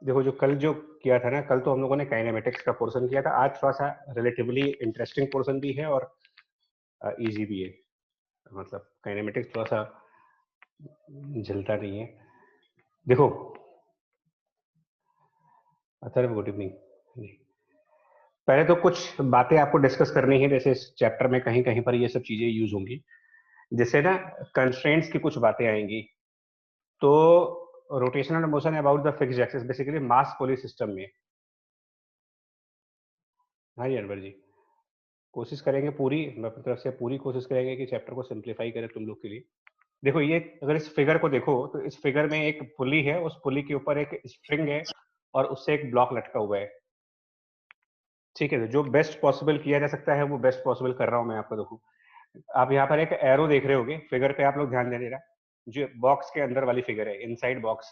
देखो जो कल जो किया था ना, कल तो हम लोगों ने काइनेमेटिक्स का पोर्शन किया था, आज थोड़ा सा रिलेटिवली इंटरेस्टिंग पोर्शन भी है और इजी भी है। मतलब काइनेमेटिक्स थोड़ा सा झलता नहीं है। देखो अथर्व, गुड इवनिंग। पहले तो कुछ बातें आपको डिस्कस करनी है, जैसे इस चैप्टर में कहीं कहीं पर ये सब चीजें यूज होंगी, जिससे ना कंस्ट्रेंट्स की कुछ बातें आएंगी। तो rotational motion about the fixed axis, basically mass pulley system में। हाँ जी अनवर जी, कोशिश करेंगे पूरी, मैं अपनी तरफ से पूरी कोशिश करेंगे कि चैप्टर को सिंप्लीफाई करें तुम लोग के लिए। देखो ये, अगर इस फिगर को देखो तो इस फिगर में एक पुली है, उस पुली के ऊपर एक स्प्रिंग है और उससे एक ब्लॉक लटका हुआ है। ठीक है, तो जो बेस्ट पॉसिबल किया जा सकता है वो बेस्ट पॉसिबल कर रहा हूं मैं आपको। देखो आप यहाँ पर एक एरो देख रहे होगे फिगर पे, आप लोग ध्यान दे देना, जो बॉक्स के अंदर वाली फिगर है, इनसाइड बॉक्स।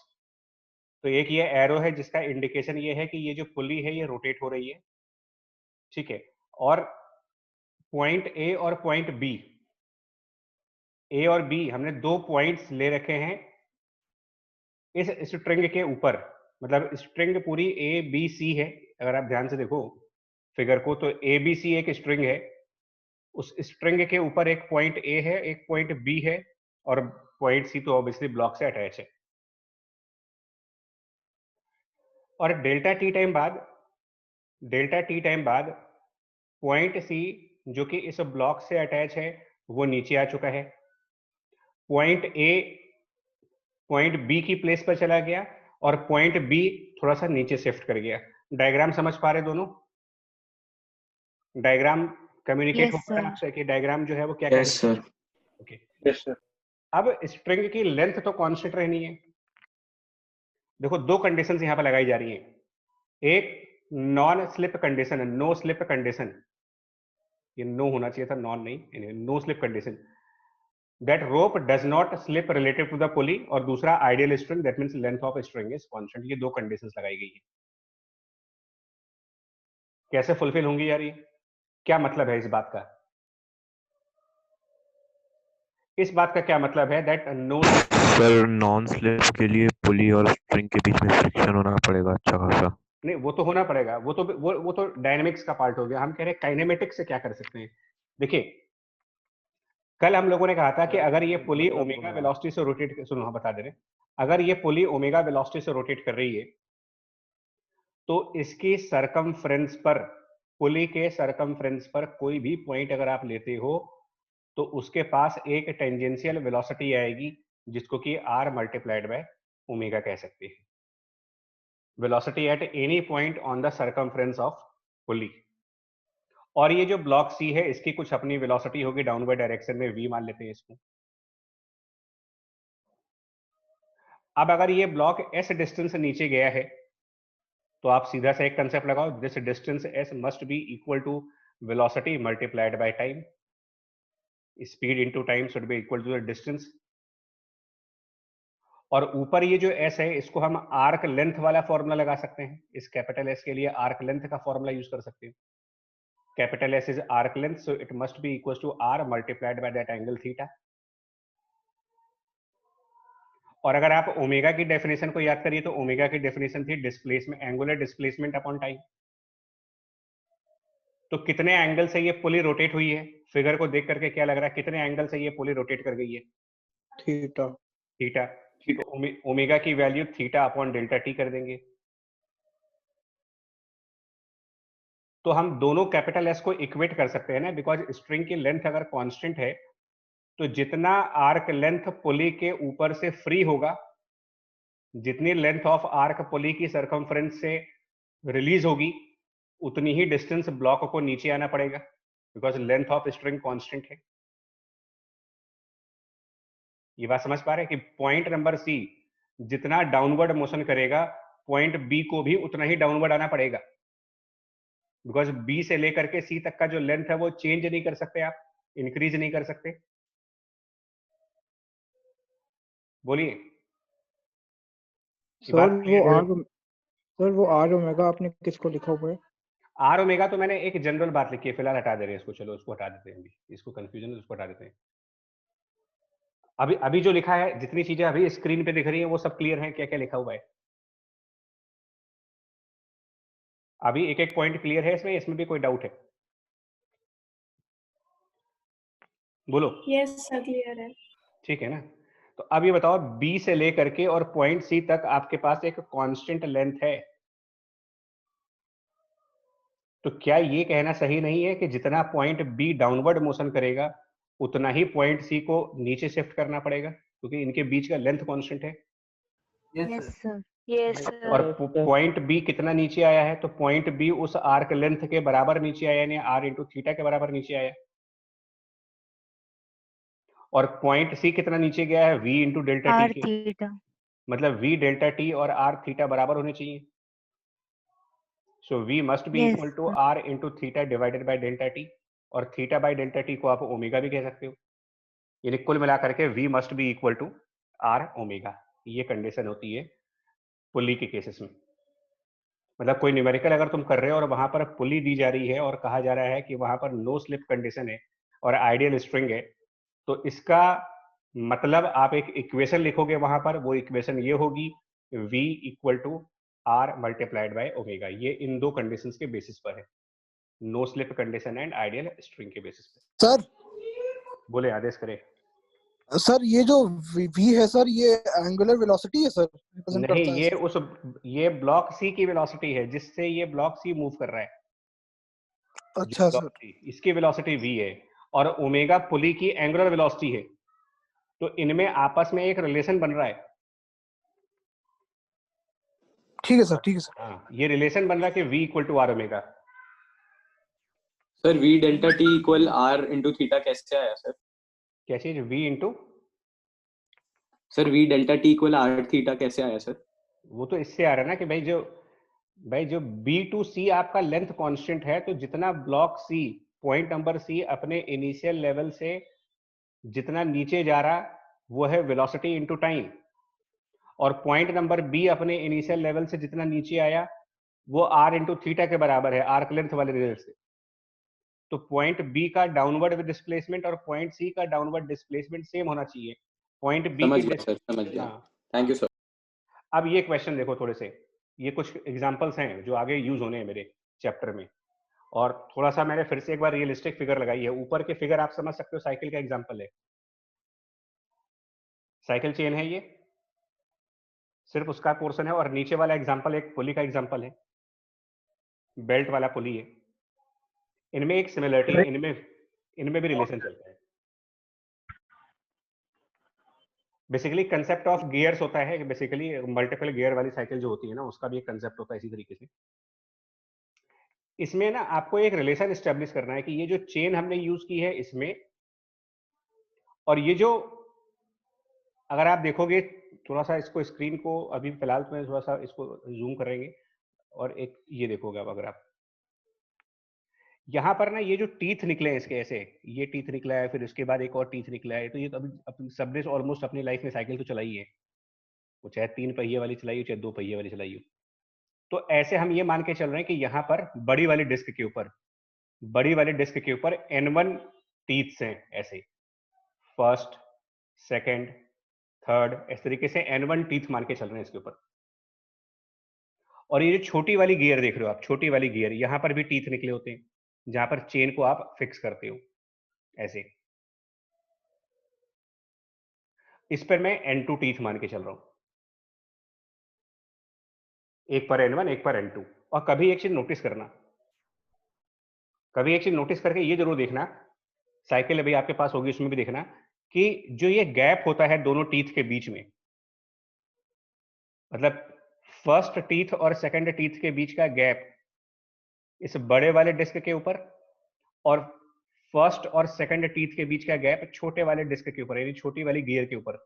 तो एक ये एरो है जिसका इंडिकेशन ये है कि ये जो पुली है ये रोटेट हो रही है। ठीक है, और पॉइंट ए और पॉइंट बी, ए और बी हमने दो पॉइंट्स ले रखे हैं इस स्ट्रिंग के ऊपर। मतलब स्ट्रिंग पूरी ए बी सी है, अगर आप ध्यान से देखो फिगर को, तो ए बी सी एक स्ट्रिंग है। उस स्ट्रिंग के ऊपर एक पॉइंट ए है, एक पॉइंट बी है, और पॉइंट सी तो ऑब्वियसली ब्लॉक से अटैच है। और डेल्टा टी टाइम बाद पॉइंट सी जो कि इस ब्लॉक से अटैच है वो नीचे आ चुका है। पॉइंट ए पॉइंट बी की प्लेस पर चला गया और पॉइंट बी थोड़ा सा नीचे शिफ्ट कर गया। डायग्राम समझ पा रहे दोनों? डायग्राम कम्युनिकेट हो यस पा रहा सर। है आपसे कि डायग्राम जो है वो क्या क्या यस बताता सर। है? ओके। Yes sir. अब स्ट्रिंग की लेंथ तो कांस्टेंट रहनी है। देखो दो कंडीशंस यहां पर लगाई जा रही हैं। एक non slip condition, no slip condition, ये नो होना चाहिए था, नॉन नहीं, no slip condition, that rope does not slip relative to the pulley, और दूसरा ideal string, that means length of string is constant. ये दो कंडीशंस लगाई गई है। कैसे फुलफिल होंगी यार ये? क्या मतलब है इस बात का? इस बात का क्या मतलब है that no, sir non slip के लिए पुली और स्ट्रिंग के बीच में फ्रिक्शन होना पड़ेगा अच्छा खासा। नहीं वो तो होना पड़ेगा, वो तो डायनेमिक्स का पार्ट हो गया। हम कह रहे हैं काइनेमेटिक्स से क्या कर सकते हैं। देखिए कल हम लोगों ने कहा था कि अगर ये पुली ओमेगा वेलोसिटी से रोटेट, सुनो हम बता दे रहे हैं, अगर ये पुली ओमेगा वेलोसिटी से रोटेट कर रही है तो इसकी सरकमफ्रेंस पर, पुली के सरकमफ्रेंस पर कोई भी पॉइंट अगर आप लेते हो तो उसके पास एक टेंजेंशियल वेलोसिटी आएगी जिसको कि r मल्टीप्लाइड बाय ओमेगा कह सकते हैं। Velocity at any point on the circumference of pulley. और ये जो ब्लॉक सी है इसकी कुछ अपनी वेलोसिटी होगी डाउनवर्ड डायरेक्शन में, v मान लेते हैं इसको। अब अगर ये ब्लॉक s डिस्टेंस नीचे गया है तो आप सीधा सा एक कंसेप्ट लगाओ, this distance s must be equal to velocity multiplied by time. Speed into time should be equal to the distance. और ऊपर ये जो s है इसको हम आर्क लेंथ वाला फॉर्मूला लगा सकते हैं। इस कैपिटल S के लिए आर्क लेंथ का फॉर्मूला यूज कर सकते हैं। Capital S is arc length, so it must be equal to r multiplied by that angle theta. और अगर आप ओमेगा की डेफिनेशन को याद करिए तो ओमेगा की डेफिनेशन थी displacement, angular displacement upon time. तो कितने एंगल से ये पुली रोटेट हुई है? फिगर को देख करके क्या लग रहा है, कितने एंगल से ये पुली रोटेट कर गई है? थीटा। थीटा। तो ओमेगा की value theta upon delta T कर देंगे। तो हम दोनों कैपिटल एस को इक्वेट कर सकते हैं ना, बिकॉज स्ट्रिंग की लेंथ अगर कांस्टेंट है तो जितना आर्क लेंथ पुली के ऊपर से फ्री होगा, जितनी लेंथ ऑफ आर्क पुली की सरकमफ्रेंस से रिलीज होगी, उतनी ही डिस्टेंस ब्लॉक को नीचे आना पड़ेगा, because length of string constant है। ये बात समझ पा रहे हैं कि पॉइंट नंबर सी जितना डाउनवर्ड मोशन करेगा, पॉइंट बी को भी उतना ही डाउनवर्ड आना पड़ेगा, बिकॉज बी से लेकर के सी तक का जो लेंथ है वो चेंज नहीं कर सकते आप, इंक्रीज नहीं कर सकते। बोलिए। ये सर बात वो क्लियर है? आर ओमेगा आपने किसको लिखा हुआ है? आर ओमेगा तो मैंने एक जनरल बात लिखी है, फिलहाल हटा दे रहे हैं इसको, चलो उसको हटा देते हैं, अभी इसको कंफ्यूजन उसको हटा देते हैं। अभी अभी जो लिखा है, जितनी चीजें अभी स्क्रीन पे दिख रही है वो सब क्लियर है, क्या क्या लिखा हुआ है? अभी एक एक पॉइंट क्लियर है इसमें? इसमें भी कोई डाउट है? बोलो। यस सर क्लियर है। ठीक है ना? तो अब ये बताओ, बी से लेकर के और पॉइंट सी तक आपके पास एक कांस्टेंट लेंथ है, तो क्या ये कहना सही नहीं है कि जितना पॉइंट बी डाउनवर्ड मोशन करेगा उतना ही पॉइंट सी को नीचे शिफ्ट करना पड़ेगा, क्योंकि इनके बीच का लेंथ कांस्टेंट है। Yes sir. यस और सर। पॉइंट बी कितना नीचे आया है? तो पॉइंट बी उस आर्क लेंथ के बराबर नीचे आया, यानी आर इंटू थीटा के बराबर नीचे आया। और पॉइंट सी कितना नीचे गया है? V into delta T R K, theta. मतलब वी डेल्टा टी और आर थीटा बराबर होने चाहिए। So V must be yes equal to R into theta divided by delta T, और थीटा बाई डेल्टा टी को आप ओमेगा भी कह सकते हो। यानी कुल मिलाकर के V must be equal to are omega. ये कंडीशन होती है पुली के केसेस में। मतलब कोई न्यूमेरिकल अगर तुम कर रहे हो और वहां पर पुली दी जा रही है और कहा जा रहा है कि वहां पर नो स्लिप कंडीशन है और आइडियल स्ट्रिंग है, तो इसका मतलब आप एक इक्वेशन लिखोगे वहां पर, वो इक्वेशन ये होगी v equal to R multiplied by omega. ये इन दो कंडीशंस के बेसिस पर है, no slip condition and ideal string के बेसिस पर। सर बोले आदेश करे। सर ये जो v है सर, ये एंगुलर वेलोसिटी है सर, रिप्रेजेंट नहीं, करता है ये सर। ये ब्लॉक सी की वेलोसिटी है, जिससे ये ब्लॉक सी मूव कर रहा है। जो अच्छा ब्लॉक सर। सी, इसकी वेलोसिटी v है, और ओमेगा पुली की एंगुलर वेलोसिटी है। तो इनमें आपस में एक रिलेशन बन रहा है। ठीक है सर, ठीक है सर। हाँ, ये रिलेशन बन रहा है कि v equal to are omega. Sir v delta t equal r into theta कैसे आया सर? क्या चीज? v into, sir v delta t equal r theta कैसे आया सर? वो तो इससे आ रहा है ना कि भाई जो B टू C आपका लेंथ कांस्टेंट है, तो जितना block C, point number C अपने इनिशियल लेवल से जितना नीचे जा रहा, वो है वेलोसिटी इनटू टाइम। और पॉइंट नंबर B अपने इनिशियल लेवल से जितना नीचे आया, वो r इंटू थीटा के बराबर है, आर्क लेंथ वाले रिजल्ट से। तो पॉइंट B का डाउनवर्ड डिस्प्लेसमेंट और पॉइंट C का डाउनवर्ड डिस्प्लेसमेंट सेम होना चाहिए। पॉइंट B समझ की गया सर, समझ गया। हाँ। Thank you sir. अब ये क्वेश्चन देखो थोड़े से, ये कुछ एग्जांपल्स हैं जो आगे यूज होने हैं मेरे चैप्टर में, और थोड़ा सा मैंने फिर से एक बार रियलिस्टिक फिगर लगाई है। ऊपर के फिगर आप समझ सकते हो, साइकिल का एग्जांपल है, साइकिल चेन है ये, सिर्फ उसका पोर्शन है। और नीचे वाला एग्जांपल एक पुली का एग्जांपल है, बेल्ट वाला पुली है। इनमें एक सिमिलरिटी है, इनमें भी रिलेशन चलता है। बेसिकली कंसेप्ट ऑफ गियर्स होता है, बेसिकली मल्टीपल गियर वाली साइकिल जो होती है ना, उसका भी एक कंसेप्ट होता है इसी तरीके से। इसमें ना आपको एक रिलेशन एस्टेब्लिश करना है कि ये जो चेन हमने यूज की है इसमें, और ये जो, अगर आप देखोगे थोड़ा सा इसको, स्क्रीन को अभी फिलहाल तो मैं थोड़ा सा इसको जूम करेंगे, और एक ये देखोगे अब अगर आप यहाँ पर ना, ये जो टीथ निकले हैं इसके ऐसे, ये टीथ निकला है, फिर उसके बाद एक और टीथ निकला है। तो ये तो अभी सबने ऑलमोस्ट अपनी लाइफ में साइकिल तो चलाई है, वो चाहे 3 पहिए वाली चलाई हो, चाहे 2 पहिए वाली चलाई हो। तो ऐसे हम ये मान के चल रहे हैं कि यहाँ पर बड़ी वाली डिस्क के ऊपर, बड़ी वाली डिस्क के ऊपर N1 टीथ्स हैं, ऐसे फर्स्ट, सेकंड, थर्ड, इस तरीके से N1 टीथ मान के चल रहे हैं इसके ऊपर। और ये जो छोटी वाली गियर देख रहे हो आप, छोटी वाली गियर, यहाँ पर भी टीथ निकले होते हैं, जहां पर चेन को आप फिक्स करते हो ऐसे। इस पर मैं N2 टीथ मान के चल रहा हूं, एक पर N1 एक पर N2। और कभी एक चीज नोटिस करना, कभी एक चीज नोटिस करके ये जरूर देखना, साइकिल अभी आपके पास होगी उसमें भी देखना, कि जो ये गैप होता है दोनों टीथ के बीच में, मतलब फर्स्ट टीथ और सेकंड टीथ के बीच का गैप इस बड़े वाले डिस्क के ऊपर, और फर्स्ट और सेकंड टीथ के बीच का गैप छोटे वाले डिस्क के ऊपर, यानी छोटी वाली गियर के ऊपर।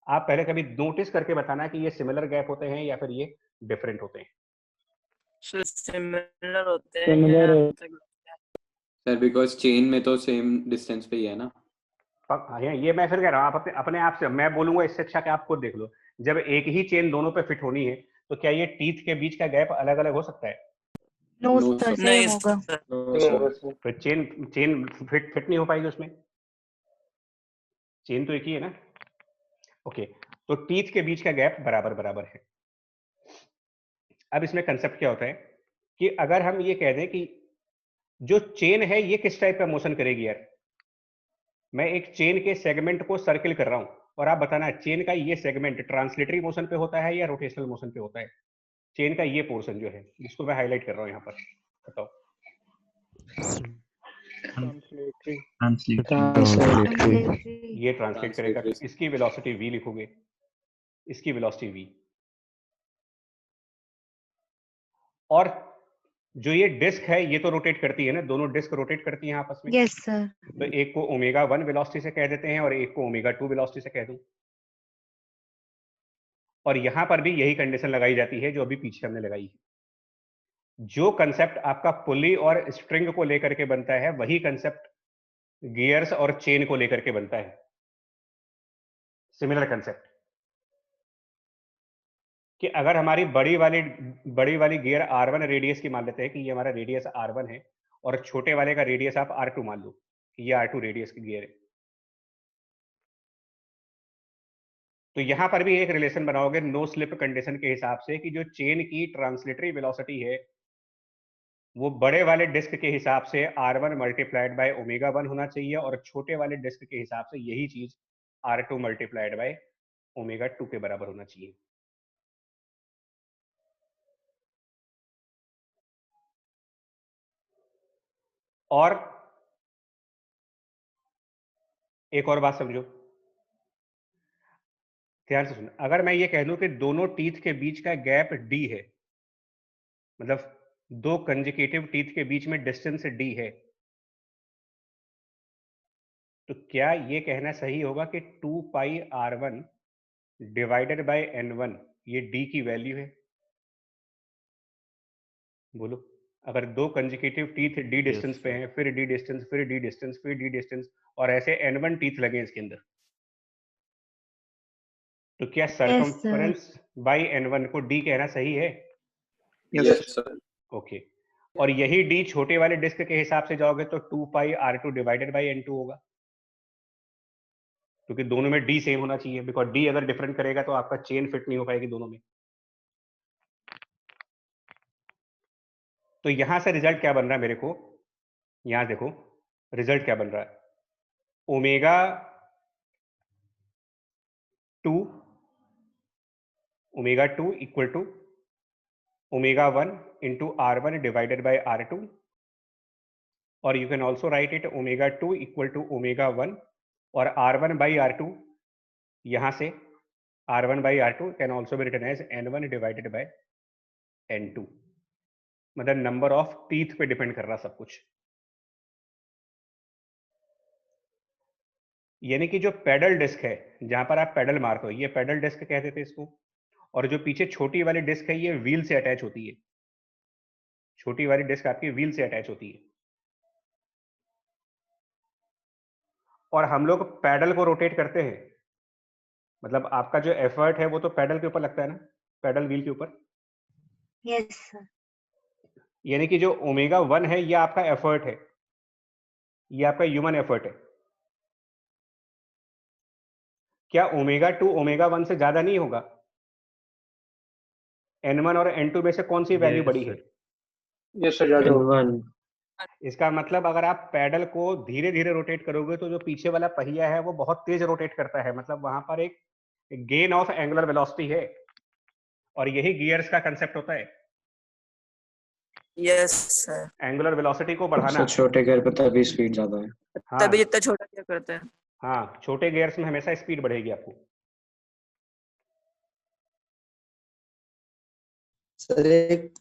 आप पहले कभी नोटिस करके बताना कि ये सिमिलर गैप होते हैं या फिर ये डिफरेंट होते हैं। सिमिलर होते हैं Similar क्या? होते सर बिकॉज चेन में तो सेम डिस्टेंस पे ही है ना। ये मैं फिर कह रहा हूँ, आप अपने आप से, मैं बोलूंगा इससे अच्छा कि आप खुद देख लो। जब एक ही चेन दोनों पे फिट होनी है, तो क्या ये टीथ के बीच का गैप अलग अलग हो सकता है? No No, sir, sir. Same होगा। हैं। तो चेन फिट नहीं हो पाएगी उसमें, चेन तो एक ही है ना। ओके, तो टीथ के बीच का गैप बराबर बराबर है। अब इसमें कंसेप्ट क्या होता है कि अगर हम ये कह दें कि जो चेन है ये किस टाइप का मोशन करेगी यार, मैं एक चेन के सेगमेंट को सर्किल कर रहा हूं और आप बताना चेन का ये सेगमेंट ट्रांसलेटरी मोशन पे होता है या रोटेशनल मोशन पे होता है। चेन का ये पोर्शन जो है जिसको मैं हाईलाइट कर रहा हूं यहाँ पर, बताओ। ट्रांसलेटरी। Translatory. ये ट्रांसलेट करेगा, Translatory. इसकी वेलोसिटी v लिखोगे, इसकी वेलोसिटी v। और जो ये डिस्क है ये तो रोटेट करती है ना, दोनों डिस्क रोटेट करती हैं आपस में। Yes, sir. तो एक को ओमेगा 1 वेलोसिटी से कह देते हैं और एक को ओमेगा 2 वेलोसिटी से कह दूं। और यहां पर भी यही कंडीशन लगाई जाती है जो अभी पीछे हमने लगाई है। जो कंसेप्ट आपका पुली और स्ट्रिंग को लेकर के बनता है वही कंसेप्ट गियर्स और चेन को लेकर के बनता है। सिमिलर कंसेप्ट कि अगर हमारी बड़ी वाली गियर R1 रेडियस की मान लेते हैं कि ये हमारा रेडियस R1 है और छोटे वाले का रेडियस आप R2 मान लो कि ये R2 रेडियस की गियर है, तो यहां पर भी एक रिलेशन बनाओगे नो स्लिप कंडीशन के हिसाब से कि जो चेन की ट्रांसलेटरी वेलोसिटी है वो बड़े वाले डिस्क के हिसाब से R1 मल्टीप्लाइड बाय ओमेगा 1 होना चाहिए और छोटे वाले डिस्क के हिसाब से यही चीज R2 मल्टीप्लाइड बाय ओमेगा 2 के बराबर होना चाहिए। और एक और बात समझो, ध्यान से सुनो, अगर मैं ये कह दूं कि दोनों टीथ के बीच का गैप d है, मतलब दो कंजिकेटिव टीथ के बीच में डिस्टेंस d है, तो क्या ये कहना सही होगा कि 2 पाई r1 डिवाइडेड बाय n1 ये d की वैल्यू है? बोलो, अगर दो कंजिकेटिव टीथ d डिस्टेंस पे हैं, फिर d डिस्टेंस, फिर d डिस्टेंस, फिर d डिस्टेंस और ऐसे n1 टीथ लगे इसके अंदर, तो क्या सरकमफेरेंस बाय n1 को d कहना सही है? Yes, sir. ओके। और यही d छोटे वाले डिस्क के हिसाब से जाओगे तो 2 पाई r2 डिवाइडेड बाय n2 होगा, क्योंकि दोनों में d सेम होना चाहिए, बिकॉज d अगर डिफरेंट करेगा तो आपका चेन फिट नहीं हो पाएगी दोनों में। तो यहां से रिजल्ट क्या बन रहा है मेरे को, यहां देखो रिजल्ट क्या बन रहा है, omega 2 equal to omega 1 into r1 divided by r2, और you can also write it omega 2 equal to omega 1 और r1 बाई r2, यहां से r1 by r2 can also be written as n1 divided by n2, मतलब number of teeth पे depend कर रहा सब कुछ। यानी कि जो पेडल डिस्क है जहां पर आप पेडल मारते हो, ये पेडल डिस्क कहते थे इसको, और जो पीछे छोटी वाली डिस्क है ये व्हील से अटैच होती है, छोटी वाली डिस्क आपकी व्हील से अटैच होती है। और हम लोग पैडल को रोटेट करते हैं, मतलब आपका जो एफर्ट है वो तो पैडल के ऊपर लगता है ना, पैडल व्हील के ऊपर। Yes, sir. यानी कि जो ओमेगा 1 है ये आपका एफर्ट है, ये आपका ह्यूमन एफर्ट है। क्या ओमेगा 2 ओमेगा 1 से ज्यादा नहीं होगा? n1 और n2 में से कौन सी वैल्यू बड़ी है? यस सर, ज्यादा होगा। इसका मतलब अगर आप पैडल को धीरे धीरे रोटेट करोगे तो जो पीछे वाला पहिया है वो बहुत तेज रोटेट करता है, मतलब वहां पर एक गेन ऑफ एंगुलर वेलोसिटी है, और यही गियर्स का कंसेप्ट होता है, यस सर। एंगुलर वेलोसिटी को बढ़ाना। सबसे छोटे गियर पे तभी स्पीड ज्यादा है। हाँ, तभी जितना छोटा क्या करते हैं। हाँ, छोटे गियर्स में हमेशा स्पीड बढ़ेगी आपको। सर एक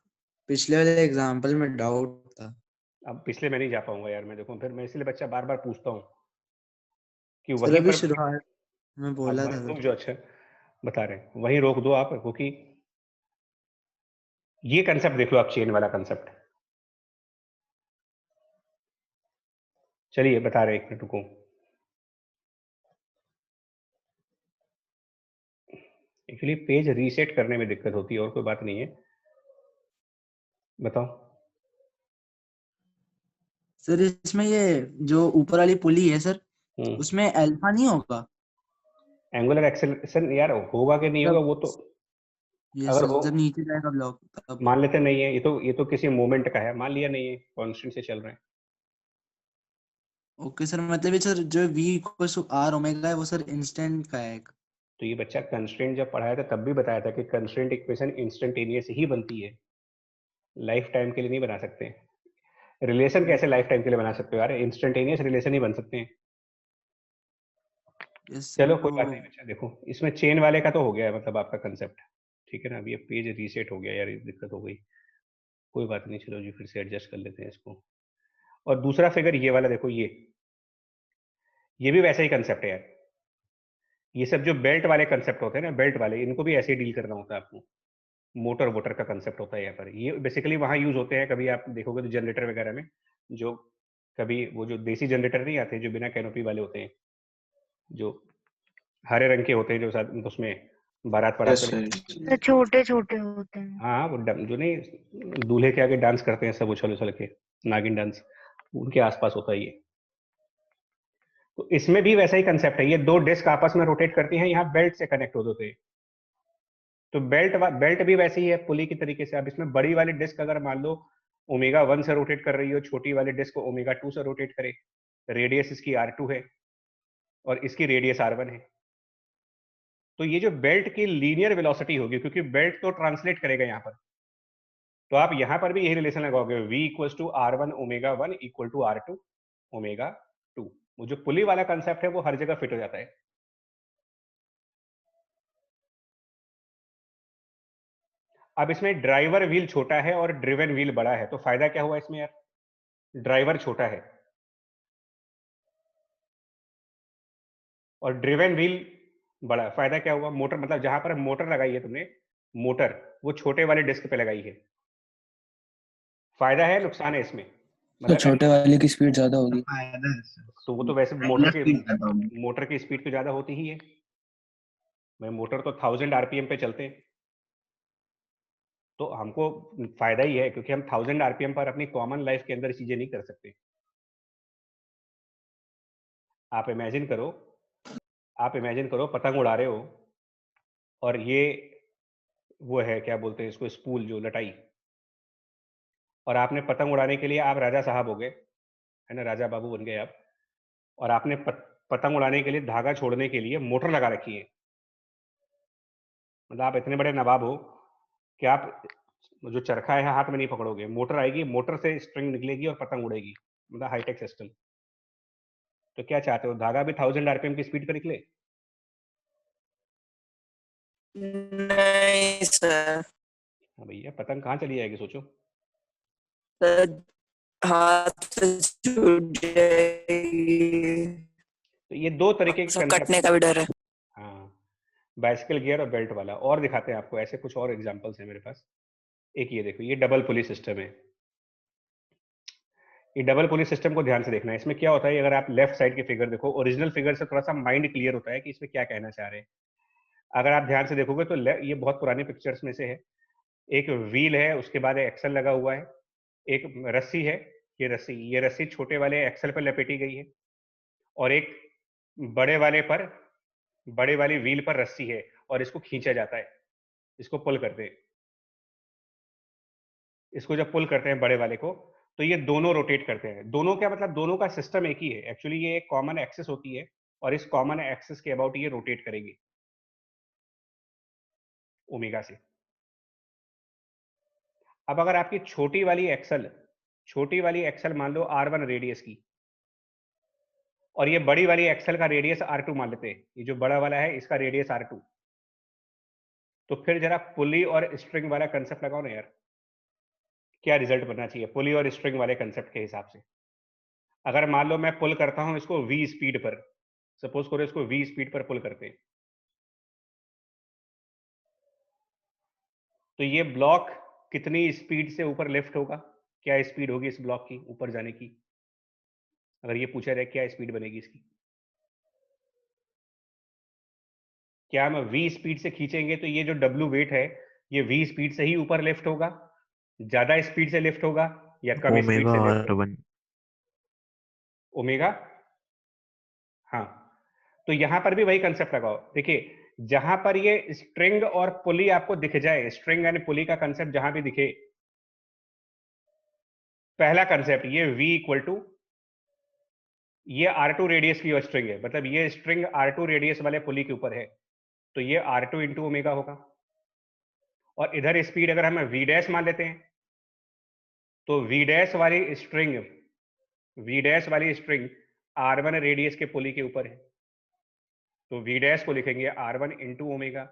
पिछले वाले एग्जांपल में डाउट था। अब पिछले मैं नहीं जा पाऊंगा यार, मैं देखो फिर मैं इसलिए बच्चा बार बार पूछता हूँ कि सर वहीं अभी पर शुरुआत में बोला आप था वहीं सर। रोक जो, अच्छा बता रहे हैं वहीं रोक दो आप, क्योंकि ये कंसेप्ट देख लो आप, चेन वाला कंसेप्ट। चलिए बता रहे, एक मिनट रुको। एक्चुअली पेज रीसेट करने में दिक्कत होती है और कोई बात नहीं है, बताओ। सर इसमें ये जो ऊपर वाली पुली है सर, उसमें अल्फा नहीं होगा? एंगुलर एक्सेलरेशन यार होगा कि नहीं होगा वो तो ये अगर सर हो, जब नीचे जाएगा ब्लॉक तब। मान लेते नहीं है, ये तो किसी मोमेंट का है, मान लिया नहीं है, कांस्टेंट से चल रहे हैं। ओके सर, मतलब ये सर जो v equals to r omega है वो सर इंस्टेंट का है। तो ये बच्चा कंस्ट्रेंट जब पढ़ाया था तब भी बताया था कि कंस्ट्रेंट इक्वेशन इंस्टेंटेनियस ही बनती है, लाइफ टाइम के लिए नहीं बना सकते। रिलेशन कैसे लाइफ टाइम के लिए बना सकते हो यार, इंस्टेंटेनियस रिलेशन ही बन सकते हैं। यस चलो सर, कोई बात नहीं बच्चा, देखो इसमें चेन वाले का तो हो गया है, मतलब आपका कंसेप्ट ठीक है ना। अभी ये पेज रीसेट हो गया यार, ये दिक्कत हो गई, कोई बात नहीं, चलो जी फिर से एडजस्ट कर लेते हैं इसको। और दूसरा फिगर ये वाला देखो, ये भी वैसा ही कंसेप्ट है यार। ये सब जो बेल्ट वाले कंसेप्ट होते हैं ना, बेल्ट वाले, इनको भी ऐसे ही डील करना होता है आपको। मोटर वोटर का कंसेप्ट होता है यहाँ पर, ये बेसिकली वहां यूज होते हैं, कभी आप देखोगे तो जनरेटर वगैरह में, जो कभी वो जो देसी जनरेटर नहीं आते जो बिना कैनोपी वाले होते हैं, जो हरे रंग के होते हैं, जो साथ उसमें बारात यस में, सर। तो छोटे छोटे होते हैं। हाँ वो जो नहीं दूल्हे के आगे डांस करते हैं सब उछल उछल के, नागिन डांस, उनके आसपास होता है ये। तो इसमें भी वैसा ही कंसेप्ट है, ये दो डिस्क आपस में रोटेट करती हैं, यहाँ बेल्ट से कनेक्ट होते हैं। तो बेल्ट भी वैसे ही है पुली की तरीके से। अब इसमें बड़ी वाली डिस्क अगर मान लो ओमेगा 1 से रोटेट कर रही हो, छोटी वाली डिस्क ओमेगा 2 से रोटेट करे, रेडियस इसकी R2 है और इसकी रेडियस R1 है। तो ये जो बेल्ट की लीनियर वेलोसिटी होगी, क्योंकि बेल्ट तो ट्रांसलेट करेगा यहाँ पर, तो आप यहां पर भी यही रिलेशन लगाओगे, v equals to R1 omega 1 equal to R2 omega 2। वो जो पुली वाला कंसेप्ट है वो हर जगह फिट हो जाता है। अब इसमें ड्राइवर व्हील छोटा है और ड्रिवन व्हील बड़ा है, तो फायदा क्या हुआ इसमें यार, ड्राइवर छोटा है और ड्रिवन व्हील बड़ा, फायदा क्या हुआ, मोटर, मतलब जहां पर मोटर लगाई है तुमने, मोटर वो छोटे वाले डिस्क पे लगाई है। फायदा है नुकसान है इसमें, तो मतलब छोटे वाले की स्पीड ज्यादा होगी। तो वो तो वैसे मोटर की स्पीड तो ज्यादा होती ही है, मैं मोटर तो 1000 आरपीएम पे चलते हैं, तो हमको फायदा ही है, क्योंकि हम 1000 आरपीएम पर अपनी कॉमन लाइफ के अंदर चीजें नहीं कर सकते। आप इमेजिन करो पतंग उड़ा रहे हो और ये वो है क्या बोलते हैं इसको, स्पूल जो लटाई, और आपने पतंग उड़ाने के लिए आप राजा साहब हो गए, है ना, राजा बाबू बन गए आप, और आपने पतंग उड़ाने के लिए धागा छोड़ने के लिए मोटर लगा रखी है। मतलब आप इतने बड़े नवाब हो कि आप जो चरखा है हाथ में नहीं पकड़ोगे, मोटर आएगी, मोटर से स्ट्रिंग निकलेगी और पतंग उड़ेगी, मतलब हाईटेक सिस्टम। तो क्या चाहते हो, धागा भी 1000 आरपीएम की स्पीड पर निकले? नहीं सर। हाँ भैया, पतंग कहाँ चली जाएगी सोचो। सर हाथ से छूट जाएगी, तो ये दो तरीके के सब कंसेप्ट, कटने का भी डर है। हाँ, बाइसिकल गियर और बेल्ट वाला। और दिखाते हैं आपको, ऐसे कुछ और एग्जांपल्स हैं मेरे पास। एक ये देखो, ये डबल पुली सिस्टम है। ये डबल पुली सिस्टम को ध्यान से देखना है। इसमें क्या होता है, अगर आप लेफ्ट साइड की फिगर देखो, ओरिजिनल फिगर से थोड़ा सा माइंड क्लियर होता है कि इसमें क्या कहना चाह रहे हैं। अगर आप ध्यान से देखोगे तो ये बहुत पुरानी पिक्चर्स में से है। एक व्हील है, उसके बाद एक्सल लगा हुआ है, एक रस्सी है, ये रस्सी छोटे वाले एक्सल पर लपेटी गई है, और एक बड़े वाली व्हील पर रस्सी है, और इसको खींचा जाता है, इसको पुल करते हैं। इसको जब पुल करते हैं बड़े वाले को, तो ये दोनों रोटेट करते हैं। दोनों क्या मतलब, दोनों का सिस्टम एक ही है एक्चुअली, ये एक कॉमन एक्सिस होती है, और इस कॉमन एक्सिस के अबाउट ये रोटेट करेंगे ओमेगा से। अब अगर आपकी छोटी वाली एक्सल मान लो R1 रेडियस की, और ये बड़ी वाली एक्सल का रेडियस R2 मान लेते हैं, ये जो बड़ा वाला है इसका रेडियस R2, तो फिर जरा पुली और स्ट्रिंग वाला कंसेप्ट लगाओ ना यार, क्या रिजल्ट बनना चाहिए पुली और स्ट्रिंग वाले कंसेप्ट के हिसाब से। अगर मान लो मैं पुल करता हूं इसको v स्पीड पर, सपोज करो इसको v स्पीड पर पुल करते हैं, तो ये ब्लॉक कितनी स्पीड से ऊपर लिफ्ट होगा, क्या स्पीड होगी इस ब्लॉक की ऊपर जाने की, अगर ये पूछा जाए क्या स्पीड बनेगी इसकी। क्या हम v स्पीड से खींचेंगे तो ये जो w वेट है ये v स्पीड से ही ऊपर लिफ्ट होगा, ज्यादा स्पीड से लिफ्ट होगा, या कम स्पीड ओमेगा से लिफ्ट होगा? R1। ओमेगा, हाँ। तो यहां पर भी वही कंसेप्ट लगाओ। देखिए जहां पर ये स्ट्रिंग और पुली आपको दिख जाए, स्ट्रिंग एंड पुली का कंसेप्ट जहां भी दिखे, पहला कंसेप्ट ये v इक्वल टू, ये R2 रेडियस की स्ट्रिंग है, मतलब ये स्ट्रिंग R2 रेडियस वाले पुली के ऊपर है, तो ये R2 इंटू ओमेगा होगा। और इधर स्पीड अगर हम v डैश मान लेते हैं, तो v डैश वाली स्ट्रिंग R1 रेडियस के पुली के ऊपर है, तो v डैश को लिखेंगे R1 इंटू ओमेगा।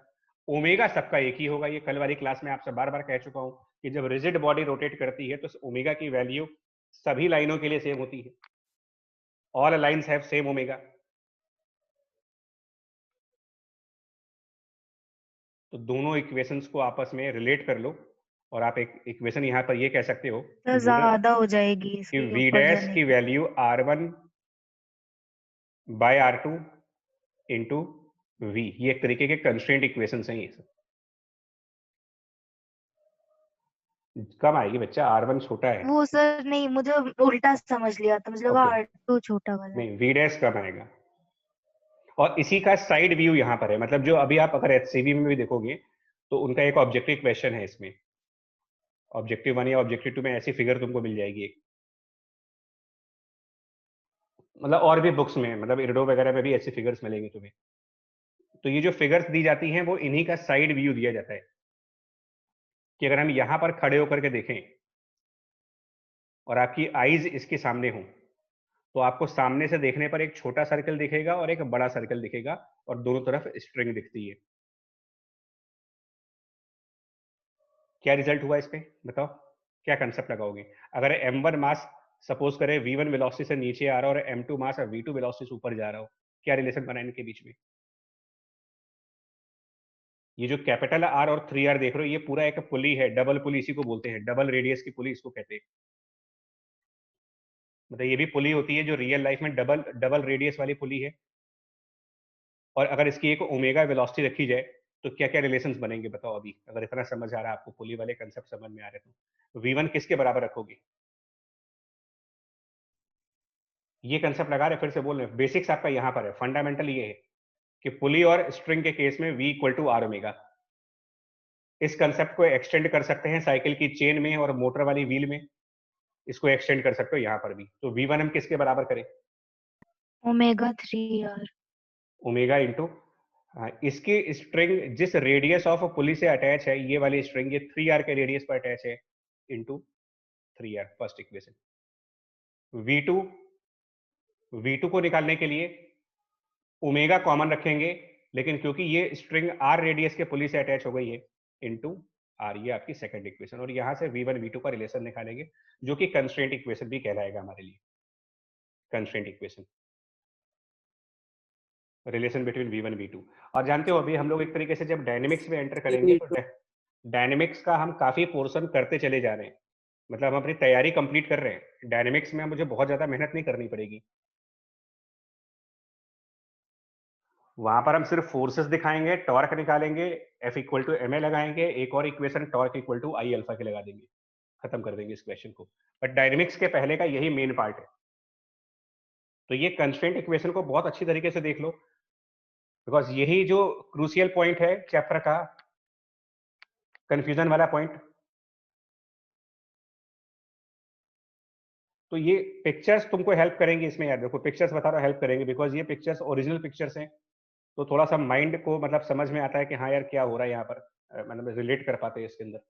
ओमेगा सबका एक ही होगा, ये कल वाली क्लास में आपसे बार बार कह चुका हूं कि जब रिजिड बॉडी रोटेट करती है तो ओमेगा की वैल्यू सभी लाइनों के लिए सेम होती है, all lines have same omega. तो दोनों इक्वेशंस को आपस में रिलेट कर लो, और आप एक इक्वेशन यहां पर ये कह सकते हो तो ज्यादा हो जाएगी कि इसके v ऊपर डैश जाने की की। Value R1 bye R2 into v, ये एक तरीके के कंस्ट्रेंट इक्वेशंस हैं ये सब। कम आएगी बच्चा, R1 छोटा है। वो सर नहीं, मुझे उल्टा समझ लिया था, मुझे लगा Okay. R2 छोटा वाला है। नहीं, v डैश कम आएगा। और इसी का साइड व्यू यहाँ पर है, मतलब जो अभी आप अगर HCV में भी देखोगे तो उनका एक ऑब्जेक्टिव क्वेश्चन है इसमें, ऑब्जेक्टिव 1 या ऑब्जेक्टिव 2 में ऐसी फिगर तुमको मिल जाएगी एक, मतलब और भी बुक्स में, मतलब इरडो वगैरह में भी ऐसी फिगर्स मिलेंगी तुम्हें। तो ये जो फिगर्स दी जाती हैं वो इन्हीं का साइड व्यू दिया जाता है, कि अगर हम यहां पर खड़े होकर के देखें और आपकी आईज इसके सामने हो, तो आपको सामने से देखने पर एक छोटा सर्कल दिखेगा और एक बड़ा सर्कल दिखेगा, और दोनों तरफ स्ट्रिंग दिखती है। क्या रिजल्ट हुआ इस पे बताओ, क्या कंसेप्ट लगाओगे? अगर m1 मास सपोज करें v1 वेलोसिटी से नीचे आ रहा हो और m2 मास और v2 वेलोसिटी से ऊपर जा रहा हो, क्या रिलेशन बना इनके बीच में? ये जो कैपिटल R और 3R देख रहे हो, ये पूरा एक पुली है, डबल पुली इसी को बोलते हैं, डबल रेडियस की पुली इसको कहते हैं। मतलब ये भी पुली होती है जो रियल लाइफ में डबल रेडियस वाली पुली है। और अगर इसकी एक ओमेगा वेलोसिटी रखी जाए तो क्या क्या रिलेशंस बनेंगे बताओ? अभी अगर इतना समझ आ रहा है आपको, पुली वाले कंसेप्ट समझ में आ रहे तो v1 किसके बराबर रखोगे? ये कंसेप्ट लगा रहे, फिर से बोल रहे, बेसिक्स आपका यहाँ पर है, फंडामेंटल ये है कि पुली और स्ट्रिंग के केस में v equal to are omega. इस कंसेप्ट को एक्सटेंड कर सकते हैं साइकिल की चेन में और मोटर वाली व्हील में, इसको एक्सटेंड कर सकते हो यहाँ पर भी। तो v1 हम किसके बराबर करें? Omega 3R। ओमेगा इंटू, इसकी स्ट्रिंग जिस रेडियस ऑफ पुली से अटैच है, ये वाली स्ट्रिंग ये 3R के रेडियस पर अटैच है, into 3R, first equation. v2 को निकालने के लिए ओमेगा कॉमन रखेंगे, लेकिन क्योंकि ये स्ट्रिंग R रेडियस के पुली से अटैच हो गई है, इंटू R, ये आपकी सेकंड इक्वेशन। और यहां से v1 v2 का रिलेशन निकालेंगे, जो कि कंस्ट्रेंट इक्वेशन भी कहलाएगा हमारे लिए, constraint equation, relation between v1 v2। और जानते हो अभी हम लोग एक तरीके से जब डायनेमिक्स में एंटर करेंगे तो डायनेमिक्स का हम काफी पोर्शन करते चले जा रहे हैं, मतलब हम अपनी तैयारी कंप्लीट कर रहे हैं। डायनेमिक्स में मुझे बहुत ज्यादा मेहनत नहीं करनी पड़ेगी, वहां पर हम सिर्फ फोर्सेस दिखाएंगे, टॉर्क निकालेंगे, F इक्वल टू ma लगाएंगे, एक और equation torque equal to I alpha के लगा देंगे, खत्म कर देंगे इस क्वेश्चन को। बट डायनेमिक्स के पहले का यही मेन पार्ट है। तो ये कंस्ट्रेंट इक्वेशन को बहुत अच्छी तरीके से देख लो, बिकॉज यही जो क्रूशियल पॉइंट है चैप्टर का, कंफ्यूजन वाला पॉइंट। तो ये पिक्चर्स तुमको हेल्प करेंगी इसमें यार, देखो पिक्चर्स बता रहा हूं हेल्प करेंगे, बिकॉज ये पिक्चर्स ओरिजिनल पिक्चर्स हैं, तो थोड़ा सा माइंड को मतलब समझ में आता है कि हाँ यार क्या हो रहा है यहाँ पर, मतलब रिलेट कर पाते हैं इसके अंदर।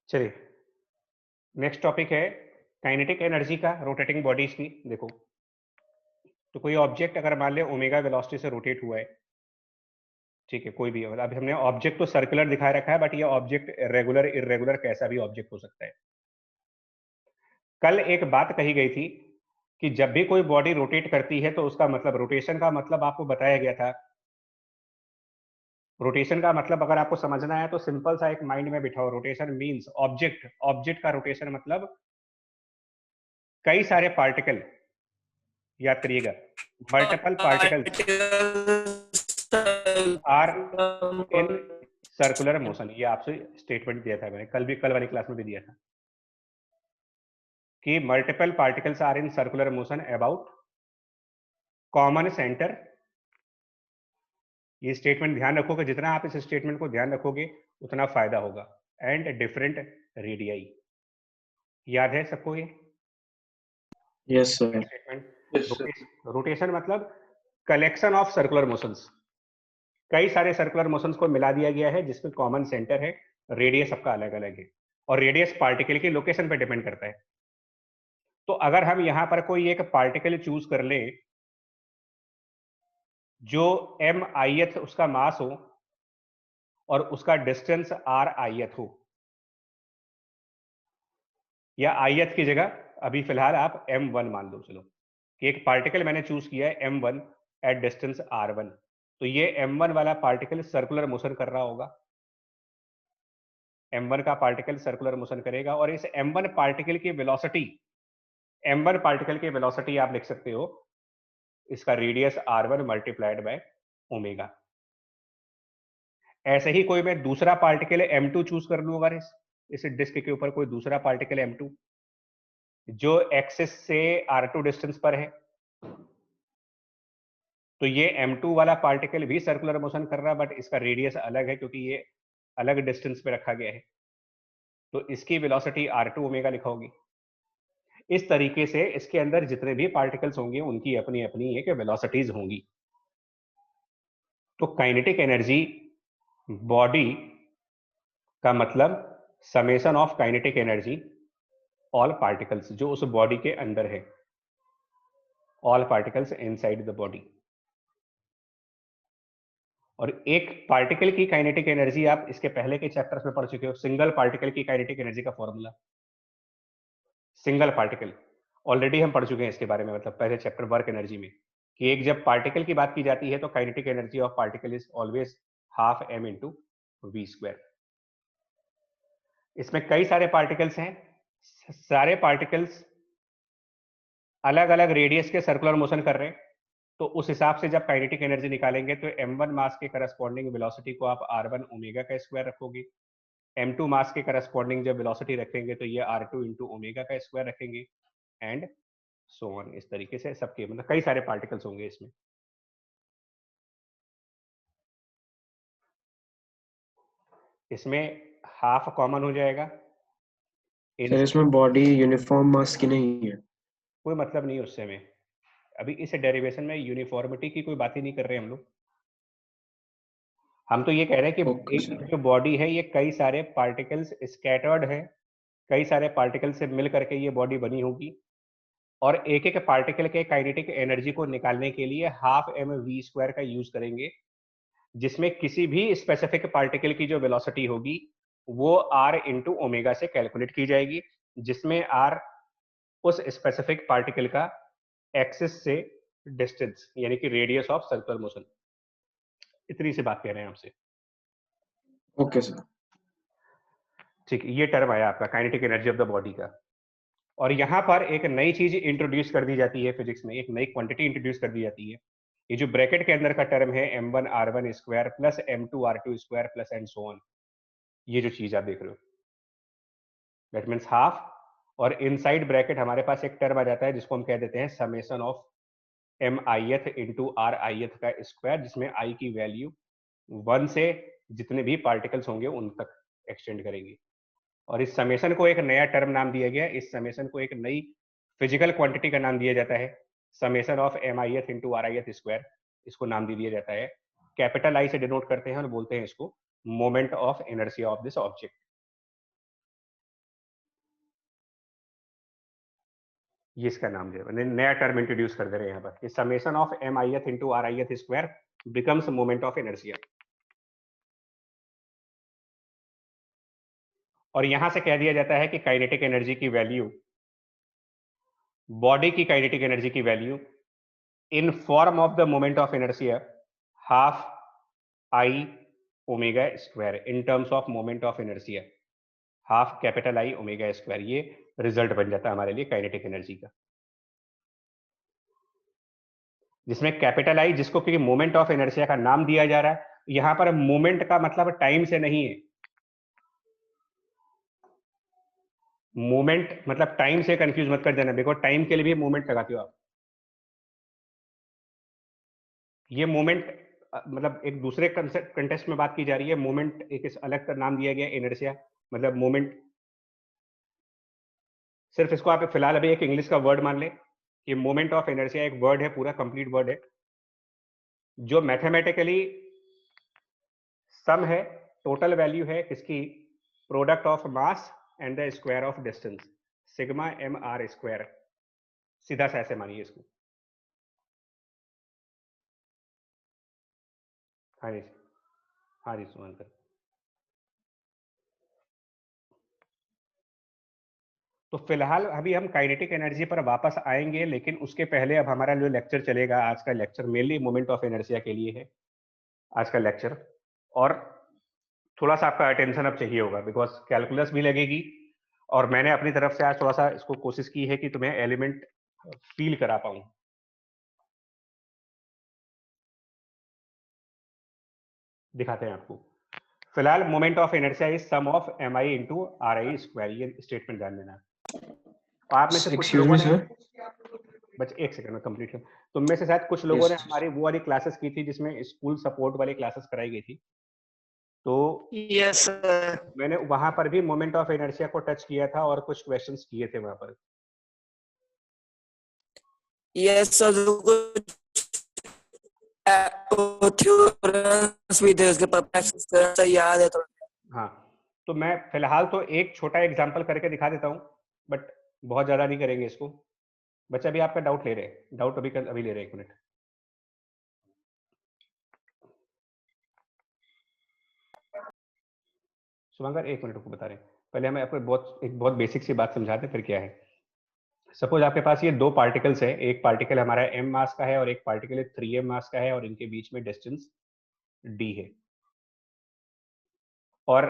चलिए नेक्स्ट टॉपिक है काइनेटिक एनर्जी का रोटेटिंग बॉडीज की। देखो तो कोई ऑब्जेक्ट अगर मान ले ओमेगा वेलोसिटी से रोटेट हुआ है, ठीक है, कोई भी, मतलब अभी हमने ऑब्जेक्ट तो सर्कुलर दिखा रखा है, बट ये ऑब्जेक्ट रेगुलर इरेगुलर कैसा भी ऑब्जेक्ट हो सकता है। कल एक बात कही गई थी कि जब भी कोई बॉडी रोटेट करती है तो उसका मतलब, रोटेशन का मतलब आपको बताया गया था। रोटेशन का मतलब अगर आपको समझना है तो सिंपल सा एक माइंड में बिठाओ, रोटेशन मींस ऑब्जेक्ट का रोटेशन मतलब कई सारे पार्टिकल, याद करिएगा, multiple particles are in circular motion. ये आपसे स्टेटमेंट दिया था मैंने, कल वाली क्लास में भी दिया था। कि multiple particles are in circular motion about common centre. ये स्टेटमेंट ध्यान रखोगे, जितना आप इस स्टेटमेंट को ध्यान रखोगे उतना फायदा होगा। एंड डिफरेंट रेडियाई, याद है सबको ये यस सर। स्टेटमेंट? रोटेशन मतलब कलेक्शन ऑफ सर्कुलर मोशंस, कई सारे सर्कुलर मोशंस को मिला दिया गया है जिसमें कॉमन सेंटर है, रेडियस सबका अलग अलग है, और रेडियस पार्टिकल की लोकेशन पर डिपेंड करता है। तो अगर हम यहां पर कोई एक पार्टिकल चूज कर लें जो m ith उसका मास हो और उसका डिस्टेंस r ith हो, या ith की जगह अभी फिलहाल आप m1 मान लो, चलो कि एक पार्टिकल मैंने चूज किया है m1 एट डिस्टेंस r1, तो ये m1 वाला पार्टिकल सर्कुलर मोशन कर रहा होगा, m1 का पार्टिकल सर्कुलर मोशन करेगा, और इस m1 पार्टिकल की वेलोसिटी, m1 पार्टिकल की वेलोसिटी आप लिख सकते हो इसका radius r1 multiplied by omega. ऐसे ही कोई मैं दूसरा पार्टिकल m2 चूज कर लूं, अगर इस डिस्क के ऊपर कोई दूसरा पार्टिकल m2 जो एक्सिस से r2 डिस्टेंस पर है, तो ये m2 वाला पार्टिकल भी सर्कुलर मोशन कर रहा है, बट इसका रेडियस अलग है क्योंकि ये अलग डिस्टेंस पे रखा गया है, तो इसकी वेलोसिटी r2 ओमेगा लिखोगी। इस तरीके से इसके अंदर जितने भी पार्टिकल्स होंगे उनकी अपनी अपनी एक वेलोसिटीज होंगी। तो काइनेटिक एनर्जी बॉडी का मतलब summation of kinetic energy all particles जो उस बॉडी के अंदर है, all particles inside the body. और एक पार्टिकल की काइनेटिक एनर्जी आप इसके पहले के चैप्टर्स में पढ़ चुके हो, सिंगल पार्टिकल की काइनेटिक एनर्जी का फॉर्मूला, सिंगल पार्टिकल ऑलरेडी हम पढ़ चुके हैं इसके बारे में, मतलब पहले चैप्टर वर्क एनर्जी में, कि एक जब पार्टिकल की बात की जाती है तो kinetic energy of particle is always half m into v square. इसमें कई सारे पार्टिकल्स हैं, सारे पार्टिकल्स अलग अलग रेडियस के सर्कुलर मोशन कर रहे हैं, तो उस हिसाब से जब काइनेटिक एनर्जी निकालेंगे तो m1 मास के करस्पॉन्डिंग वेलोसिटी को आप r1 ओमेगा का स्क्वायर रखोगे, m2 मास के करस्पॉन्डिंग जब वेलोसिटी रखेंगे तो ये r2 इंटू ओमेगा का स्क्वायर रखेंगे, एंड सो ऑन। इस तरीके से सबके मतलब कई सारे पार्टिकल्स होंगे इसमें। इसमें हाफ कॉमन हो जाएगा, सर इसमें बॉडी यूनिफॉर्म मास की नहीं है? कोई मतलब नहीं उससे में, अभी इस डेरिवेशन में यूनिफॉर्मिटी की कोई बात ही नहीं कर रहे हम तो ये कह रहे हैं कि एक जो बॉडी है ये कई सारे पार्टिकल्स स्कैटर्ड है, कई सारे पार्टिकल से मिल करके ये बॉडी बनी होगी, और एक एक पार्टिकल के काइनेटिक एनर्जी को निकालने के लिए हाफ m v स्क्वायर का यूज करेंगे, जिसमें किसी भी स्पेसिफिक पार्टिकल की जो वेलोसिटी होगी वो r इंटू ओमेगा से कैलकुलेट की जाएगी, जिसमें r उस स्पेसिफिक पार्टिकल का एक्सिस से डिस्टेंस यानी कि रेडियस ऑफ सर्कुलर मोशन। इतनी सी बात कह रहे हैं आपसे। Okay sir. ठीक, ये टर्म आया आपका kinetic energy of the body का। और यहाँ पर एक नई चीज इंट्रोड्यूस कर दी जाती है फिजिक्स में, एक नई क्वांटिटी इंट्रोड्यूस कर दी जाती है। ये जो ब्रैकेट के अंदर का टर्म है m1 r1 square plus m2 r2 square plus and so on, ये जो चीज आप देख रहे हो दैट मीन्स हाफ, और इनसाइड ब्रैकेट हमारे पास एक टर्म आ जाता है जिसको हम कह देते हैं summation of m ith into r ith का स्क्वायर, जिसमें i की वैल्यू 1 से जितने भी पार्टिकल्स होंगे उन तक एक्सटेंड करेंगे। और इस समेशन को एक नया टर्म नाम दिया गया, इस समेशन को एक नई फिजिकल क्वांटिटी का नाम दिया जाता है, summation of m ith into r ith square, इसको नाम दे दिया जाता है, कैपिटल आई से डिनोट करते हैं और बोलते हैं इसको moment of inertia of this object. ये इसका नाम जो है नया टर्म इंट्रोड्यूस कर दे रहे हैं यहाँ पर, summation of m ith into r ith square becomes moment of inertia. और यहां से कह दिया जाता है कि काइनेटिक एनर्जी की वैल्यू, बॉडी की काइनेटिक एनर्जी की value in form of the moment of inertia half I omega square, in terms of moment of inertia half capital I omega square, ये रिजल्ट बन जाता है हमारे लिए काइनेटिक एनर्जी का, जिसमें कैपिटल आई जिसको क्योंकि मोमेंट ऑफ इनर्शिया का नाम दिया जा रहा है, यहां पर मोमेंट का मतलब टाइम से नहीं है, मोमेंट मतलब टाइम से कंफ्यूज मत कर देना, बिकॉज टाइम के लिए भी मोमेंट लगाते हो आप। ये मोमेंट मतलब एक दूसरे कंटेस्ट में बात की जा रही है, मोमेंट एक इस अलग का नाम दिया गया इनर्शिया, मतलब मोमेंट। सिर्फ इसको आप फिलहाल अभी एक इंग्लिश का वर्ड मान ले कि मोमेंट ऑफ इनर्शिया एक वर्ड है, पूरा कंप्लीट वर्ड है, जो मैथमेटिकली सम है, टोटल वैल्यू है किसकी, product of mass and the square of distance, sigma m r square. सीधा सा ऐसे मानिए इसको। हाँ जी, हाँ जी सुमन सर। तो फिलहाल अभी हम काइनेटिक एनर्जी पर वापस आएंगे, लेकिन उसके पहले अब हमारा जो लेक्चर चलेगा, आज का lecture mainly moment of inertia के लिए है आज का लेक्चर। और थोड़ा सा आपका अटेंशन अब चाहिए होगा, बिकॉज कैलकुलस भी लगेगी, और मैंने अपनी तरफ से आज थोड़ा सा इसको कोशिश की है कि तुम्हें एलिमेंट फील करा पाऊं। दिखाते हैं आपको। फिलहाल moment of inertia is sum of m i into r i square, ये स्टेटमेंट ध्यान देना। आप में से कुछ Excuse लोगों me, ने, sir. बस एक सेकंड में कंप्लीट कर, तुम में से शायद कुछ लोगों ने हमारी वो वाली क्लासेस की थी जिसमें स्कूल सपोर्ट वाली क्लासेस कराई गई थी, तो यस सर। मैंने वहां पर भी मोमेंट ऑफ इनर्शिया को टच किया था और कुछ क्वेश्चंस किए थे वहां पर। यस सर, थ्योरम्स भी थे उसके पर याद है तो। हाँ, तो मैं फिलहाल तो एक छोटा एग्जांपल करके दिखा देता हूँ, बट बहुत ज्यादा नहीं करेंगे इसको। बच्चा अभी आपका डाउट ले रहे हैं, डाउट अभी ले रहे हैं, एक मिनट। शुभंकर एक मिनट को बता रहे हैं, पहले हमें आपको एक बहुत बेसिक सी बात समझाते फिर क्या है। सपोज आपके पास ये दो पार्टिकल्स है, एक पार्टिकल हमारा m मास का है और एक पार्टिकल 3m मास का है, और इनके बीच में डिस्टेंस d है, और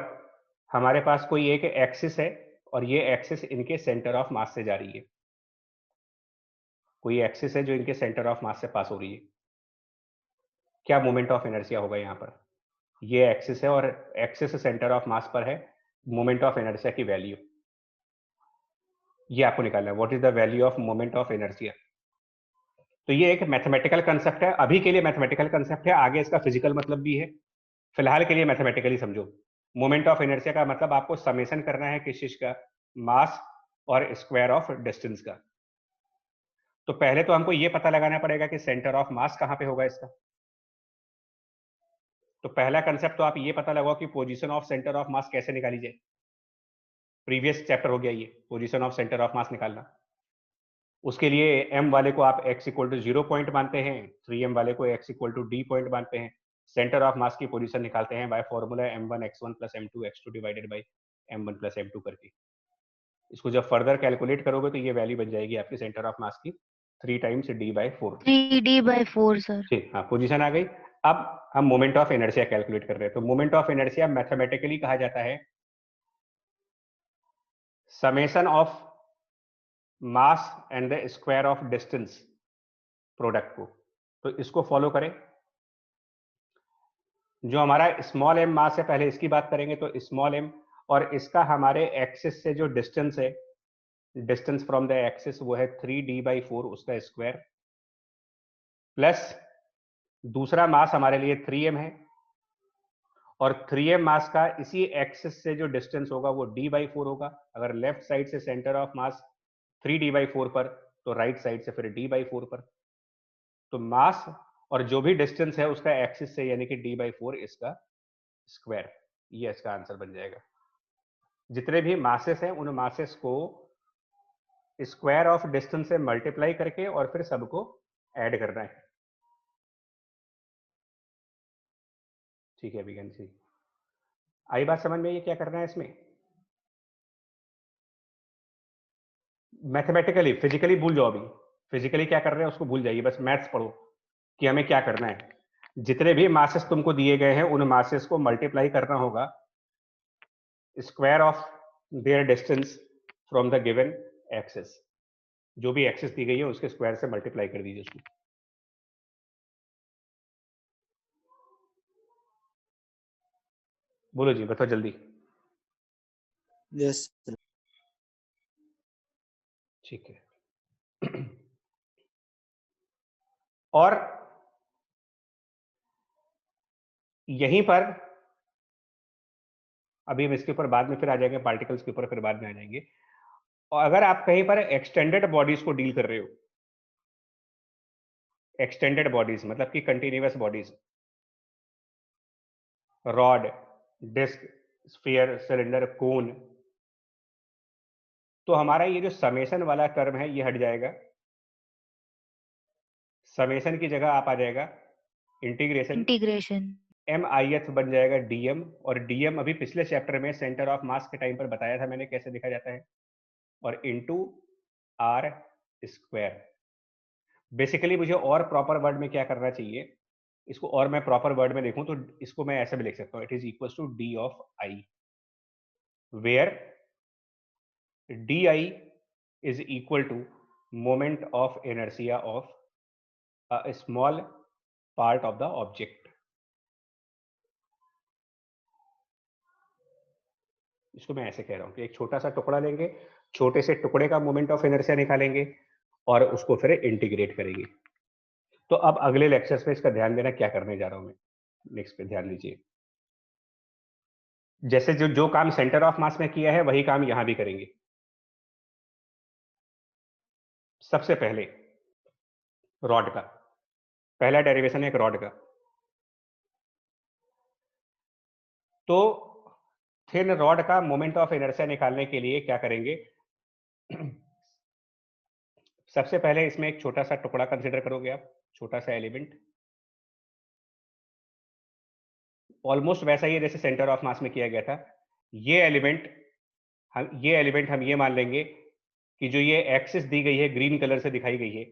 हमारे पास कोई एक एक्सिस है और ये एक्सिस इनके सेंटर ऑफ मास से जा रही है। कोई एक्सिस है जो इनके सेंटर ऑफ मास से पास हो रही है। क्या मोमेंट ऑफ इनर्शिया होगा यहाँ पर? ये एक्सिस है और एक्सिस सेंटर ऑफ मास पर है, मोमेंट ऑफ इनर्शिया की वैल्यू ये आपको निकालना है। What is the value of moment of inertia? तो ये एक मैथमेटिकल कंसेप्ट है, अभी के लिए मैथमेटिकल कंसेप्ट है, आगे इसका फिजिकल मतलब भी है, फिलहाल के लिए मैथमेटिकली समझो। मोमेंट ऑफ इनर्शिया का मतलब आपको समेशन करना है किस चीज का, मास और स्क्वायर ऑफ डिस्टेंस का। तो पहले तो हमको ये पता लगाना पड़ेगा कि सेंटर ऑफ मास कहाँ पे होगा इसका। तो पहला कंसेप्ट तो आप ये पता लगाओ कि पोजीशन ऑफ सेंटर ऑफ मास कैसे निकाली जाए। प्रीवियस चैप्टर हो गया ये, पोजीशन ऑफ सेंटर ऑफ मास निकालना। उसके लिए m वाले को आप x इक्वल टू 0 पॉइंट मानते हैं, 3m वाले को x equal to d point मानते हैं। सेंटर ऑफ मास की पोजीशन निकालते हैं by formula m1 x1 plus m2 x2 divided by m1 plus m2 करके। इसको जब फर्दर कैलकुलेट करोगे तो ये वैल्यू बन जाएगी आपकी सेंटर ऑफ मास की 3 टाइम्स d/4। 3d/4 sir. ठीक, हाँ पोजीशन आ गई। अब हम मोमेंट ऑफ इनर्शिया कैलकुलेट कर रहे हैं। तो मोमेंट ऑफ इनर्शिया मैथमेटिकली कहा जाता है summation of mass and the square of distance product को। तो इसको फॉलो करें। जो हमारा स्मॉल m मास है, पहले इसकी बात करेंगे। तो स्मॉल m और इसका हमारे एक्सिस से जो डिस्टेंस है, डिस्टेंस फ्रॉम द एक्सिस, वो है 3d/4 उसका स्क्वायर, प्लस दूसरा मास हमारे लिए 3m है, और 3m मास का इसी एक्सिस से जो डिस्टेंस होगा वो d/4 होगा। अगर लेफ्ट साइड से सेंटर ऑफ मास 3d/4 पर, तो राइट साइड से फिर d/4 पर। तो मास और जो भी डिस्टेंस है उसका एक्सिस से, यानी कि d/4 इसका स्क्वायर, ये इसका आंसर बन जाएगा। जितने भी मासेस हैं उन मासेस को स्क्वायर ऑफ डिस्टेंस से मल्टीप्लाई करके और फिर सबको ऐड करना है। ठीक है विज्ञान जी, आई बात समझ में? ये क्या करना है इसमें? मैथमेटिकली, फिजिकली भूल जाओ। अभी फिजिकली क्या कर रहे हैं उसको भूल जाइए, बस मैथ्स पढ़ो कि हमें क्या करना है। जितने भी मासेस तुमको दिए गए हैं उन मासेस को मल्टीप्लाई करना होगा square of their distance from the given axis. जो भी एक्सिस दी गई है उसके स्क्वायर से मल्टीप्लाई कर दीजिए उसको। बोलो जी, बताओ जल्दी। यस ठीक है। और यहीं पर अभी हम इसके ऊपर बाद में फिर आ जाएंगे, पार्टिकल्स के ऊपर फिर बाद में आ जाएंगे। और अगर आप कहीं पर एक्सटेंडेड बॉडीज को डील कर रहे हो, एक्सटेंडेड बॉडीज मतलब कि continuous bodies, rod, disc, sphere, cylinder, cone, तो हमारा ये जो समेशन वाला टर्म है ये हट जाएगा। समेशन की जगह आप आ जाएगा इंटीग्रेशन, इंटीग्रेशन। MIH बन जाएगा DM, और DM अभी पिछले चैप्टर में सेंटर ऑफ मास के टाइम पर बताया था मैंने कैसे लिखा जाता है, और इनटू R स्क्वायर। बेसिकली मुझे और प्रॉपर वर्ड में क्या करना चाहिए, इसको और मैं प्रॉपर वर्ड में लिखूं तो इसको मैं ऐसे भी लिख सकता हूं, it is equal to D of I, where DI is equal to moment of inertia of a small part of the object. इसको मैं ऐसे कह रहा हूं कि एक छोटा सा टुकड़ा लेंगे, छोटे से टुकड़े का मोमेंट ऑफ इनर्शिया निकालेंगे और उसको फिर इंटीग्रेट करेंगे। तो अब अगले लेक्चर्स में इसका ध्यान देना क्या करने जा रहा हूं मैं, नेक्स्ट पे ध्यान दीजिए। जैसे जो काम सेंटर ऑफ मास में किया है वही काम यहां भी करेंगे। सबसे पहले रॉड का पहला डेरिवेशन है एक रॉड का, तो थिन रॉड का मोमेंट ऑफ इनर्शिया निकालने के लिए क्या करेंगे, सबसे पहले इसमें एक छोटा सा टुकड़ा कंसीडर करोगे आप, छोटा सा एलिमेंट, ऑलमोस्ट वैसा ही है जैसे सेंटर ऑफ मास में किया गया था। ये एलिमेंट हम ये मान लेंगे कि जो ये एक्सिस दी गई है ग्रीन कलर से दिखाई गई है,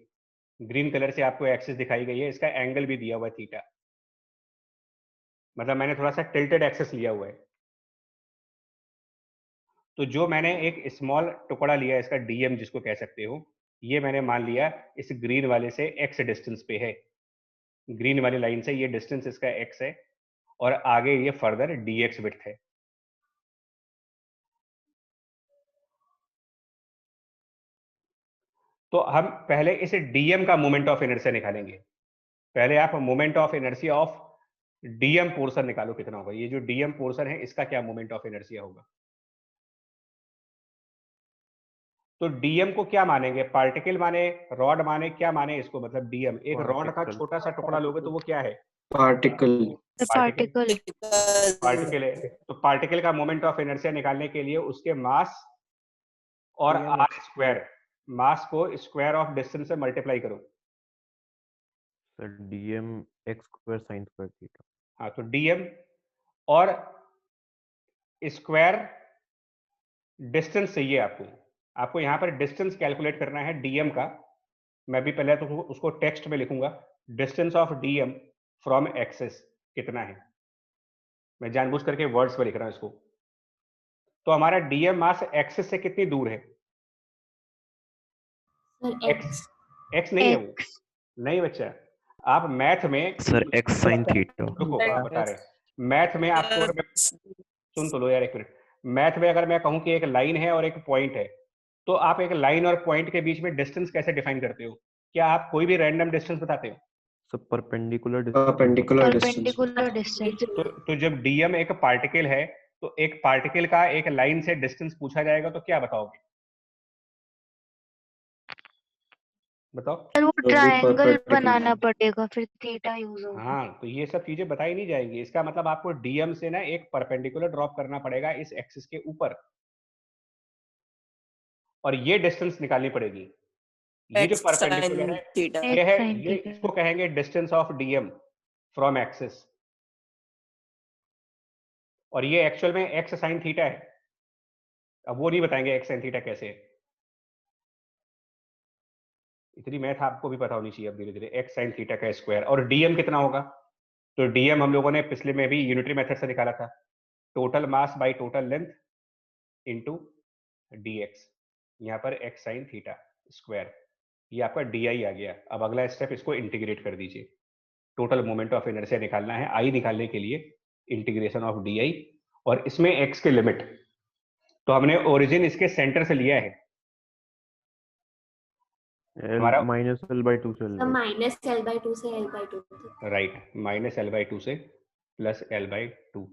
ग्रीन कलर से आपको एक्सिस दिखाई गई है, इसका एंगल भी दिया हुआ है थीटा, मतलब मैंने थोड़ा सा टिल्टेड एक्सिस लिया हुआ है। तो जो मैंने एक स्मॉल टुकड़ा लिया इसका DM जिसको कह सकते हो, ये मैंने मान लिया इस ग्रीन वाले से x डिस्टेंस पे है, ग्रीन वाली लाइन से ये डिस्टेंस इसका x है और आगे ये फर्दर dx विड्थ है। तो हम पहले इस DM का मोमेंट ऑफ इनर्शिया निकालेंगे। पहले आप moment of inertia of DM portion निकालो कितना होगा, ये जो DM पोर्शन है इसका क्या मोमेंट ऑफ इनर्शिया होगा। तो DM को क्या मानेंगे, पार्टिकल माने, रॉड माने, क्या माने इसको, मतलब DM एक रॉड का छोटा सा टुकड़ा लोगे तो वो क्या है, पार्टिकल। पार्टिकल। पार्टिकल है। तो पार्टिकल का मोमेंट ऑफ इनर्शिया निकालने के लिए उसके मास और R स्क्वायर, मास को स्क्वायर ऑफ डिस्टेंस से मल्टीप्लाई करो। Sir DM x square sin square theta. हाँ, तो DM और स्क्वायर डिस्टेंस चाहिए आपको यहाँ पर डिस्टेंस कैलकुलेट करना है DM का। मैं भी पहले तो उसको टेक्स्ट में लिखूंगा, distance of DM from axis कितना है, मैं जानबूझ करके वर्ड्स में लिख रहा हूं इसको। तो हमारा DM मास एक्सिस से कितनी दूर है, एक्स नहीं है वो, नहीं बच्चा, आप मैथ में सर x sin थीटा। रुको आप बता रहे, मैथ में आपको सुन तो लो यार एक मिनट, मैथ में अगर मैं कहूं कि एक लाइन है और एक पॉइंट है, तो आप एक लाइन और पॉइंट के बीच में डिस्टेंस कैसे डिफाइन करते हो, क्या आप कोई भी रैंडम डिस्टेंस बताते हो। सब परपेंडिकुलर डिस्टेंस। तो जब DM एक पार्टिकल है तो एक पार्टिकल का एक लाइन से डिस्टेंस पूछा जाएगा तो क्या बताओगे, बताओ। सर वो ट्रायंगल बनाना पड़ेगा, फिर थीटा यूज होगा। हाँ, तो ये सब चीजें बताई नहीं जाएंगी, इसका मतलब आपको DM से ना एक परपेंडिकुलर ड्रॉप करना पड़ेगा इस एक्सिस के ऊपर, और ये डिस्टेंस निकालनी पड़ेगी। ये जो परपेंडिकुलर है ये है, ये इसको कहेंगे distance of DM from axis, और ये एक्चुअल में x sin थीटा है। अब वो नहीं बताएंगे x sin थीटा कैसे है, इतनी मैथ आपको भी पता होनी चाहिए अब धीरे धीरे। x sin थीटा का स्क्वायर, और DM कितना होगा, तो DM हम लोगों ने पिछले में भी यूनिटरी मेथड से निकाला था, total mass by total length into dx, यहाँ पर x sin थीटा स्क्वायर, ये आपका DI आ गया। अब अगला स्टेप, इसको इंटीग्रेट कर दीजिए, टोटल मोमेंट ऑफ इनर्शिया निकालना है, I निकालने के लिए इंटीग्रेशन ऑफ DI, और इसमें x के लिमिट, तो हमने ओरिजिन इसके सेंटर से लिया है, हमारा -L/2 से L/2 -L/2 से L/2 तक। राइट, -L/2 से +L/2।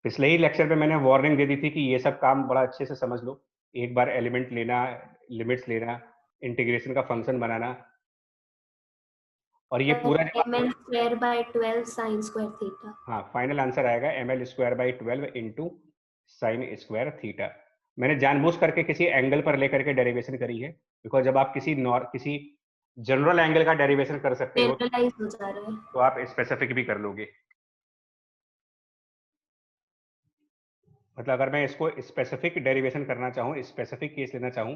पिछले ही लेक्चर में मैंने वार्निंग दे दी थी कि ये सब काम बड़ा अच्छे से समझ लो। एक बार एलिमेंट लेना, लिमिट्स लेना, इंटीग्रेशन का फंक्शन बनाना, और ये पूरा ml²/12 sin²θ। हाँ, फाइनल आंसर आएगा ml²/12 इंटू sin²θ। मैंने जानबूझ करके किसी एंगल पर लेकर के डेरिवेशन करी है, बिकॉज जब आप किसी जनरल एंगल का डेरिवेशन कर सकते हो जनरलाइज हो जा रहा है। तो आप स्पेसिफिक भी कर लोगे। मतलब अगर मैं इसको स्पेसिफिक डेरिवेशन करना चाहूँ, स्पेसिफिक केस लेना चाहूँ,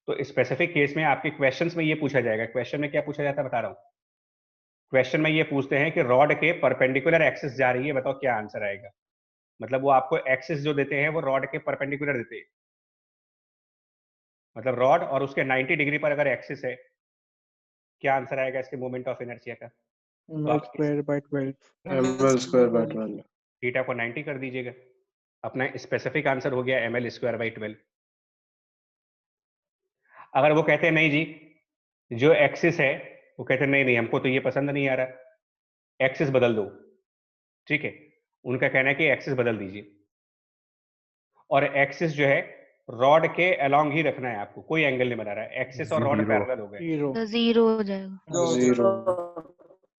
तो स्पेसिफिक केस में आपके क्वेश्चंस में ये पूछा जाएगा। क्वेश्चन में क्या पूछा जाता है बता रहा हूँ। क्वेश्चन में ये पूछते हैं कि रॉड के परपेंडिकुलर एक्सिस जा रही है, बताओ क्या आंसर आएगा। मतलब वो आपको एक्सिस जो देते हैं वो रॉड के परपेंडिकुलर देते हैं। मतलब रॉड और उसके 90 डिग्री पर अगर एक्सिस है, क्या आंसर आएगा इसके मोमेंट ऑफ इनर्शिया का। ml²/12 थीटा को 90 कर दीजिएगा, अपना स्पेसिफिक आंसर हो गया ml²/12। अगर वो कहते हैं नहीं जी, जो एक्सिस है, वो कहते हैं नहीं हमको तो ये पसंद नहीं आ रहा, एक्सिस बदल दो, ठीक है, उनका कहना है कि एक्सिस बदल दीजिए, और एक्सिस जो है रॉड के अलोंग ही रखना है आपको, कोई एंगल नहीं बना रहा है। एक्सिस और रॉड पैरेलल हो गए, 0 हो जाएगा। 0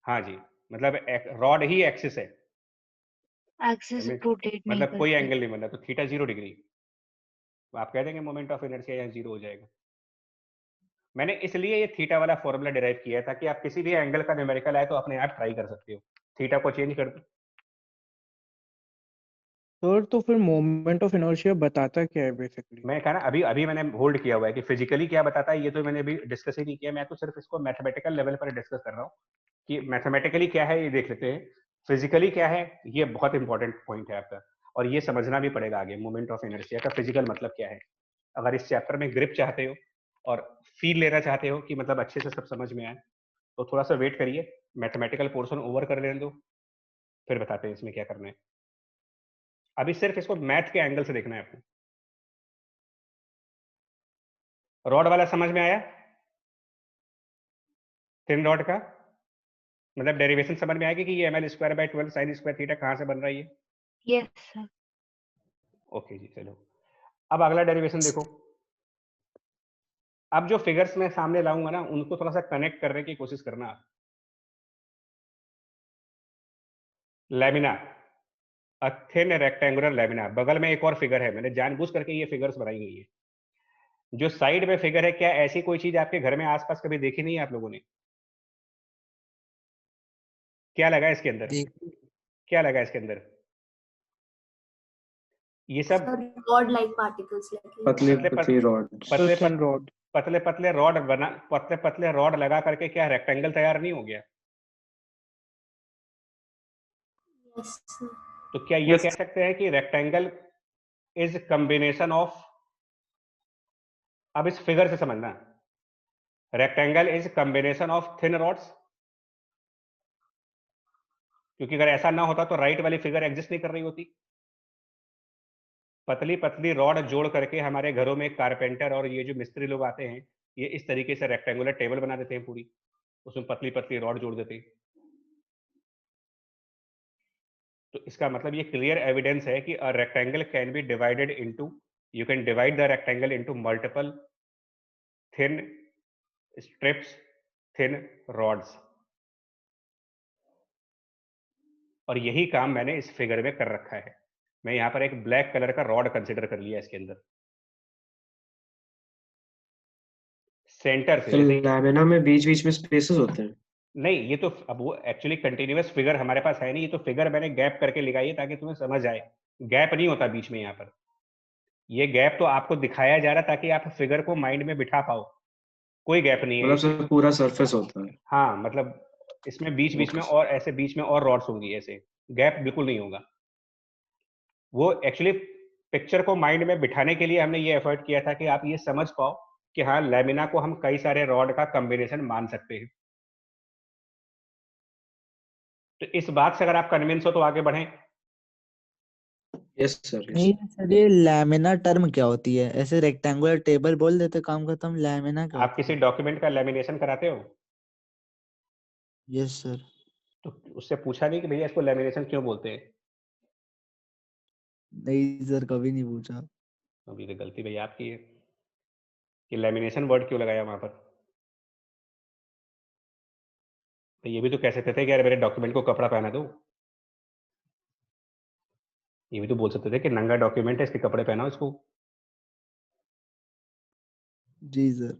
हाँ जी, मतलब रॉड ही एक्सिस है, एक्सिस रोटेट नहीं मतलब कोई करती। एंगल नहीं बना, तो थीटा 0 डिग्री, आप कह देंगे मोमेंट ऑफ इनर्शिया यहाँ 0 हो जाएगा। मैंने इसलिए ये थीटा वाला फॉर्मूला डिराइव किया था कि आप किसी भी एंगल का न्यूमेरिकल आए तो अपने आप ट्राई कर सकते हो, थीटा को चेंज कर दो। सर तो फिर मोमेंट ऑफ इनर्शिया बताता क्या है बेसिकली? मैं कहा ना, अभी मैंने होल्ड किया हुआ है कि फिजिकली क्या बताता है ये तो मैंने अभी डिस्कस ही नहीं किया। मैं तो सिर्फ इसको मैथमेटिकल लेवल पर डिस्कस कर रहा हूँ कि मैथमेटिकली क्या है ये देख लेते हैं, फिजिकली क्या है ये बहुत इंपॉर्टेंट पॉइंट है आपका, और ये समझना भी पड़ेगा आगे मोमेंट ऑफ इनर्शिया का फिजिकल मतलब क्या है। अगर इस चैप्टर में ग्रिप चाहते हो और फील लेना चाहते हो कि मतलब अच्छे से सब समझ में आए, तो थोड़ा सा वेट करिए, मैथमेटिकल पोर्शन ओवर कर लेने दो, फिर बताते हैं इसमें क्या करना है। अभी सिर्फ इसको मैथ के एंगल से देखना है आपको। रॉड वाला समझ में आया, थिन रॉड का मतलब डेरिवेशन समझ में आएगी कि ये ml²/12 sin²θ कहाँ से बन रहा है ये। Yes sir. ओके जी, चलो अब अगला डेरिवेशन देखो। अब जो फिगर्स मैं सामने लाऊंगा ना उनको थोड़ा सा कनेक्ट करने की कोशिश करना आप। Lamina, a thin rectangular lamina, बगल में एक और फिगर है, मैंने जानबूझ करके ये फिगर्स बनाई हुई है। जो साइड में फिगर है, क्या ऐसी कोई चीज आपके घर में आसपास कभी देखी नहीं है आप लोगों ने? क्या लगा इसके अंदर, क्या लगा इसके अंदर? ये सब रॉड लाइक पार्टिकल्स लगे, पतली रॉड्स, पतले पतले रॉड बना, पतले पतले रॉड लगा करके क्या रेक्टेंगल तैयार नहीं हो गया? यस तो क्या ये कह सकते हैं कि रेक्टेंगल इज कॉम्बिनेशन ऑफ, अब इस फिगर से समझना, rectangle is combination of thin rods, क्योंकि अगर ऐसा ना होता तो राइट वाली फिगर एग्जिस्ट नहीं कर रही होती। पतली पतली रॉड जोड़ करके हमारे घरों में कारपेंटर और ये जो मिस्त्री लोग आते हैं, ये इस तरीके से रेक्टेंगुलर टेबल बना देते हैं पूरी, उसमें पतली पतली रॉड जोड़ देते हैं। तो इसका मतलब ये क्लियर एविडेंस है कि a rectangle can be divided into, you can divide the rectangle into multiple thin strips, thin rods, और यही काम मैंने इस फिगर में कर रखा है। मैं यहाँ पर एक ब्लैक कलर का रॉड कंसिडर कर लिया इसके अंदर, सेंटर से। लैमिना में बीच बीच में स्पेसेस होते हैं? नहीं, ये तो अब वो एक्चुअली कंटिन्यूअस फिगर हमारे पास है नहीं, ये तो फिगर मैंने गैप करके लगाई है ताकि तुम्हें समझ आए। गैप नहीं होता बीच में, यहाँ पर ये गैप तो आपको दिखाया जा रहा ताकि आप फिगर को माइंड में बिठा पाओ, कोई गैप नहीं है, मतलब पूरा सरफेस होता है। हाँ, मतलब इसमें बीच बीच में और ऐसे बीच में और रॉड्स होंगी, ऐसे गैप बिल्कुल नहीं होगा। वो एक्चुअली पिक्चर को माइंड में बिठाने के लिए हमने ये एफर्ट किया था कि आप ये समझ पाओ कि हाँ, लैमिना को हम कई सारे रॉड का कॉम्बिनेशन मान सकते हैं। तो इस बात से अगर आप कन्विंस हो तो आगे बढ़ें। Yes, sir. Yes. नहीं सर, ये लैमिना टर्म क्या होती है? ऐसे रेक्टेंगुलर टेबल बोल देते, काम खत्म। लैमिना क्या आप होती किसी है? डॉक्यूमेंट का लैमिनेशन कराते हो यस सर। तो उससे पूछा नहीं कि भैया इसको लैमिनेशन क्यों बोलते हैं? नहीं सर, कभी नहीं पूछा। अभी तो गलती भैया आपकी है कि लैमिनेशन वर्ड क्यों लगाया वहां पर। तो ये भी तो कह सकते थे कि यार मेरे डॉक्यूमेंट को कपड़ा पहना दो। ये भी तो बोल सकते थे कि नंगा डॉक्यूमेंट है, इसके कपड़े पहनाओ इसको। जी सर।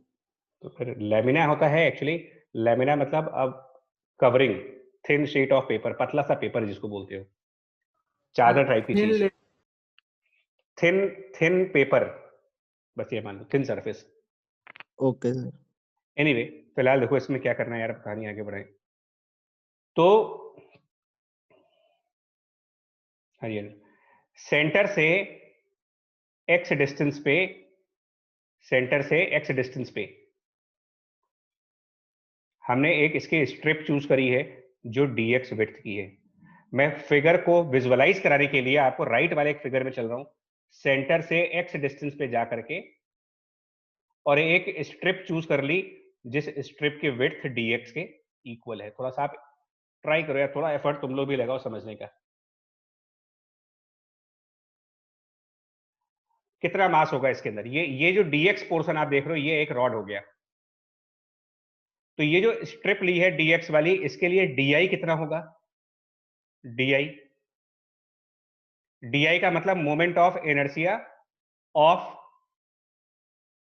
तो फिर लैमिना होता है एक्चुअली, लैमिना मतलब अब covering, thin sheet of paper, पतला सा पेपर जिसको बोलते हो, चादर टाइप की चीज, थिन थिन पेपर, बस ये मान लो thin surface. Okay sir. Anyway फिलहाल देखो इसमें क्या करना है यार, अब कहानी आगे बढ़ाएं तो हरियर सेंटर से एक्स डिस्टेंस पे, सेंटर से एक्स डिस्टेंस पे हमने एक इसकी स्ट्रिप चूज करी है जो dx विड्थ की है। मैं फिगर को विजुअलाइज कराने के लिए आपको राइट वाले एक फिगर में चल रहा हूं, सेंटर से एक्स डिस्टेंस पे जा करके और एक स्ट्रिप चूज कर ली जिस स्ट्रिप की विड्थ dx के इक्वल है। थोड़ा सा आप ट्राई करो यार, थोड़ा एफर्ट तुम लोग भी लगाओ समझने का। कितना मास होगा इसके अंदर? ये जो dx पोर्शन आप देख रहे हो ये एक रॉड हो गया। तो ये जो स्ट्रिप ली है dx वाली, इसके लिए di कितना होगा? di का मतलब मोमेंट ऑफ इनर्शिया ऑफ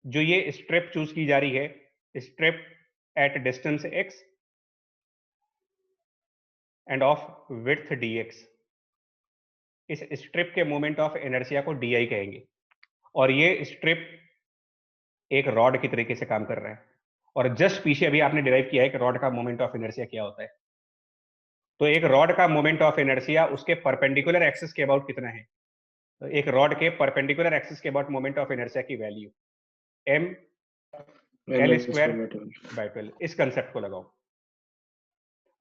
जो ये स्ट्रिप चूज की जा रही है, strip at distance x end of width dx। इस स्ट्रिप के मोमेंट ऑफ इनर्शिया को di कहेंगे। और ये स्ट्रिप एक रॉड की तरीके से काम कर रहा है, और जस्ट पीछे अभी आपने डिराइव किया है कि रॉड का मोमेंट ऑफ इनर्शिया क्या होता है। तो एक रॉड का मोमेंट ऑफ इनर्शिया उसके परपेंडिकुलर एक्सिस के अबाउट कितना है? तो एक रॉड के परपेंडिकुलर एक्सिस के अबाउट मोमेंट ऑफ इनर्शिया की value m l square by 12। इस कंसेप्ट को लगाओ,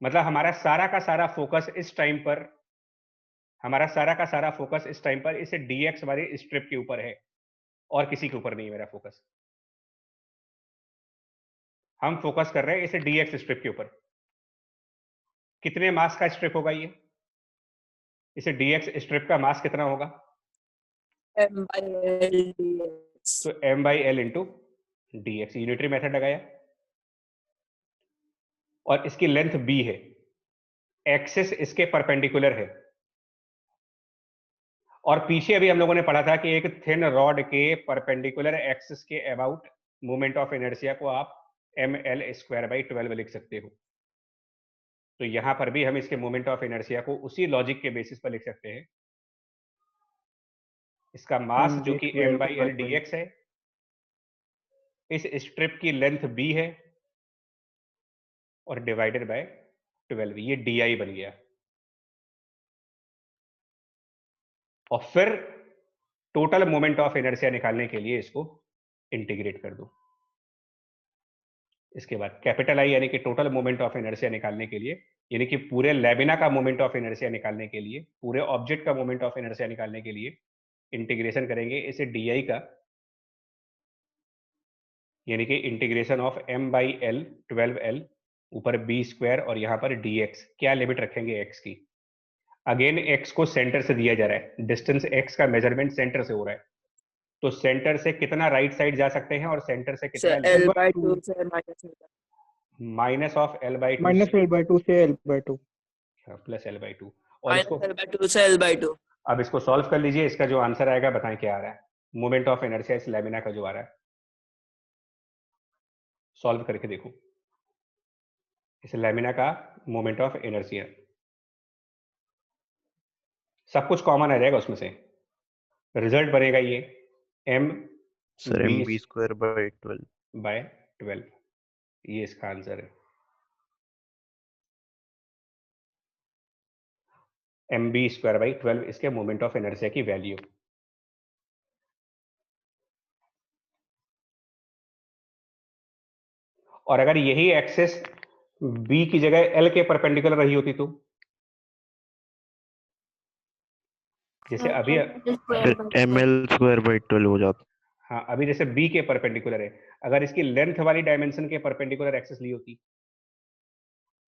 मतलब हमारा सारा का सारा फोकस इस टाइम पर, हमारा सारा का सारा फोकस इस टाइम पर इस dx वाली स्ट्रिप के ऊपर है और किसी के ऊपर नहीं है मेरा फोकस। हम फोकस कर रहे हैं इस dx स्ट्रिप के ऊपर। कितने मास का स्ट्रिप होगा ये? इस dx स्ट्रिप का मास कितना होगा? M/L dx। तो m/l into dx, unitary method लगाया, और इसकी लेंथ b है, एक्सिस इसके परपेंडिकुलर है। और पीछे अभी हम लोगों ने पढ़ा था कि एक थिन रॉड के परपेंडिकुलर एक्सिस के अबाउट मोमेंट ऑफ इनर्शिया को आप ml स्क्वायर बाई 12 लिख सकते हो। तो यहां पर भी हम इसके मोमेंट ऑफ इनर्शिया को उसी लॉजिक के बेसिस पर लिख सकते हैं। इसका मास जो कि m/l dx है, इस स्ट्रिप की लेंथ b है, और डिवाइडेड बाय 12, ये di बन गया। और फिर टोटल मोमेंट ऑफ इनर्शिया निकालने के लिए इसको इंटीग्रेट कर दो। इसके बाद कैपिटल आई यानी कि टोटल मोमेंट ऑफ इनर्शिया निकालने के लिए, यानी कि पूरे लैमिना का मोमेंट ऑफ इनर्शिया निकालने के लिए, पूरे ऑब्जेक्ट का मोमेंट ऑफ इनर्शिया निकालने के लिए इंटीग्रेशन करेंगे इसे di का, यानी कि इंटीग्रेशन ऑफ m/l 12l ऊपर b स्क्वायर और यहां पर dx। क्या लिमिट रखेंगे x की? अगेन x को सेंटर से दिया जा रहा है, डिस्टेंस x का मेजरमेंट सेंटर से हो रहा है, तो सेंटर से कितना राइट साइड जा सकते हैं और सेंटर से कितना L/2 से minus of l/2 minus L/2 से L/2 प्लस l/2। और इसको L/2 से L/2। अब इसको सॉल्व कर लीजिए, इसका जो आंसर आएगा बताएं क्या आ रहा है। मोमेंट ऑफ इनर्शिया इस लैमिना का जो आ रहा है, सॉल्व करके देखो इस लैमिना का मोमेंट ऑफ इनर्शिया। सब कुछ कॉमन आ जाएगा उसमें से, रिजल्ट बनेगा ये m sir mb square by 12। ये इसका आंसर है, mb स्क्वायर बाई 12 इसके मोमेंट ऑफ इनर्शिया की वैल्यू। और अगर यही एक्सिस b की जगह l के परपेंडिकुलर रही होती जैसे अभी फिर ml² हो जाता। हाँ, अभी जैसे बी के परपेंडिकुलर है, अगर इसकी लेंथ वाली डायमेंशन के परपेंडिकुलर एक्सिस ली होती,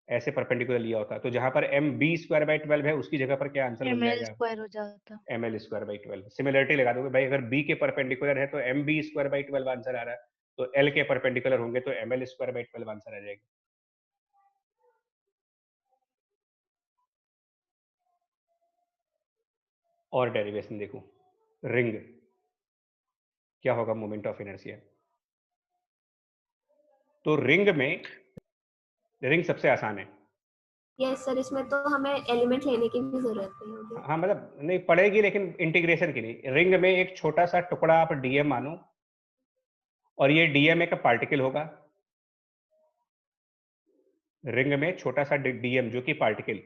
ऐसे परपेंडिकुलर लिया होता, तो जहां पर एम बी स्क्वायर बाई 12 है उसकी जगह पर क्या आंसर बन ml जाएगा? स्क्वायर हो जाता। ml square by 12। सिमिलरिटी लगा दोगे भाई, अगर b के परपेंडिकुलर है तो m b square by 12 answer आ रहा है, तो l के परपेंडिकुलर होंगे तो ml स्क्वायर बाई 12 आंसर आ जाएगा। और डेरिवेशन देखो, रिंग क्या होगा मोमेंट ऑफ इनर्शिया। तो रिंग में रिंग सबसे आसान है। यस सर, इसमें तो हमें एलिमेंट लेने की भी जरूरत नहीं होगी। हाँ मतलब नहीं पड़ेगी, लेकिन इंटीग्रेशन की नहीं। रिंग में एक छोटा सा टुकड़ा आप डीएम मानो, और ये डीएम एक पार्टिकल होगा। रिंग में छोटा सा डीएम जो कि पार्टिकल,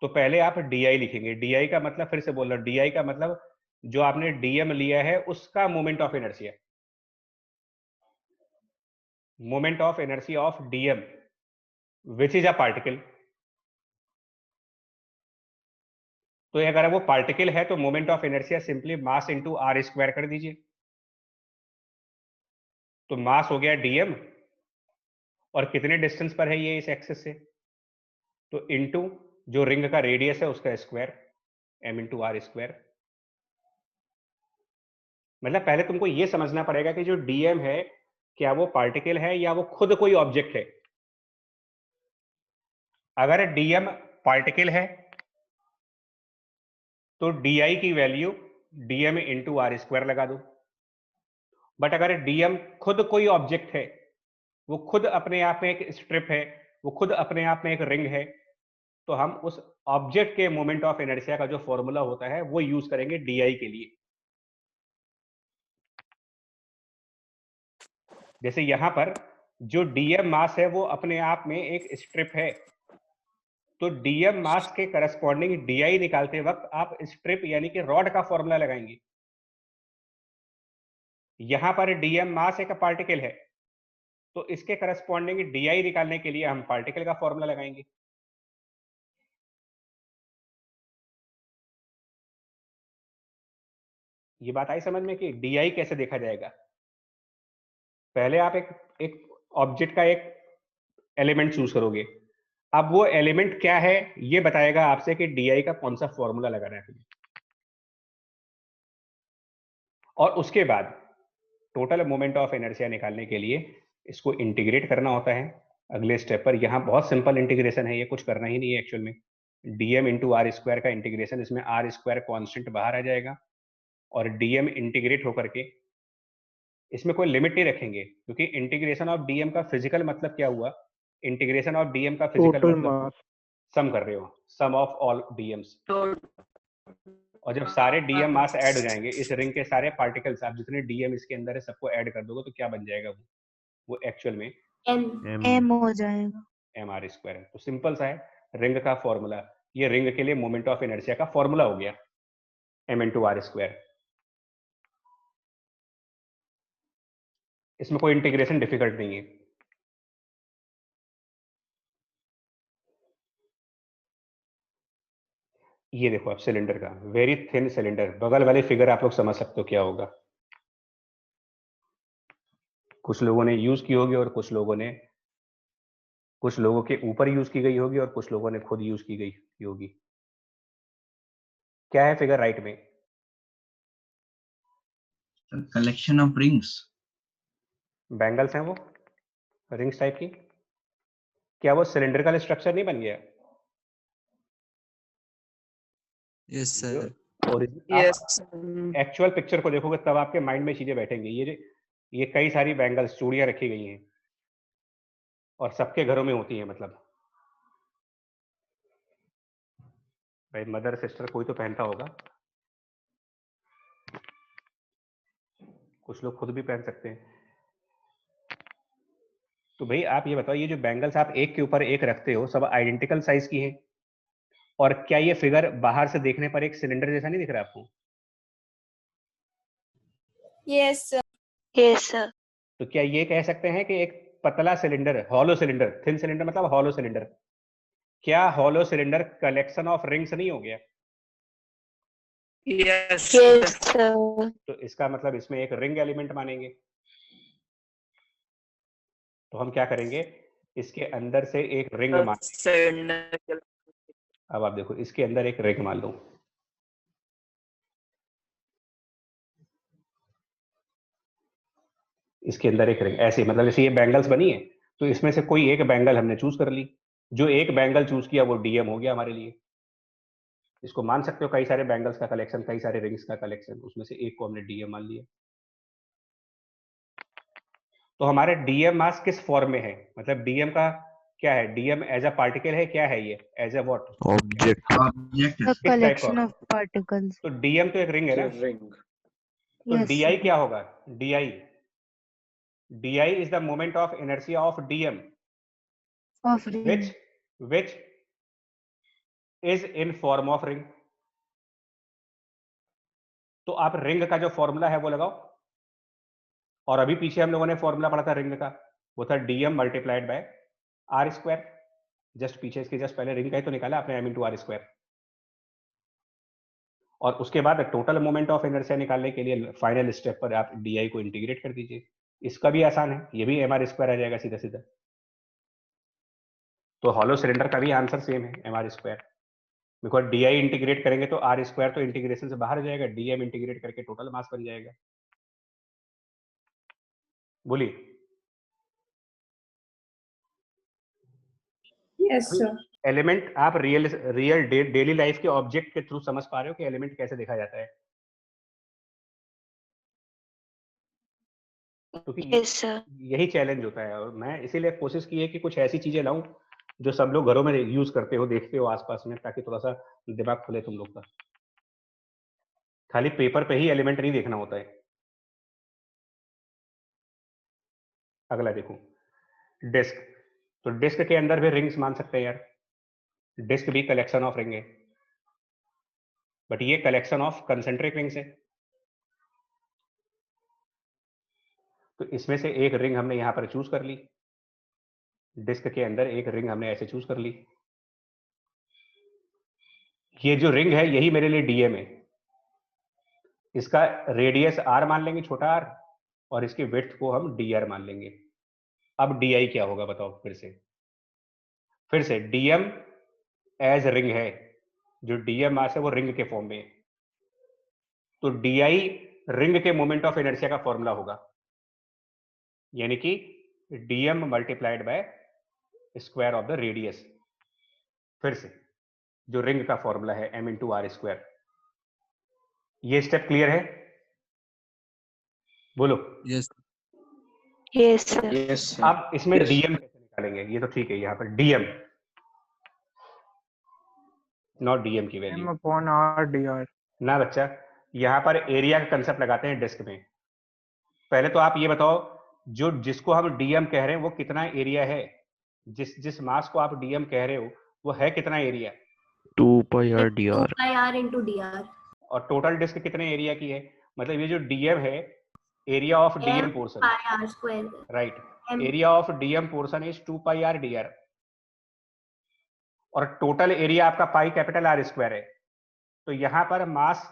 तो पहले आप डीआई लिखेंगे। डीआई का मतलब, फिर से बोल रहा हूं, डीआई का मतलब जो आपने डीएम लिया है उसका moment of inertia, moment of inertia of dm which is a particle. तो अगर वो पार्टिकल है तो moment of inertia simply mass into r square कर दीजिए। तो मास हो गया डीएम, और कितने डिस्टेंस पर है ये इस एक्सिस से, तो इंटू जो रिंग का रेडियस है उसका square, m into r square. मतलब पहले तुमको ये समझना पड़ेगा कि जो डीएम है क्या वो पार्टिकल है या वो खुद कोई ऑब्जेक्ट है। अगर डीएम पार्टिकल है तो डीआई की value dm into r square लगा दो। बट अगर डीएम खुद कोई ऑब्जेक्ट है, वो खुद अपने आप में एक स्ट्रिप है, वो खुद अपने आप में एक रिंग है, तो हम उस ऑब्जेक्ट के मोमेंट ऑफ इनर्शिया का जो फॉर्मूला होता है वो यूज करेंगे डीआई के लिए। जैसे यहां पर जो डीएम मास है वो अपने आप में एक स्ट्रिप है, तो डीएम मास के करस्पॉन्डिंग डीआई निकालते वक्त आप स्ट्रिप यानी कि रॉड का फॉर्मूला लगाएंगे। यहां पर डीएम मास एक पार्टिकल है, तो इसके करस्पॉन्डिंग डीआई निकालने के लिए हम पार्टिकल का फॉर्मूला लगाएंगे। ये बात आई समझ में कि डीआई कैसे देखा जाएगा। पहले आप एक ऑब्जेक्ट का एक एलिमेंट चूज करोगे, अब वो एलिमेंट क्या है ये बताएगा आपसे कि डीआई का कौन सा फॉर्मूला लगाना है तुम्हें। और उसके बाद टोटल मोमेंट ऑफ इनर्शिया निकालने के लिए इसको इंटीग्रेट करना होता है अगले स्टेप पर। यहाँ बहुत सिंपल इंटीग्रेशन है, ये कुछ करना ही नहीं है एक्चुअल में। डीएम इंटू आर स्क्वायर का इंटीग्रेशन, इसमें आर स्क्वायर कॉन्स्टेंट बाहर आ जाएगा, और डीएम इंटीग्रेट होकर के, इसमें कोई लिमिट नहीं रखेंगे क्योंकि इंटीग्रेशन ऑफ डीएम का फिजिकल मतलब क्या हुआ, इंटीग्रेशन ऑफ डीएम का फिजिकल टोटल मतलब मास। सम कर रहे हो, सम ऑफ ऑल डीएम्स। और जब सारे डीएम मास ऐड हो जाएंगे, इस रिंग के सारे पार्टिकल्स, आप जितने डीएम इसके अंदर है सबको ऐड कर दोगे तो क्या बन जाएगा, वो एक्चुअल में m हो जाएगा। एम आर स्क्वायर है। तो सिंपल सा है रिंग का फॉर्मूला, ये रिंग के लिए मोमेंट ऑफ इनर्शिया का फॉर्मूला हो गया, एम इंटू आर स्क्वायर। इसमें कोई इंटीग्रेशन डिफिकल्ट नहीं है। ये देखो आप सिलेंडर का, वेरी थिन सिलेंडर, बगल वाले फिगर आप लोग समझ सकते हो क्या होगा। कुछ लोगों ने यूज की होगी और कुछ लोगों के ऊपर यूज की गई होगी और कुछ लोगों ने खुद यूज की गई होगी। क्या है फिगर राइट में? Collection of rings. बैंगल्स हैं वो, रिंग्स टाइप की। क्या वो सिलेंड्रिकल स्ट्रक्चर नहीं बन गया? Yes sir. और यस एक्चुअल पिक्चर को देखोगे तब आपके माइंड में चीजें बैठेंगी। ये कई सारी बैंगल्स, चूड़ियां रखी गई हैं और सबके घरों में होती हैं। मतलब भाई मदर सिस्टर कोई तो पहनता होगा, कुछ लोग खुद भी पहन सकते हैं। तो भाई आप ये बताओ, ये जो बैंगल्स आप एक के ऊपर एक रखते हो सब आइडेंटिकल साइज की हैं, और क्या ये फिगर बाहर से देखने पर एक सिलेंडर जैसा नहीं दिख रहा आपको? Yes sir. तो क्या ये कह सकते हैं कि एक पतला cylinder, hollow cylinder, thin cylinder मतलब हॉलो सिलेंडर, क्या hollow cylinder collection of rings नहीं हो गया? Yes, Yes, sir. sir. तो इसका मतलब इसमें एक रिंग एलिमेंट मानेंगे। तो हम क्या करेंगे, इसके अंदर से एक रिंग मान, Center. अब आप देखो इसके अंदर एक रिंग मान लो, इसके अंदर एक रिंग ऐसे, मतलब जैसे ये बैंगल्स बनी है तो इसमें से कोई एक बैंगल हमने चूज कर ली, जो एक बैंगल चूज किया वो डीएम हो गया हमारे लिए। इसको मान सकते हो कई सारे बैंगल्स का कलेक्शन, कई सारे रिंग्स का कलेक्शन, उसमें से एक को हमने डीएम मान लिया। तो हमारे डीएम मास किस फॉर्म में है, मतलब डीएम का क्या है, डीएम एज अ पार्टिकल है, क्या है ये, as a what, object. Object A किस टाइप collection का, of particles. तो डीएम तो एक रिंग है ना, रिंग। तो Yes, डीआई sir. क्या होगा, DI is the moment of inertia of DM Of ring. which is in form of ring। तो आप रिंग का जो फॉर्मूला है वो लगाओ, और अभी पीछे हम लोगों ने फॉर्मूला पढ़ा था रिंग का, वो था dm multiplied by r square. Just पीछे इसके जस्ट पहले रिंग का ही तो निकाला आपने, एम इंटू आर स्क्वायर। और उसके बाद टोटल मोमेंट ऑफ इनर्शिया निकालने के लिए फाइनल स्टेप पर आप डीआई को इंटीग्रेट कर दीजिए। इसका भी आसान है, ये भी एम आर स्क्वायर आ जाएगा सीधा सीधा। तो हॉलो सिलेंडर का भी आंसर सेम है, m r square, because di integrate करेंगे तो आर स्क्वायर तो इंटीग्रेशन से बाहर जाएगा, डीएम इंटीग्रेट करके टोटल मास बन जाएगा। बोलिए। Yes sir. एलिमेंट आप रियल डेली लाइफ के ऑब्जेक्ट के थ्रू समझ पा रहे हो कि एलिमेंट कैसे देखा जाता है, क्योंकि Yes, sir. यही चैलेंज होता है। और मैं इसीलिए कोशिश की है कि कुछ ऐसी चीजें लाऊं जो सब लोग घरों में यूज करते हो, देखते हो आसपास में, ताकि थोड़ा सा दिमाग खुले तुम लोग का। खाली पेपर पे ही एलिमेंट नहीं देखना होता है। अगला देखो, डिस्क। तो डिस्क के अंदर भी रिंग्स मान सकते हैं यार, डिस्क भी कलेक्शन ऑफ रिंग है, बट ये कलेक्शन ऑफ कंसेंट्रिक रिंग्स है। तो इसमें से एक रिंग हमने यहां पर चूज कर ली, डिस्क के अंदर एक रिंग हमने ऐसे चूज कर ली। ये जो रिंग है यही मेरे लिए डीएम है, इसका रेडियस आर मान लेंगे, छोटा आर, और इसकी विड्थ को हम डी आर मान लेंगे। अब डीआई क्या होगा बताओ, फिर से डीएम एज रिंग है, जो डीएम मास है वो रिंग के फॉर्म में है, तो डीआई रिंग के मोमेंट ऑफ इनर्शिया का फॉर्मूला होगा, यानी कि DM multiplied bye square of the radius. फिर से जो रिंग का फॉर्मूला है एम इंटू आर स्क्वायर। ये स्टेप क्लियर है, बोलो। Yes Yes, sir. Yes, sir. अब इसमें Yes. डीएम कैसे निकालेंगे, ये तो ठीक है, यहाँ पर डीएम नॉट डीएम की M value upon R dr. ना बच्चा, यहाँ पर एरिया का कंसेप्ट लगाते हैं डिस्क में। पहले तो आप ये बताओ, जो जिसको हम डीएम कह रहे हैं वो कितना एरिया है, जिस मास को आप डीएम कह रहे हो वो है कितना area, 2 pi r d 2 r. Pi r into d r. और टोटल डिस्क कितने एरिया की है, मतलब ये जो डीएम है, area of dm portion, pi r square. Right, M- area of dm portion is 2 pi r d r, और total area आपका पाई कैपिटल आर स्क्वायर है। तो यहां पर मास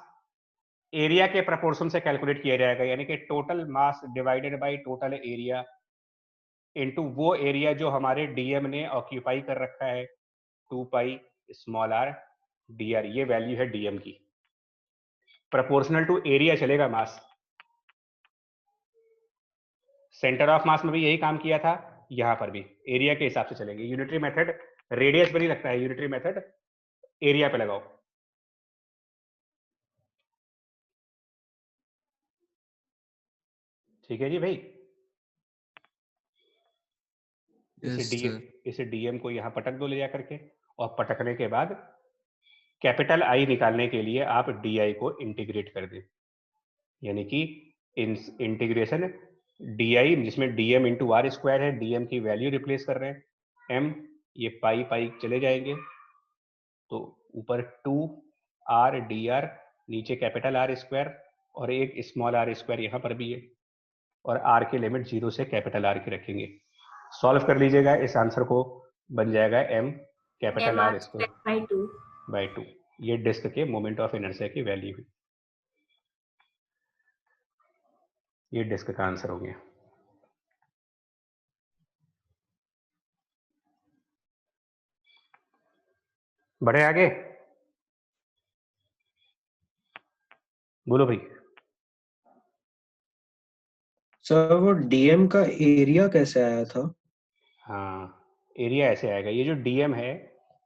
एरिया के प्रपोर्शन से कैलकुलेट किया जाएगा, यानी कि total mass divided by total area into वो एरिया जो हमारे डीएम ने ऑक्यूपाई कर रखा है, 2 pi small are d are, ये वैल्यू है डीएम की। प्रोपोर्शनल टू एरिया चलेगा मास। सेंटर ऑफ मास में भी यही काम किया था, यहां पर भी एरिया के हिसाब से चलेंगे। यूनिटरी मेथड रेडियस पे नहीं लगता है, यूनिटरी मेथड एरिया पे लगाओ। ठीक है जी भाई। Yes sir. इसे डीएम को यहां पटक दो ले जा करके, और पटकने के बाद कैपिटल आई निकालने के लिए आप डीआई को इंटीग्रेट कर दें, यानी कि इंटीग्रेशन डीआई, जिसमें डीएम इंटू आर स्क्वायर है, डीएम की वैल्यू रिप्लेस कर रहे हैं, एम, ये पाई पाई चले जाएंगे, तो ऊपर 2 आर डी आर, नीचे कैपिटल आर स्क्वायर, और एक स्मॉल आर स्क्वायर यहाँ पर भी है, और आर की लिमिट 0 से कैपिटल आर की रखेंगे। सॉल्व कर लीजिएगा, इस आंसर को बन जाएगा m capital r square by 2। By 2। ये डिस्क के मोमेंट ऑफ इनर्शिया की वैल्यू हुई। ये डिस्क का आंसर हो गया। बढ़े आगे, बोलो भाई। सर वो डीएम का एरिया कैसे आया था? हाँ, एरिया ऐसे आएगा। ये जो डीएम है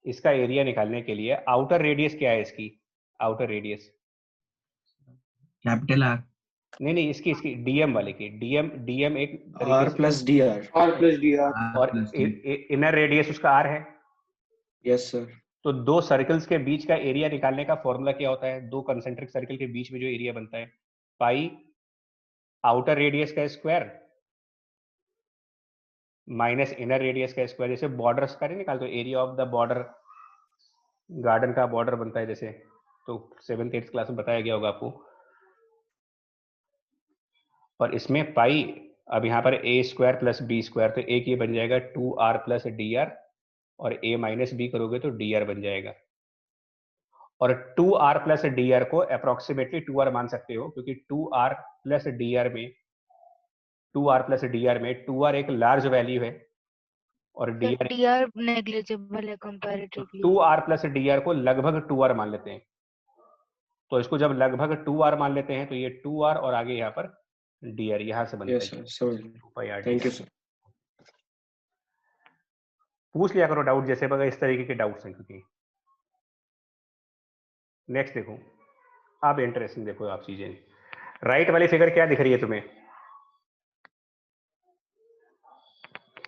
इसका एरिया निकालने के लिए आउटर रेडियस क्या है इसकी? Outer radius capital R. नहीं नहीं, इसकी डीएम वाले की डीएम एक तरीके आर से, प्लस डी आर। और इनर रेडियस उसका आर है। Yes sir. तो दो सर्कल्स के बीच का एरिया निकालने का फॉर्मूला क्या होता है? दो कंसेंट्रिक सर्कल के बीच में जो एरिया बनता है, पाई आउटर रेडियस का स्क्वायर माइनस इनर रेडियस का स्क्वायर। जैसे बॉर्डर्स का नहीं निकालते, area of the border, garden का बॉर्डर बनता है जैसे, तो 7th 8th क्लास में बताया गया होगा आपको। और इसमें पाई, अब यहाँ पर ए स्क्वायर प्लस बी स्क्वायर, तो एक ये बन जाएगा 2r प्लस डी आर, और a माइनस बी करोगे तो dr बन जाएगा। और 2r प्लस डी आर को अप्रोक्सीमेटली 2r मान सकते हो, क्योंकि 2r प्लस डी आर में 2r एक लार्ज वैल्यू है और dr dr नेग्लिजिबल है comparatively. 2r plus D R को लगभग 2r मान लेते हैं। तो इसको जब लगभग 2r मान लेते हैं तो ये 2r और आगे यहाँ पर dr, यहाँ से बनता यस है। Sir, thank you sir. पूछ लिया करो डाउट, जैसे बगा इस तरीके के डाउट्स हैं। क्योंकि नेक्स्ट देखो, आप इंटरेस्टिंग देखो आप चीजें। राइट वाली फिगर क्या दिख रही है तुम्हें?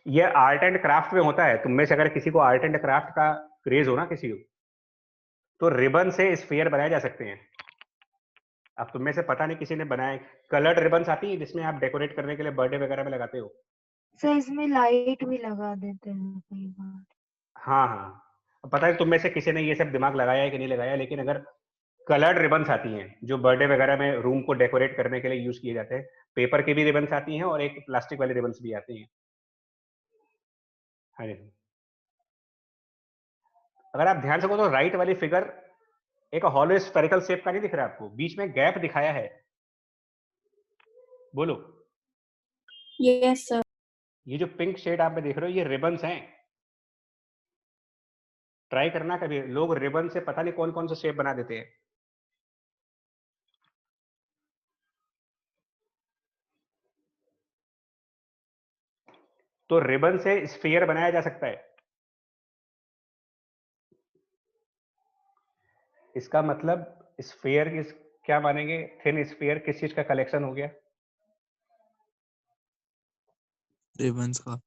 ये आर्ट एंड क्राफ्ट में होता है। तुम में से अगर किसी को आर्ट एंड क्राफ्ट का क्रेज हो ना किसी को, तो रिबन से स्फीयर बनाए जा सकते हैं। अब तुम में से पता नहीं किसी ने बनाए, कलर्ड रिबन्स आती है जिसमें आप डेकोरेट करने के लिए बर्थडे वगैरह में लगाते हो। सर इसमें लाइट भी लगा देते हैं कई बार। हाँ हाँ, पता है तुम में से किसी ने ये सब दिमाग लगाया है कि नहीं लगाया, लेकिन अगर कलर्ड रिबन्स आती हैं जो बर्थडे वगैरह में रूम को डेकोरेट करने के लिए यूज किए जाते हैं, पेपर की भी रिबन्स आती हैं और एक प्लास्टिक वाली रिबन्स भी आती हैं। हाँ जी, अगर आप ध्यान से देखो तो राइट वाली फिगर एक हॉलो स्फेरिकल शेप का नहीं दिख रहा आपको? बीच में गैप दिखाया है, बोलो। Yes sir. ये जो पिंक शेड आप में देख रहे हो ये रिबन्स हैं। ट्राई करना कभी, लोग रिबन से पता नहीं कौन कौन सा शेप बना देते हैं। तो रिबन से स्फीयर बनाया जा सकता है। इसका मतलब स्फीयर क्या मानेंगे? थिन स्फीयर किस चीज का कलेक्शन हो गया? रिबन्स का।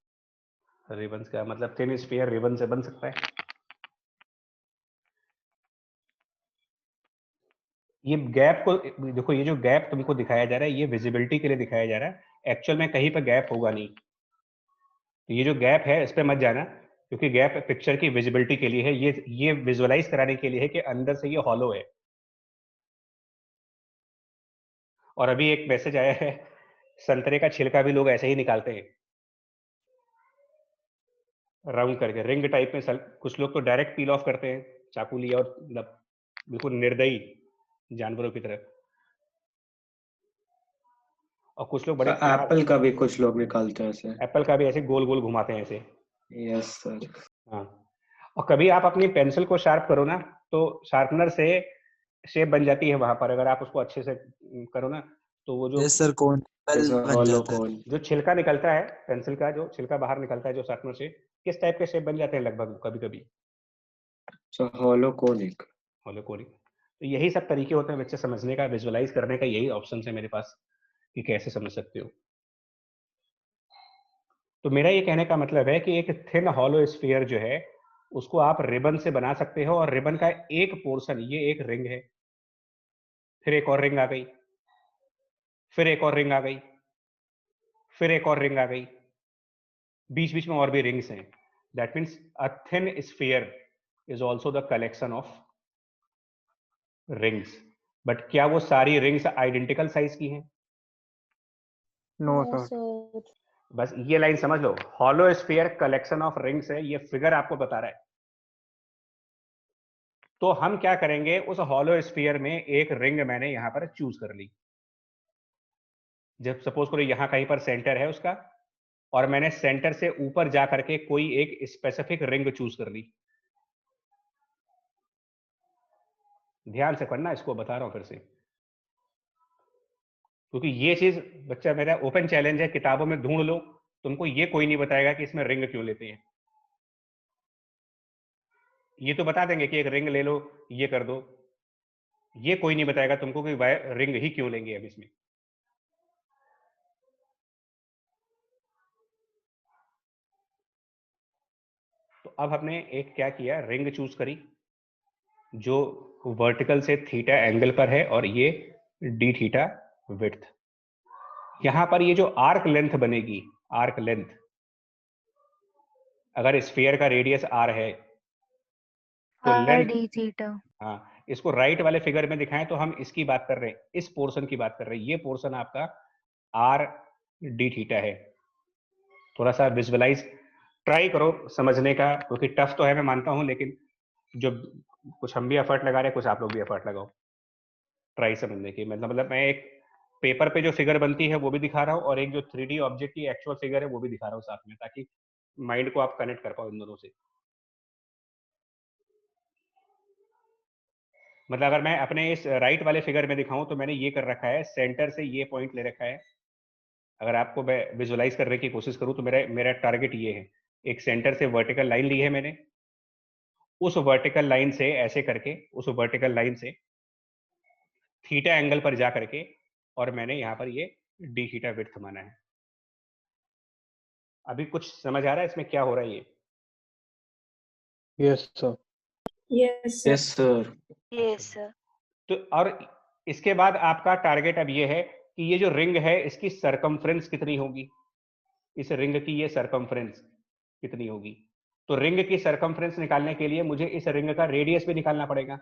रिबन्स का मतलब थिन स्फीयर रिबन से बन सकता है। ये गैप को देखो, ये जो गैप तुमको दिखाया जा रहा है ये विजिबिलिटी के लिए दिखाया जा रहा है, एक्चुअल में कहीं पर गैप होगा नहीं। तो ये जो गैप है इस पे मत जाना, क्योंकि गैप पिक्चर की विजिबिलिटी के लिए है। ये विजुअलाइज कराने के लिए है कि अंदर से ये हॉलो है। और अभी एक मैसेज आया है, संतरे का छिलका भी लोग ऐसे ही निकालते हैं राउंड करके, रिंग टाइप में। कुछ लोग तो डायरेक्ट पील ऑफ करते हैं, चाकू लिया और मतलब बिल्कुल निर्दयी जानवरों की तरह। और कुछ लोग बड़े एप्पल का भी कुछ लोग निकालते हैं ऐसे। एप्पल का भी ऐसे गोल गोल घुमाते हैं ऐसे। Yes sir. हाँ, और कभी आप अपनी पेंसिल को शार्प करो ना तो शार्पनर से शेप बन जाती है वहां पर, अगर आप उसको अच्छे से करो ना तो वो जो यस सर, कौन बन जाता है। जो छिलका निकलता है पेंसिल का, जो छिलका बाहर निकलता है जो शार्पनर से, किस टाइप के शेप बन जाते हैं लगभग कभी कभी? Hollow conic. Hollow conic. तो यही सब तरीके होते हैं बच्चे समझने का, विजुअलाइज करने का। यही ऑप्शन है मेरे पास कि कैसे समझ सकते हो। तो मेरा ये कहने का मतलब है कि एक थिन हॉलो स्फीयर जो है उसको आप रिबन से बना सकते हो, और रिबन का एक पोर्शन, ये एक रिंग है, फिर एक और रिंग आ गई, फिर एक और रिंग आ गई, फिर एक और रिंग आ गई, बीच बीच में और भी रिंग्स हैं। That means a thin sphere is also the collection of rings. But क्या वो सारी रिंग्स आइडेंटिकल साइज की हैं? No sir. बस ये लाइन समझ लो, hollow sphere collection of rings है। ये फिगर आपको बता रहा है तो हम क्या करेंगे, उस हॉलो स्फीयर में एक रिंग मैंने यहां पर चूज कर ली। जब सपोज करो यहां कहीं पर सेंटर है उसका, और मैंने सेंटर से ऊपर जा करके कोई एक स्पेसिफिक रिंग चूज कर ली। ध्यान से पढ़ना, इसको बता रहा हूं फिर से, क्योंकि ये चीज बच्चा मेरा ओपन चैलेंज है, किताबों में ढूंढ लो, तुमको ये कोई नहीं बताएगा कि इसमें रिंग क्यों लेते हैं। ये तो बता देंगे कि एक रिंग ले लो, ये कर दो, ये कोई नहीं बताएगा तुमको कि रिंग ही क्यों लेंगे अब इसमें। तो अब हमने एक क्या किया, रिंग चूज करी जो वर्टिकल से थीटा एंगल पर है, और ये डी थीटा विड्थ। यहां पर ये जो आर्क लेंथ बनेगी, आर्क लेंथ, अगर स्फीयर का रेडियस आर है तो लेंथ, डी थीटा। हाँ, इसको राइट वाले फिगर में दिखाएं तो हम इसकी बात कर रहे हैं, इस पोर्शन की बात कर रहे हैं। ये पोर्शन आपका आर डी थीटा है। थोड़ा सा विजुअलाइज ट्राई करो समझने का, क्योंकि टफ तो है मैं मानता हूं, लेकिन जो कुछ हम भी एफर्ट लगा रहे हैं, कुछ आप लोग भी एफर्ट लगाओ ट्राई समझने की। मतलब मैं एक पेपर पे जो फिगर बनती है वो भी दिखा रहा हूँ, और एक जो 3D ऑब्जेक्ट की एक्चुअल फिगर है वो भी दिखा रहा हूँ साथ में, ताकि माइंड को आप कनेक्ट कर पाओ इन दोनों से। मतलब अगर मैं अपने इस राइट वाले फिगर में दिखाऊं तो मैंने ये कर रखा है, सेंटर से ये पॉइंट ले रखा है। अगर आपको मैं विजुअलाइज करने की कोशिश करूं तो मेरा मेरा टारगेट ये है, एक सेंटर से वर्टिकल लाइन ली है मैंने, उस वर्टिकल लाइन से ऐसे करके, उस वर्टिकल लाइन से थीटा एंगल पर जा करके, और मैंने यहां पर ये डी थीटा विड्थ माना है। अभी कुछ समझ आ रहा है इसमें क्या हो रहा है ये? Yes sir. Yes Yes, sir. Yes sir. तो और इसके बाद आपका टारगेट अब ये है कि ये जो रिंग है इसकी सरकमफ्रेंस कितनी होगी, इस रिंग की ये सरकमफ्रेंस कितनी होगी। तो रिंग की सरकमफ्रेंस निकालने के लिए मुझे इस रिंग का रेडियस भी निकालना पड़ेगा,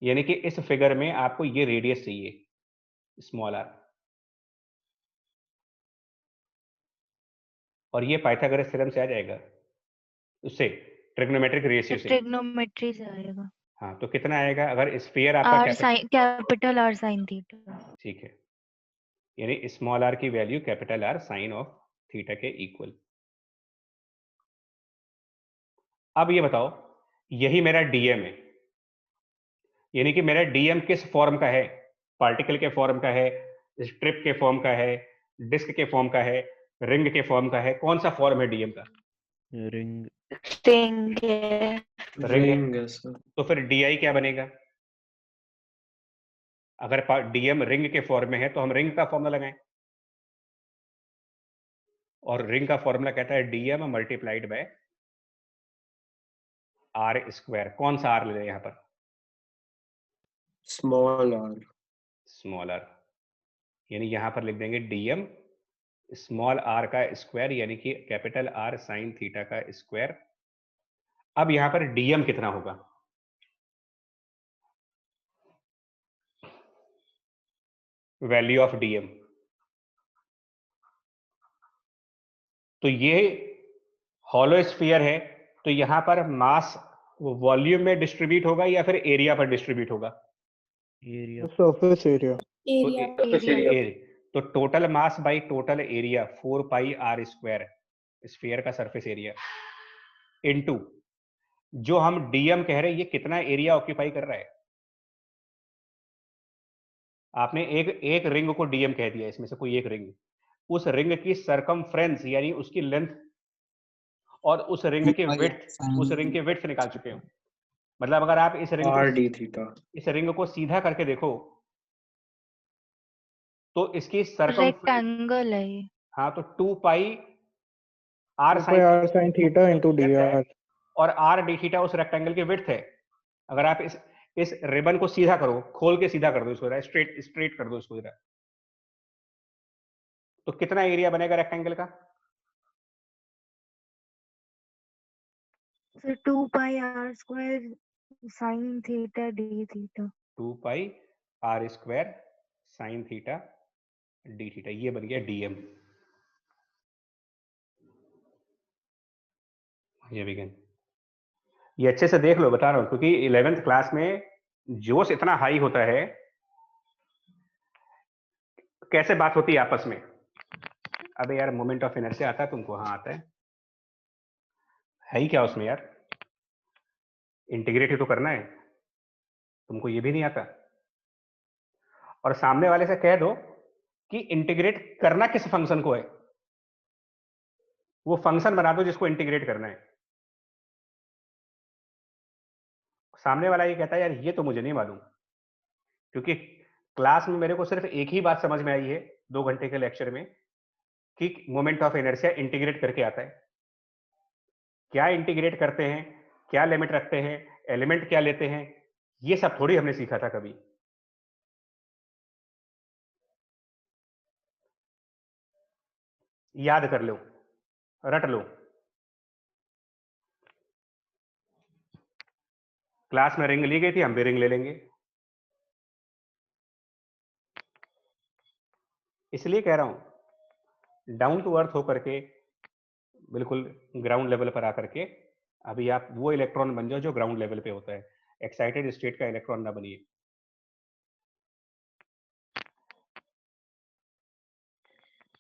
यानी कि इस फिगर में आपको ये रेडियस चाहिए, स्मॉल आर, और ये पाइथागोरस थ्योरम से आ जाएगा, उससे ट्रिग्नोमेट्रिक रेशियो से। ट्रिग्नोमेट्री से आएगा। हाँ, तो कितना आएगा अगर स्फीयर आपका r sine, capital r sine theta. ठीक है, यानी स्मॉल आर की value capital r sine of theta के इक्वल। अब ये बताओ, यही मेरा डीएम है, यानी कि मेरा डीएम किस फॉर्म का है, पार्टिकल के फॉर्म का है, स्ट्रिप के फॉर्म का है, डिस्क के फॉर्म का है, रिंग के फॉर्म का है, कौन सा फॉर्म है डीएम का? रिंग। रिंग है। रिंग है। Ring, yes, sir. तो फिर डीआई क्या बनेगा? अगर डीएम रिंग के फॉर्म में है तो हम रिंग का फॉर्मूला लगाएं, और रिंग का फॉर्मूला कहता है dm multiplied by r square. कौन सा आर ले लें यहां पर? Small r. स्मॉल आर, यानी यहां पर लिख देंगे डीएम स्मॉल आर का स्क्वायर, यानी कि कैपिटल आर साइन थीटा का स्क्वायर। अब यहां पर डीएम कितना होगा? वैल्यू ऑफ डीएम, तो ये हॉलो स्फीयर है, तो यहां पर मास वॉल्यूम में डिस्ट्रीब्यूट होगा या फिर एरिया पर डिस्ट्रीब्यूट होगा? एरिया। Surface area. एरिया। तो total mass by total area 4 pi r square, sphere का सरफेस एरिया, इनटू जो हम डीएम कह रहे हैं, ये कितना एरिया ऑक्यूपाई कर रहा है। आपने एक रिंग को डीएम कह दिया, इसमें से कोई एक रिंग, उस रिंग की सरकमफ्रेंस यानी उसकी लेंथ, और उस रिंग के विड्थ, उस रिंग के विड्थ निकाल चुके हो। मतलब अगर आप इस रिंग R को, d theta. इस रिंग को सीधा करके देखो तो इसकी सरकम, रेक्टेंगल है ये। हाँ, तो 2 pi r r sine theta into d r, और आर डी थीटा उस रेक्टेंगल की विड्थ है। अगर आप इस रिबन को सीधा करो, खोल के सीधा कर दो इसको, स्ट्रेट स्ट्रेट कर दो इसको जरा, तो कितना एरिया बनेगा रेक्टेंगल का? Sir 2 pi r square sine theta d theta. 2 pi r square sine theta d theta, ये बन गया डीएम। ये बिगन, ये अच्छे से देख लो, बता रहा हूँ, क्योंकि 11th क्लास में जोश इतना हाई होता है, कैसे बात होती है आपस में। अबे यार मोमेंट ऑफ इनर्शिया आता है तुमको? हाँ आता है ही क्या उसमें यार? इंटीग्रेट ही तो करना है, तुमको ये भी नहीं आता। और सामने वाले से कह दो कि इंटीग्रेट करना किस फंक्शन को है, वो फंक्शन बना दो जिसको इंटीग्रेट करना है। सामने वाला ये कहता है यार ये तो मुझे नहीं मालूम, क्योंकि क्लास में मेरे को सिर्फ एक ही बात समझ में आई है 2 घंटे के लेक्चर में, कि मोमेंट ऑफ इनर्शिया इंटीग्रेट करके आता है। क्या इंटीग्रेट करते हैं, क्या लिमिट रखते हैं, एलिमेंट क्या लेते हैं, ये सब थोड़ी हमने सीखा था कभी। याद कर लो, रट लो। क्लास में रिंग ली गई थी, हम भी रिंग ले लेंगे। इसलिए कह रहा हूं डाउन टू अर्थ होकर के, बिल्कुल ग्राउंड लेवल पर आकर के अभी आप वो इलेक्ट्रॉन बन जाओ जो ग्राउंड लेवल पे होता है। एक्साइटेड स्टेट का इलेक्ट्रॉन ना बनिए।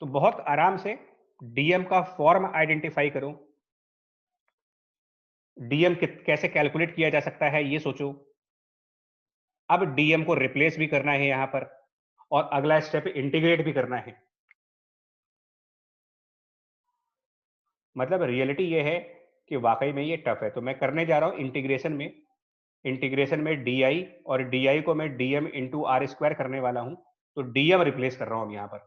तो बहुत आराम से डीएम का फॉर्म आइडेंटिफाई करो। डीएम कैसे कैलकुलेट किया जा सकता है ये सोचो। अब डीएम को रिप्लेस भी करना है यहां पर, और अगला स्टेप इंटीग्रेट भी करना है। मतलब रियलिटी ये है कि वाकई में ये टफ है। तो मैं करने जा रहा हूं इंटीग्रेशन में डी और डी को मैं डीएम इंटू आर स्क्वायर करने वाला हूं। तो डीएम रिप्लेस कर रहा हूं अब यहां पर।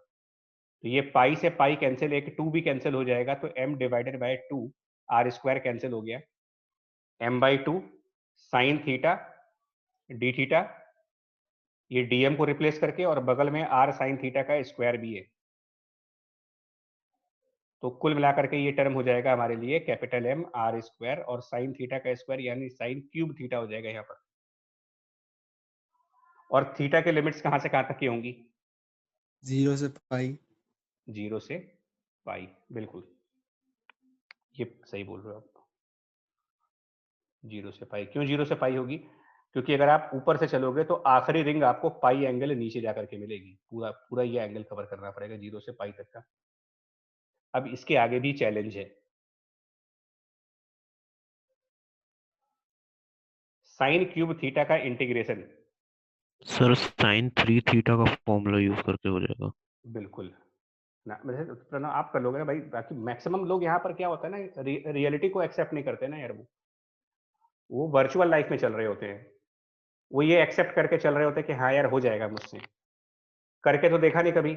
तो ये पाई से पाई कैंसिल, एक 2 भी कैंसिल हो जाएगा, तो m divided by 2 r square cancel हो गया। m/2 sine theta d theta, ये डीएम को रिप्लेस करके, और बगल में r साइन थीटा का स्क्वायर भी है। तो कुल मिलाकर के ये टर्म हो जाएगा हमारे लिए कैपिटल M r स्क्वायर और साइन थीटा का स्क्वायर, यानी साइन क्यूब थीटा हो जाएगा यहाँ पर। और थीटा के लिमिट्स कहां से कहां तक की होंगी? 0 से पाई। 0 से पाई, बिल्कुल ये सही बोल रहे हो आप। 0 से पाई। क्यों 0 से पाई होगी? क्योंकि अगर आप ऊपर से चलोगे तो आखिरी रिंग आपको पाई एंगल नीचे जाकर के मिलेगी। पूरा पूरा ये एंगल कवर करना पड़ेगा 0 से पाई तक का। अब इसके आगे भी चैलेंज है। साइन क्यूब थीटा का इंटीग्रेशन। सर साइन 3 थीटा का फॉर्मूला यूज करके हो जाएगा। बिल्कुल ना, मतलब आप कर लोगे ना भाई। बाकी मैक्सिमम लोग यहाँ पर क्या होता है ना, रियलिटी को एक्सेप्ट नहीं करते ना यार। वो वर्चुअल लाइफ में चल रहे होते हैं, वो ये एक्सेप्ट करके चल रहे होते हैं कि हाँ यार हो जाएगा मुझसे, करके तो देखा नहीं कभी।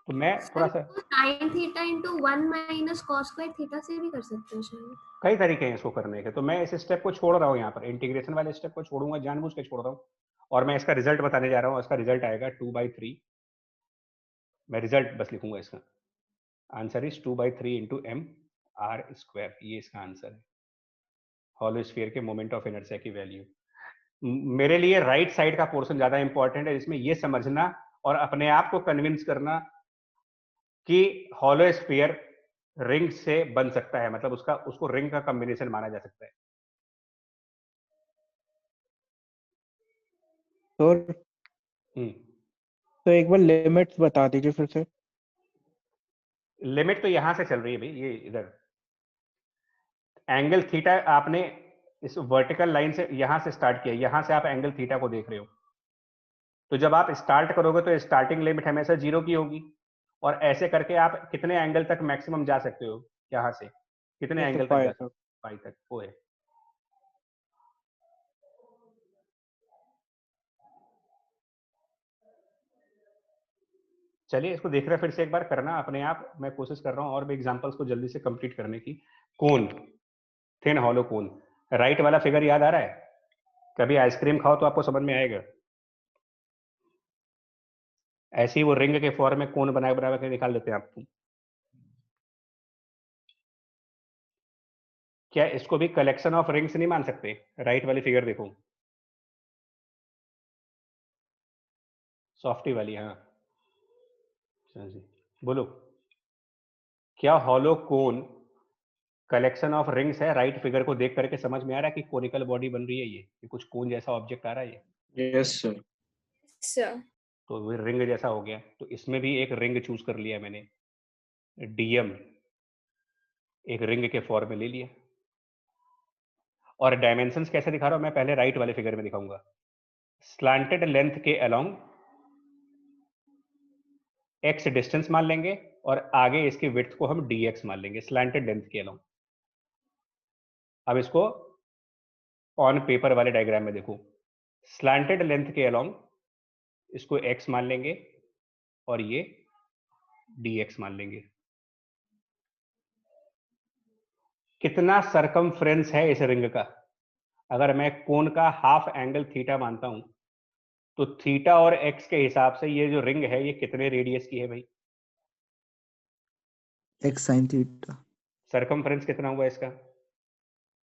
तो मैं थोड़ा सा sin theta into 1 minus cos square theta से भी कर सकते हो शायद। कई तरीके हैं इसको करने के। तो मैं इस स्टेप को छोड़ रहा हूँ यहाँ पर, इंटीग्रेशन वाले स्टेप को छोड़ूंगा, जानबूझ के छोड़ रहा हूँ। और मैं इसका रिजल्ट बताने जा रहा हूँ। इसका रिजल्ट आएगा 2/3। मैं रिजल्ट बस लिखूंगा इसका। Answer is 2/3 into m r square. ये इसका आंसर है, हॉलो स्फीयर के मोमेंट ऑफ इनर्शिया की वैल्यू। मेरे लिए राइट साइड का पोर्शन ज्यादा इंपॉर्टेंट है, जिसमें ये समझना और अपने आप को कन्विंस करना कि हॉलो स्फीयर रिंग से बन सकता है, मतलब उसको रिंग का कॉम्बिनेशन माना जा सकता है। तो एक बार लिमिट्स बता दीजिए फिर से। लिमिट तो यहां से चल रही है भाई, ये इधर एंगल थीटा आपने इस वर्टिकल लाइन से यहां से स्टार्ट किया, यहां से आप एंगल थीटा को देख रहे हो। तो जब आप स्टार्ट करोगे तो स्टार्टिंग लिमिट हमेशा 0 की होगी, और ऐसे करके आप कितने एंगल तक मैक्सिमम जा सकते हो, यहां से कितने एंगल तक जा सकते हो? पाई तक वो है। चलिए इसको देख रहे फिर से एक बार करना अपने आप। मैं कोशिश कर रहा हूं और भी एग्जांपल्स को जल्दी से कंप्लीट करने की। कोन, थिन हॉलो कोन, राइट वाला फिगर याद आ रहा है? कभी आइसक्रीम खाओ तो आपको समझ में आएगा। ऐसे ही वो रिंग के फॉर्म में कोन बना बना के निकाल देते हैं आपको। क्या इसको भी कलेक्शन ऑफ रिंग्स नहीं मान सकते? राइट वाली फिगर देखो, सॉफ्टी वाली। हाँ जी बोलो, क्या hollow cone collection of rings है, राइट फिगर को देख करके समझ में आ रहा है कि कोनिकल बॉडी बन रही है, ये कुछ कोन जैसा ऑब्जेक्ट आ रहा है ये। Yes sir. सर तो वो रिंग जैसा हो गया, तो इसमें भी एक रिंग चूज कर लिया मैंने, डीएम एक रिंग के फॉर्म में ले लिया। और डायमेंशंस कैसे दिखा रहा हूं मैं, पहले राइट वाले फिगर में दिखाऊंगा। स्लांटेड लेंथ के अलोंग x डिस्टेंस मान लेंगे और आगे इसकी विड्थ को हम dx मान लेंगे, स्लांटेड लेंथ के अलोंग। अब इसको ऑन पेपर वाले डायग्राम में देखो, स्लांटेड लेंथ के अलोंग इसको x मान लेंगे और ये dx मान लेंगे। कितना सरकमफ्रेंस है इस रिंग का? अगर मैं कोन का हाफ एंगल थीटा मानता हूं तो थीटा और x के हिसाब से ये जो रिंग है ये कितने रेडियस की है भाई? x sin theta. सरकमफ्रेंस कितना हुआ इसका?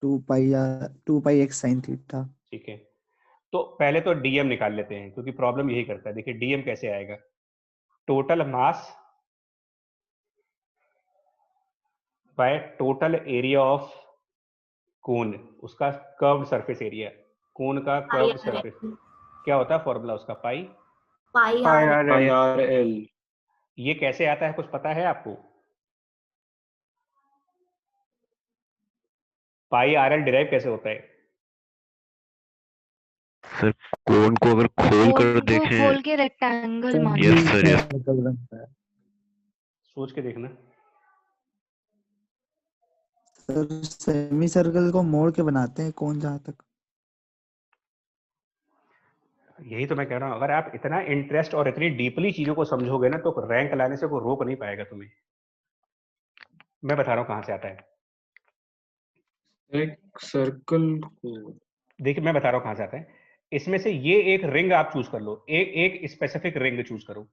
2 पाई x sin थीटा। ठीक है, तो पहले तो डीएम निकाल लेते हैं क्योंकि प्रॉब्लम यही करता है। देखिए डीएम कैसे आएगा, total mass by total area of cone, उसका कर्व्ड सरफेस एरिया, कोन का कर्व्ड सरफेस क्या होता है फॉर्मूला उसका? पाई आर एल। ये कैसे आता है कुछ पता है आपको? पाई आर एल डिराइव कैसे होता है? सर कोन को अगर खोल कर देखें, खोल के रेक्टेंगल मान यस सर यस, सोच के देखना। सर सेमी सर्कल को मोड़ के बनाते हैं कौन जहां तक। यही तो मैं कह रहा हूं, अगर आप इतना इंटरेस्ट और इतनी डीपली चीजों को समझोगे ना तो रैंक लाने से कोई रोक नहीं पाएगा तुम्हें। मैं बता रहा हूं कहां से आता है। एक सर्कल को देखिए मैं बता रहा हूं कहां से आता है। इसमें से ये एक रिंग आप चूज कर लो, एक स्पेसिफिक रिंग चूज करो,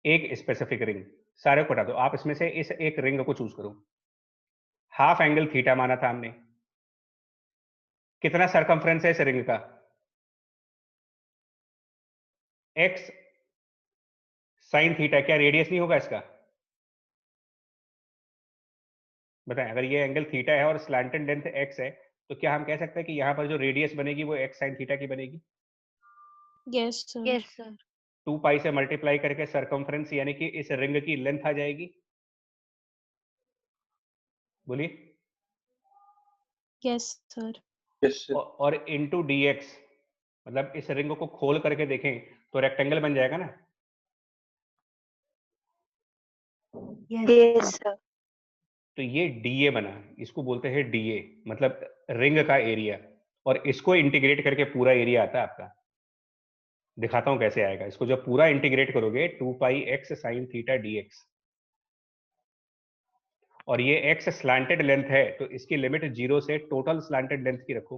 एक स्पेसिफिक रिंग, सारे को हटा दो। आप इसमें से इस एक रिंग को चूज करो, हाफ एंगल थीटा माना था हमने। कितना सरकमफ्रेंस है इस रिंग का? x sine theta. क्या रेडियस नहीं होगा इसका? बताएं, अगर ये एंगल थीटा है और स्लैंटेड लेंथ x है तो क्या हम कह सकते हैं कि यहां पर जो रेडियस बनेगी वो x साइन थीटा की बनेगी? यस सर 2 पाई से मल्टीप्लाई करके सरकमफ्रेंस यानी कि इस रिंग की लेंथ आ जाएगी। बोलिए। यस सर और इनटू dx, मतलब इस रिंग को खोल करके देखें तो रेक्टेंगल बन जाएगा ना। यस सर तो ये डीए बना, इसको बोलते हैं डीए, मतलब रिंग का एरिया। और इसको इंटीग्रेट करके पूरा एरिया आता है आपका। दिखाता हूं कैसे आएगा। इसको जब पूरा इंटीग्रेट करोगे 2 पाई एक्स साइन थीटा dx, और ये x स्लैंटेड लेंथ है तो इसकी लिमिट 0 से टोटल स्लैंटेड लेंथ की रखो,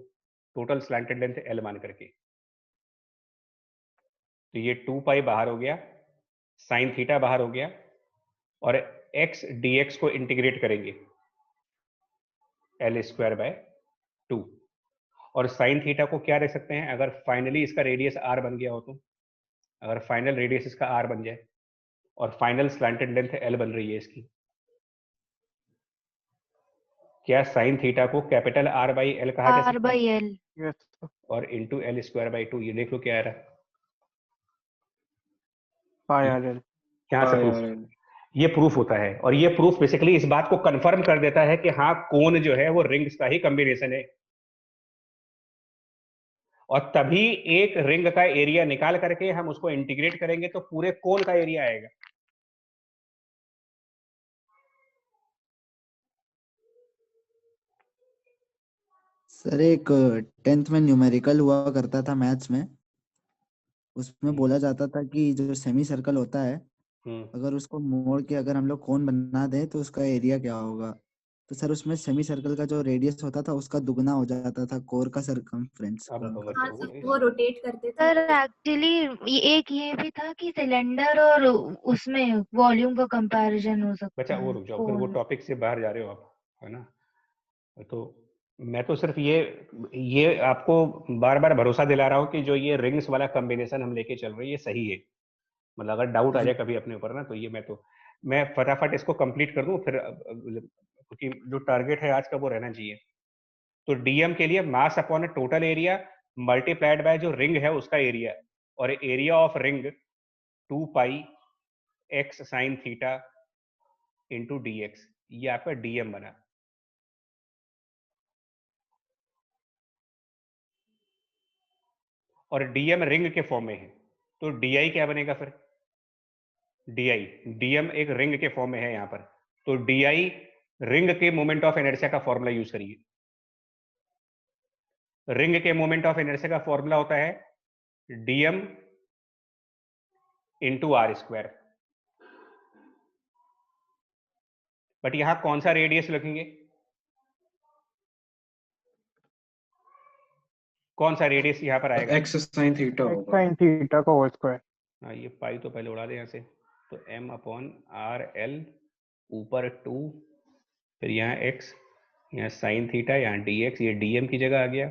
टोटल स्लैंटेड लेंथ l मान करके। तो ये 2 पाई बाहर हो गया, साइन थीटा बाहर हो गया, और x dx को इंटीग्रेट करेंगे l स्क्वायर बाय 2। और साइन थीटा को क्या रख सकते हैं अगर फाइनली इसका रेडियस r बन गया हो तो? अगर फाइनल रेडियस इसका r बन जाए और फाइनल स्लैंटेड लेंथ l बन रही है इसकी, क्या साइन थीटा को कैपिटल R बाई एल कहा जा सकता है? R/L और इंटू एल स्क्वायर बाई 2। ये देख लो क्या आ रहा है, पाई आर एल। यहाँ से प्रूफ, ये प्रूफ होता है। और ये प्रूफ बेसिकली इस बात को कंफर्म कर देता है कि हाँ कोन जो है वो रिंग्स का ही कॉम्बिनेशन है। और तभी एक रिंग का एरिया निकाल करके हम उसको इंटीग्रेट करेंगे तो पूरे कोन का एरिया आएगा। सर एक 10th में न्यूमेरिकल हुआ करता था मैथ्स में, उसमें बोला जाता था कि जो सेमी सर्कल होता है अगर उसको मोड़ के अगर हम लोग कोन बना दें तो उसका एरिया क्या होगा। तो सर उसमें सेमी सर्कल का जो रेडियस होता था उसका दुगना हो जाता था कोर का सरकमफ्रेंस। वो रोटेट करते थे। सर एक्चुअली एक ये भी था कि सिलेंडर और उसमें वॉल्यूम का कंपैरिजन हो सकता बच्चा वो है। रुक जाओ, फिर वो टॉपिक से बाहर जा रहे हो आप, है ना। तो मैं तो सिर्फ ये आपको बार बार भरोसा दिला रहा हूँ कि जो ये रिंग्स वाला कॉम्बिनेशन हम लेके चल रहे हैं ये सही है। मतलब अगर डाउट आ जाए कभी अपने ऊपर ना तो ये मैं फटाफट इसको कंप्लीट कर दूं, फिर क्योंकि जो टारगेट है आज का वो रहना चाहिए। तो डीएम के लिए मास upon total area multiplied by जो रिंग है उसका एरिया, और area of ring 2 pi x sine theta into D x, ये आपका डीएम बना। और डीएम रिंग के फॉर्म में है, तो डी क्या बनेगा फिर? डीएम एक रिंग के फॉर्म में है यहां पर, तो डी रिंग के मोमेंट ऑफ इनर्शिया का फॉर्मूला यूज करिए। रिंग के मोमेंट ऑफ इनर्शिया का फॉर्मूला होता है dm into r square. But यहां कौन सा रेडियस लिखेंगे? कौन सा रेडियस यहां पर आएगा? x sin थीटा होगा। sin थीटा का होल स्क्वायर। हाँ, ये पाई तो पहले उड़ा दे यहां से, तो m अपॉन आर एल ऊपर 2, फिर यहाँ x, यहाँ साइन थीटा, यहाँ dx, ये dm की जगह आ गया,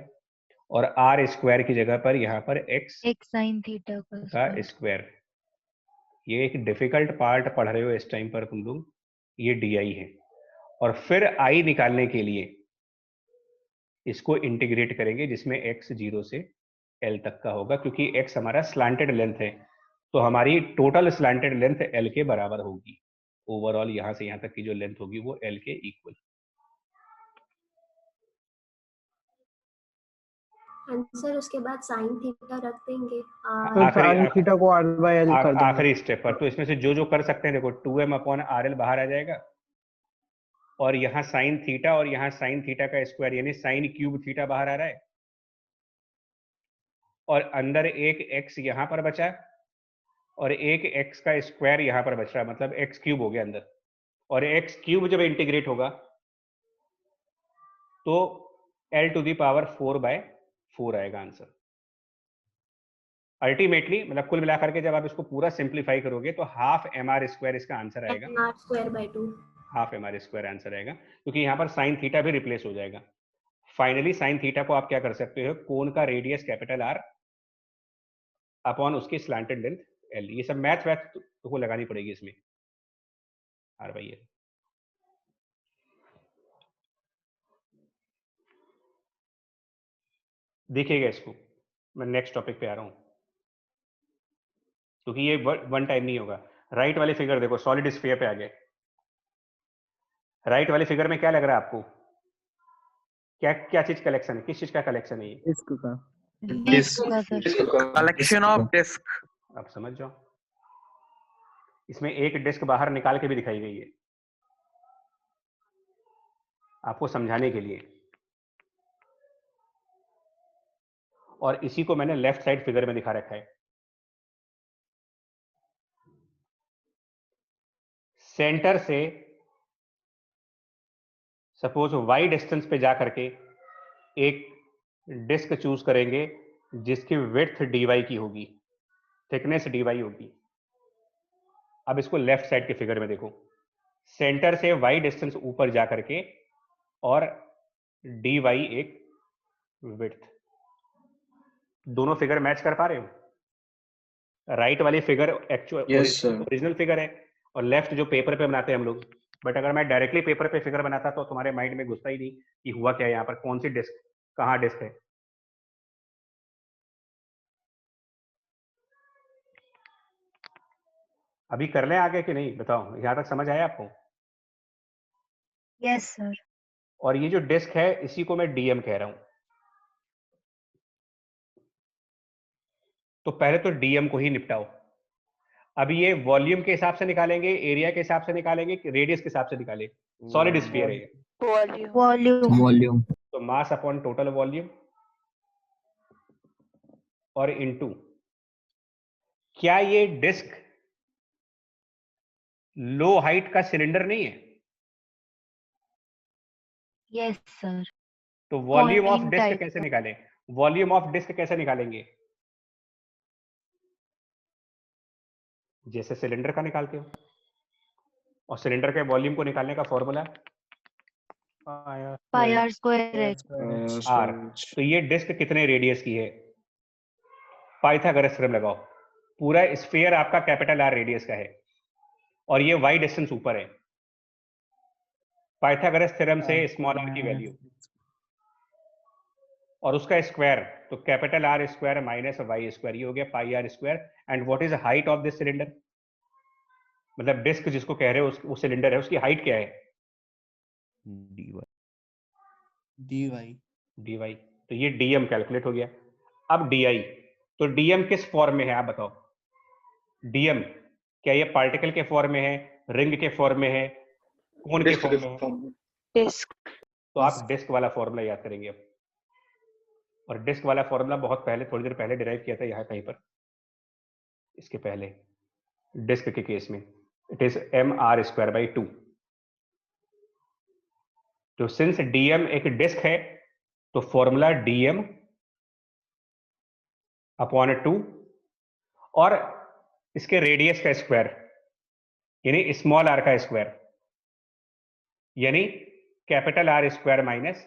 और आर स्क्वायर की जगह पर यहाँ पर x साइन थीटा का स्क्वायर। ये एक डिफिकल्ट पार्ट पढ़ रहे हो इस टाइम पर तुम लोग, ये di है। और फिर i निकालने के लिए इसको इंटीग्रेट करेंगे, जिसमें x 0 से l तक का होगा, क्योंकि x हमारा स्लांटेड लेंथ है, तो हमारी टोटल स्लांटेड लेंथ l के बराबर होगी। ओवरऑल यहां से यहां तक की जो लेंथ होगी वो l के इक्वल। आंसर उसके बाद साइन थीटा रख देंगे। तो sin थीटा को r by l कर देंगे। आखिरी स्टेप पर तो इसमें से जो कर सकते हैं, देखो 2m अपॉन आर एल बाहर आ जाएगा, और यहाँ साइन थीटा और यहाँ साइन थीटा का स्क्वायर यानी साइन क्यूब थीटा बाहर आ रहा है, और अंदर एक x यहाँ पर बचा, और एक x का स्क्वायर यहाँ पर बच रहा है, मतलब x क्यूब हो गया अंदर। और x क्यूब जब इंटीग्रेट होगा तो l टू दी पावर 4/4 आएगा आंसर। अल्टीमेटली मतलब कुल मिलाकर के जब आप इसको पूरा सिंप्लीफाई करोगे तो हाफ mr स्क्वायर इसका आंसर आएगा। mr²/2 half mr square answer आएगा, क्योंकि यहाँ पर साइन थीटा भी रिप्लेस हो जाएगा। फाइनली साइन थीटा को आप क्या कर सकते हो, कोन का रेडियस कैपिटल R अपॉन उसकी स्लैंटेड लेंथ L। ये सब मैथ तो को लगानी पड़ेगी इसमें, R/L। देखिएगा इसको, मैं नेक्स्ट टॉपिक पे आ रहा हूं, क्योंकि ये वन टाइम नहीं होगा। राइट वाली फिगर देखो, सॉलिड स्फीयर पे आ गए। राइट वाली फिगर में क्या लग रहा है आपको? क्या चीज कलेक्शन है? किस चीज का कलेक्शन है ये? डिस्क का। Collection of disc. आप समझ जाओ, इसमें एक डिस्क बाहर निकाल के भी दिखाई गई है आपको समझाने के लिए, और इसी को मैंने लेफ्ट साइड फिगर में दिखा रखा है। सेंटर से सपोज y डिस्टेंस पे जा करके एक डिस्क चूज करेंगे जिसकी विड्थ dy की होगी, थिकनेस dy होगी। अब इसको लेफ्ट साइड के फिगर में देखो, सेंटर से y डिस्टेंस ऊपर जा करके और dy एक विड्थ, दोनों फिगर मैच कर पा रहे हो? राइट वाली फिगर एक्चुअल ओरिजिनल फिगर है, और लेफ्ट जो पेपर पे बनाते हैं हम लोग। बट अगर मैं डायरेक्टली पेपर पे फिगर बनाता तो तुम्हारे माइंड में घुसता ही नहीं कि हुआ क्या है यहाँ पर, कौन सी डिस्क, कहाँ डिस्क है। अभी कर लें आगे कि नहीं, बताओ, यहाँ तक समझ आया आपको? Yes sir. और ये जो डिस्क है इसी को मैं डीएम कह रहा हूं। तो पहले तो डीएम को ही निपटाओ। अब ये वॉल्यूम के हिसाब से निकालेंगे, एरिया के हिसाब से निकालेंगे, रेडियस के हिसाब से निकालेंगे? सॉलिड स्फीयर है ये। वॉल्यूम। तो मास अपॉन टोटल वॉल्यूम और इनटू, क्या ये डिस्क लो हाइट का सिलेंडर नहीं है? Yes sir. तो volume of Falling disc type कैसे का। निकालें? वॉल्यूम ऑफ डिस्क कैसे निकालेंगे? जैसे सिलेंडर का निकालते हो, और सिलेंडर के वॉल्यूम को निकालने का फॉर्मूला पाई आर स्क्वायर है। आर। तो ये डिस्क कितने रेडियस की है? पाइथागोरस थ्योरम लगाओ। पूरा स्फीयर आपका कैपिटल आर रेडियस का है, और ये y डिस्टेंस ऊपर है। पाइथागोरस थ्योरम से स्मॉल r की वैल्यू और उसका स्क्वायर, तो capital R square minus y square, ये हो गया pi r square. And what is height of this cylinder, मतलब डिस्क जिसको कह रहे हो वो सिलेंडर है, उसकी हाइट क्या है? dy dy, तो ये dm कैलकुलेट हो गया। अब di, तो dm किस फॉर्म में है आप बताओ? dm क्या ये पार्टिकल के फॉर्म में है, रिंग के फॉर्म में है, कोन के फॉर्म में है? डिस्क। तो आप डिस्क वाला फॉर्मूला याद करेंगे अब, और डिस्क वाला फॉर्मूला बहुत पहले, थोड़ी देर पहले डिराइव किया था यहाँ कहीं पर, इसके पहले डिस्क के केस में, it is mr square by 2। तो सिंस dm एक डिस्क है तो फॉर्मूला dm अपॉन 2 और इसके रेडियस का स्क्वायर यानी स्मॉल r का स्क्वायर यानी capital R square minus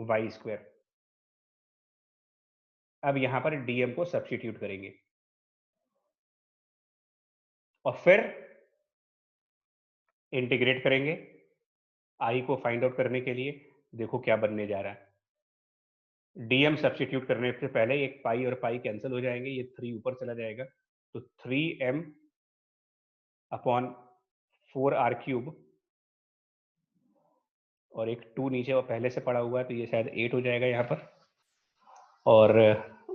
y square. अब यहां पर dm को सब्स्टिट्यूट करेंगे और फिर इंटीग्रेट करेंगे i को फाइंड आउट करने के लिए। देखो क्या बनने जा रहा है, dm सब्स्टिट्यूट करने से पहले एक पाई और पाई कैंसिल हो जाएंगे, ये 3 ऊपर चला जाएगा, तो 3m अपॉन 4r क्यूब और एक 2 नीचे और पहले से पड़ा हुआ है तो ये शायद 8 हो जाएगा यहाँ पर, और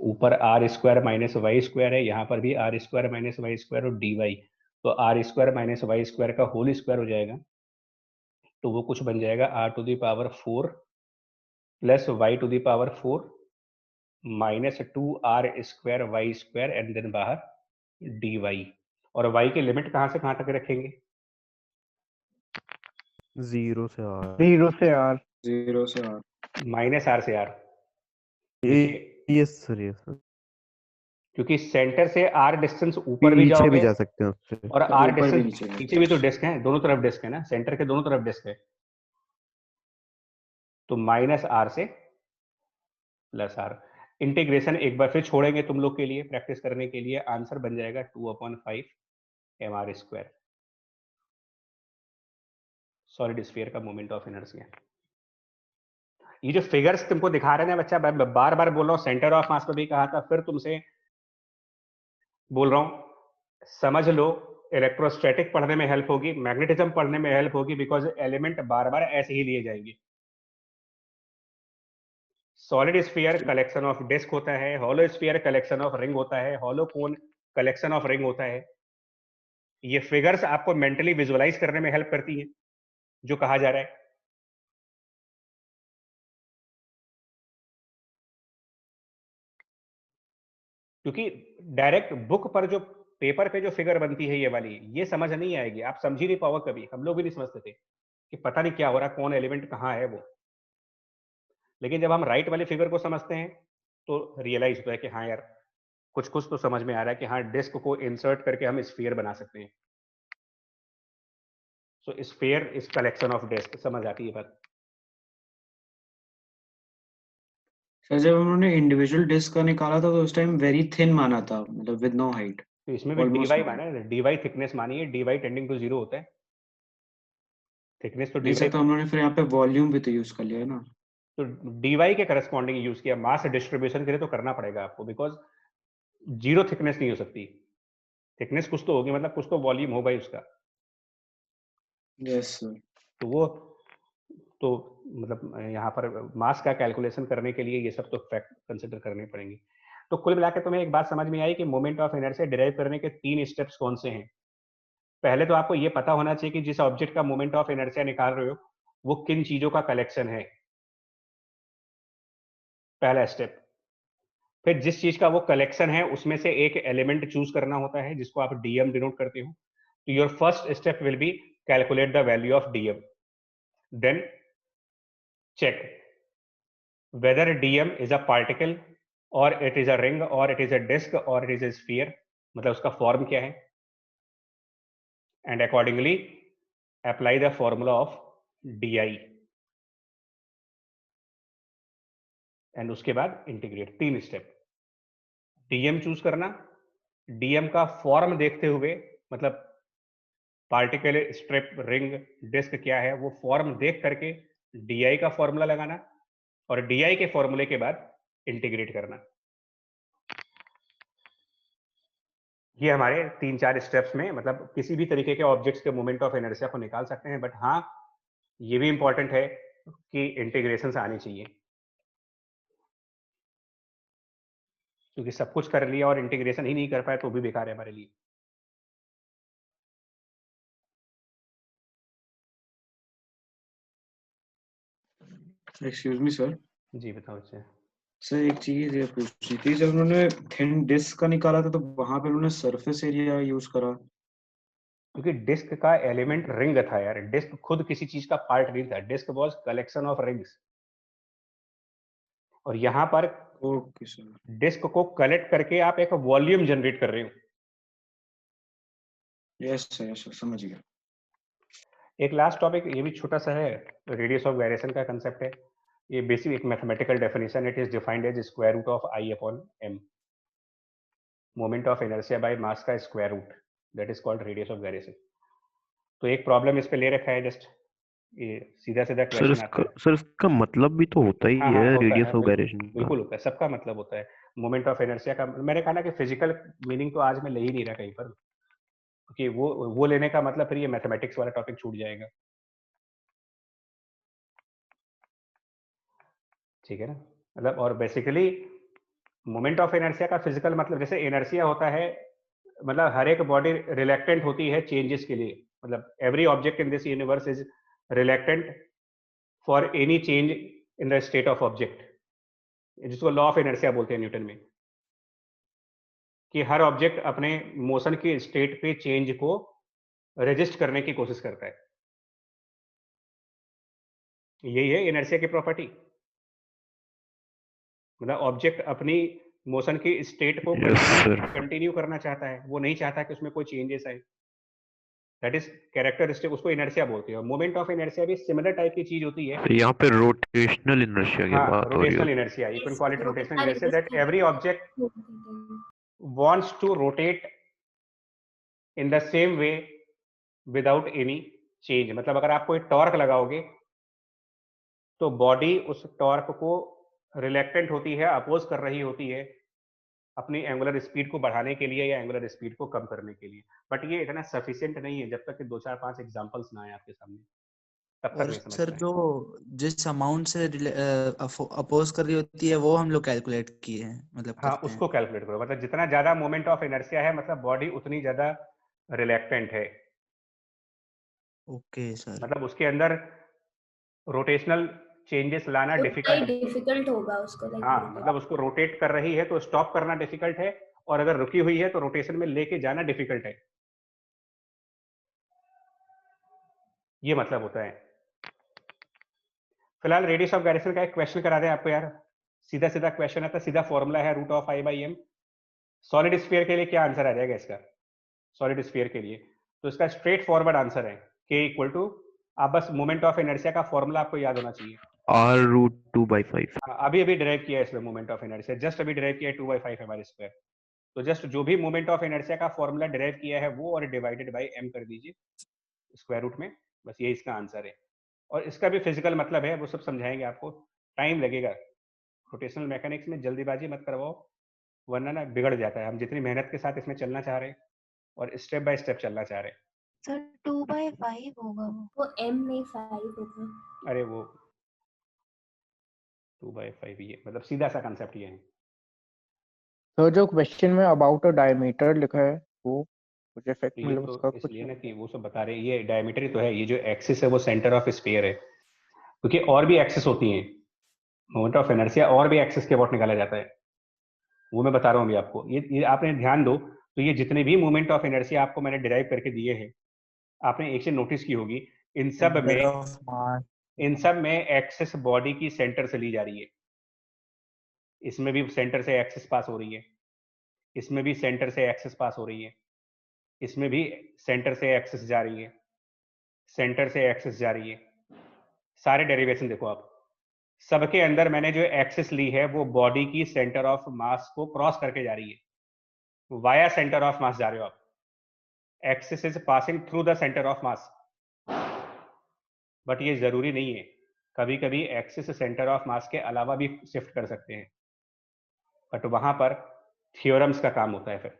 ऊपर r square minus y square है, यहाँ पर भी r square minus y square और dy, तो r square minus y square का होल स्क्वायर हो जाएगा, तो वो कुछ बन जाएगा r to the power 4 plus y to the power 4 minus 2r square y square and then बाहर dy। और y की लिमिट कहाँ से कहाँ तक रखेंगे? 0 से r, 0 से r, 0 से r, माइनस r से r, yes sir, yes sir, क्योंकि सेंटर से r डिस्टेंस ऊपर भी पीछे जाओगे भी जा सकते हैं उससे। और तो r ऊपर भी डिस्टेंस नीचे नीचे भी तो डिस्क है, दोनों तरफ डिस्क है ना, सेंटर के दोनों तरफ डिस्क है, तो माइनस r से प्लस r। इंटीग्रेशन एक बार फिर छोड़ेंगे तुम लोग के लिए प्रैक्टिस करने के लिए, आंसर बन जाएगा 2/5 mr स्क्वायर, सॉलिड स्फीयर का मोमेंट ऑफ इनर्शिया। ये जो फिगर्स तुमको दिखा रहे हैं ना बच्चा, मैं बार बार बोल रहा हूँ, सेंटर ऑफ मास पे भी कहा था, फिर तुमसे बोल रहा हूँ, समझ लो, इलेक्ट्रोस्टैटिक पढ़ने में हेल्प होगी, मैग्नेटिज्म पढ़ने में हेल्प होगी, बिकॉज एलिमेंट बार बार ऐसे ही लिए जाएंगे। Solid sphere collection of disc होता है, hollow sphere collection of ring होता है, hollow cone collection of ring होता है। ये फिगर्स आपको मेंटली विजुअलाइज करने में हेल्प करती हैं जो कहा जा रहा है। क्योंकि डायरेक्ट बुक पर जो पेपर पे जो फिगर बनती है ये वाली, ये समझ नहीं आएगी, आप समझ ही नहीं पाओगे कभी, हम लोग भी नहीं समझते थे कि पता नहीं क्या हो रहा है, कौन एलिमेंट कहाँ है वो। लेकिन जब हम राइट वाले फिगर को समझते हैं तो रियलाइज होता है कि हाँ यार कुछ कुछ तो समझ में आ रहा है कि हाँ डिस्क को इंसर्ट करके हम स्फीयर बना सकते हैं। So sphere is collection of disc, समझ आती है बात। सर जब उन्होंने इंडिविजुअल डिस्क का निकाला था तो उस टाइम वेरी थिन माना था, मतलब विद नो हाइट। तो इसमें भी Almost dy none. माना है, dy थिकनेस मानी है, dy टेंडिंग टू 0 होता है, थिकनेस तो नहीं dy, सर, तो उन्होंने फिर यहाँ पे वॉल्यूम भी तो यूज कर लिया है ना। तो dy के करस्पॉन्डिंग यूज किया, मास डिस्ट्रीब्यूशन के लिए तो करना पड़ेगा आपको, बिकॉज 0 थिकनेस नहीं हो सकती, थिकनेस कुछ तो होगी, मतलब कुछ तो वॉल्यूम होगा ही उसका। Yes sir. तो वो तो मतलब यहाँ पर मास का कैलकुलेशन करने के लिए ये सब तो फैक्ट कंसिडर करने पड़ेंगे। तो कुल मिलाकर तुम्हें एक बात समझ में आई कि मोमेंट ऑफ इनर्शिया डिराइव करने के 3 स्टेप्स कौन से हैं। पहले तो आपको ये पता होना चाहिए कि जिस ऑब्जेक्ट का मोमेंट ऑफ इनर्शिया निकाल रहे हो वो किन चीजों का कलेक्शन है, पहला स्टेप। फिर जिस चीज का वो कलेक्शन है उसमें से एक एलिमेंट चूज करना होता है जिसको आप डीएम डिनोट करते हो। तो your first step will be calculate the value of dm, then check whether dm is a particle or it is a ring or it is a disk or it is a sphere, मतलब उसका form क्या है, and accordingly apply the formula of di and उसके बाद integrate. 3 step, dm choose करना, dm का form देखते हुए, मतलब पार्टिकुलर स्ट्रिप, रिंग, डिस्क क्या है वो फॉर्म देख करके DI का फॉर्मूला लगाना और DI के फॉर्मूले के बाद इंटीग्रेट करना। ये हमारे 3-4 स्टेप्स में मतलब किसी भी तरीके के ऑब्जेक्ट्स के मोमेंट ऑफ इनर्शिया को निकाल सकते हैं, बट हाँ ये भी इंपॉर्टेंट है कि इंटीग्रेशंस आनी चाहिए, क्योंकि सब कुछ कर लिया और इंटीग्रेशन ही नहीं कर पाए तो भी बेकार है हमारे लिए। Excuse me sir. जी बताओ अच्छा। सर एक चीज ये पूछनी थी, जब उन्होंने थिन डिस्क का निकाला था तो वहां पे उन्होंने सरफेस एरिया यूज करा, क्योंकि डिस्क का एलिमेंट रिंग था यार, डिस्क खुद किसी चीज का पार्ट नहीं था, disc was collection of rings. और यहाँ पर ओके सर। डिस्क को कलेक्ट करके आप एक वॉल्यूम जनरेट कर रहे हो। यस सर समझ गया। एक लास्ट टॉपिक ये भी छोटा सा है, रेडियस ऑफ गायरेशन का कंसेप्ट है। ये बेसिक एक mathematical definition, it is defined as square root of I/m, moment of inertia by mass का square root, that is called radius of gyration. तो एक प्रॉब्लम इस पे ले रखा है, जस्ट ये सीधा क्वेश्चन आता है। सर इसका मतलब भी तो होता ही हाँ, है होता रेडियस है, ऑफ गायरेशन का। बिल्कुल होता है, सबका मतलब होता है। मोमेंट ऑफ इनर्शिया का मैंने कहा ना कि फिजिकल मीनिंग तो आज मैं ले ही नहीं रहा कहीं पर, क्योंकि वो लेने का मतलब फिर ये मैथमेटिक्स वाला टॉपिक छूट जाएगा, ठीक है ना। मतलब और बेसिकली मोमेंट ऑफ इनर्शिया का फिजिकल मतलब, जैसे इनर्शिया होता है मतलब हर एक बॉडी रिलेक्टेंट होती है चेंजेस के लिए, मतलब every object in this universe is reluctant for any change in the state of object, जिसको लॉ ऑफ इनर्शिया बोलते हैं न्यूटन में, कि हर ऑब्जेक्ट अपने मोशन के स्टेट पे चेंज को रेजिस्ट करने की कोशिश करता है। यही है इनर्शिया की प्रॉपर्टी, मतलब ऑब्जेक्ट अपनी मोशन की स्टेट को कंटिन्यू करना चाहता है, वो नहीं चाहता कि उसमें कोई चेंजेस आए, दैट इज कैरेक्टरिस्टिक, उसको इनर्शिया बोलते हैं। मोमेंट ऑफ इनर्शिया भी सिमिलर टाइप की चीज होती है। यहाँ पे रोटेशनल इनर्शिया की बात हो रही रोटेशनल है। Inertia, you can call it rotational inertia, that every object wants to rotate in the same way without any change। मतलब अगर आप कोई टॉर्क लगाओगे तो बॉडी उस टॉर्क को रिलेक्टेंट होती है, अपोज कर रही होती है अपनी एंगुलर स्पीड को बढ़ाने के लिए या एंगुलर स्पीड को कम करने के लिए, बट ये इतना सफिशिएंट नहीं है जब तक कि 2-4-5 एग्जांपल्स ना आए आपके सामने, तब तक और नहीं समझ सर पाए। जो जिस अमाउंट से अपोज कर रही होती है वो हम लोग कैलकुलेट किए हैं, मतलब हाँ, करते हैं। उसको कैलकुलेट करो, मतलब जितना ज्यादा मोमेंट ऑफ इनर्शिया है मतलब बॉडी उतनी ज्यादा रिलेक्टेंट है, ओके सर। मतलब उसके अंदर रोटेशनल चेंजेस लाना डिफिकल्ट होगा उसको, हाँ, मतलब उसको रोटेट कर रही है तो स्टॉप करना डिफिकल्ट है, और अगर रुकी हुई है तो रोटेशन में लेके जाना डिफिकल्ट है, ये मतलब होता है। फिलहाल रेडियस ऑफ गायरेशन का एक क्वेश्चन करा दें आपको यार, सीधा क्वेश्चन आता है, सीधा फॉर्मूला है root of I/m। Solid sphere के लिए क्या आंसर आ जाएगा इसका? सॉलिड स्फीयर के लिए तो इसका स्ट्रेट फॉरवर्ड आंसर है K इक्वल टू, आप बस मोमेंट ऑफ इनर्शिया का फॉर्मूला आपको याद होना चाहिए, R√2/5। अभी डिराइव किया है इसमें मोमेंट ऑफ इनर्शिया, जस्ट अभी डिराइव किया है 2/5 हमारे स्क्वायर, तो जस्ट जो भी मोमेंट ऑफ इनर्शिया का फॉर्मूला डिराइव किया है वो और डिवाइडेड बाय m कर दीजिए स्क्वायर रूट में, बस ये इसका आंसर है। और इसका भी फिजिकल मतलब है, वो सब समझाएंगे आपको, टाइम लगेगा, रोटेशनल मैकेनिक्स में जल्दीबाजी मत करवाओ वरना ना बिगड़ जाता है। हम जितनी मेहनत के साथ इसमें चलना चाह रहे हैं और स्टेप बाय स्टेप चलना चाह रहे हैं। सर 2/5 होगा वो m नहीं 5 होगा। अरे वो 2/5 ये मतलब सीधा सा कंसेप्ट ये है। तो जो क्वेश्चन में अबाउट अ डायमीटर लिखा है वो कुछ इफेक्ट ये मतलब तो उसका कुछ इसलिए ना कि वो सब बता रहे हैं, ये डायमीटर ही तो है, ये जो एक्सिस है वो सेंटर ऑफ स्फीयर है, क्योंकि और भी एक्सिस होती हैं मोमेंट ऑफ इनर्शिया, और भी एक्सिस के अबाउट निकाला जाता है, वो मैं बता रहा हूँ अभी आपको। ये आपने ध्यान दो, तो ये जितने भी मोमेंट ऑफ इनर्शिया आपको मैंने डिराइव करके दिए हैं, आपने एक चीज नोटिस की होगी, इन सब में एक्सिस बॉडी की सेंटर से ली जा रही है, इसमें भी सेंटर से एक्सिस पास हो रही है, इसमें भी सेंटर से एक्सिस पास हो रही है, इसमें भी सेंटर से एक्सिस जा रही है, सेंटर से एक्सिस जा रही है, सारे डेरिवेशन देखो आप, सबके अंदर मैंने जो एक्सिस ली है वो बॉडी की सेंटर ऑफ मास को क्रॉस करके जा रही है, वाया सेंटर ऑफ मास जा रहे हो आप, axis is passing through the centre of mass, but ये जरूरी नहीं है, कभी कभी एक्सिस सेंटर ऑफ मास के अलावा भी शिफ्ट कर सकते हैं, बट वहां पर थ्योरम्स का काम होता है। फिर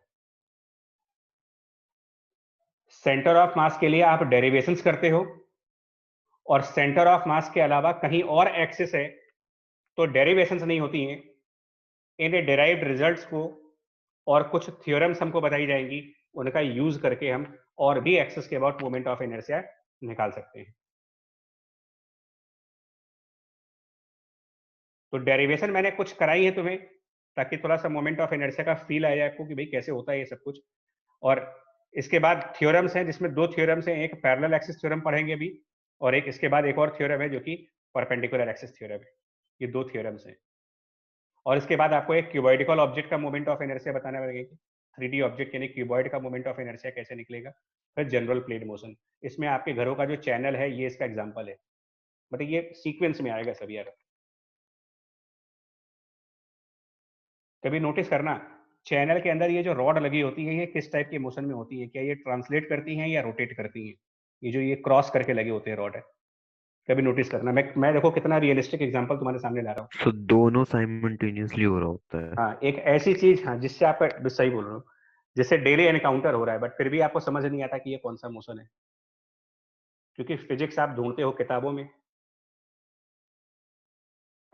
सेंटर ऑफ मास के लिए आप डेरिवेशंस करते हो, और सेंटर ऑफ मास के अलावा कहीं और एक्सिस है तो डेरिवेशंस नहीं होती हैं, इन डिराइव्ड रिजल्ट्स को और कुछ थ्योरम्स हमको बताई जाएंगी, उनका यूज करके हम और भी एक्सिस के अबाउट मोमेंट ऑफ इनर्शिया निकाल सकते हैं। तो डेरिवेशन मैंने कुछ कराई है तुम्हें, ताकि थोड़ा सा मोमेंट ऑफ इनर्शिया का फील आ जाए आपको कि भाई कैसे होता है ये सब कुछ। और इसके बाद थ्योरम्स हैं, जिसमें दो थ्योरम्स हैं, एक पैरेलल एक्सिस थ्योरम पढ़ेंगे अभी, और एक इसके बाद एक और थ्योरम है जो कि परपेंडिकुलर एक्सिस थ्योरम है। ये दो थ्योरम्स हैं। और इसके बाद आपको एक क्यूबॉइडिकल ऑब्जेक्ट का मोमेंट ऑफ इनर्शिया बताना पड़ेगा, 3D ऑब्जेक्ट यानी क्यूबॉइड का मोमेंट ऑफ इनर्शिया कैसे निकलेगा। फिर जनरल प्लेन मोशन, इसमें आपके घरों का जो चैनल है ये इसका एग्जांपल है, मतलब ये सीक्वेंस में आएगा सब यार। कभी नोटिस करना चैनल के अंदर ये जो रॉड लगी होती है ये किस टाइप की मोशन में होती है, क्या ये ट्रांसलेट करती हैं या रोटेट करती हैं। ये जो ये क्रॉस करके लगे होते हैं रॉड है, कभी नोटिस करना। मैं देखो कितना रियलिस्टिक एग्जांपल तुम्हारे सामने ला रहा हूँ। सो दोनों साइमल्टेनियसली हो रहा होता है। हाँ, एक ऐसी चीज, हाँ, जिससे आप सही बोल रहे हो, जिससे डेली एनकाउंटर हो रहा है, बट फिर भी आपको समझ नहीं आता कि ये कौन सा मोशन है, क्योंकि फिजिक्स आप ढूंढते हो किताबों में,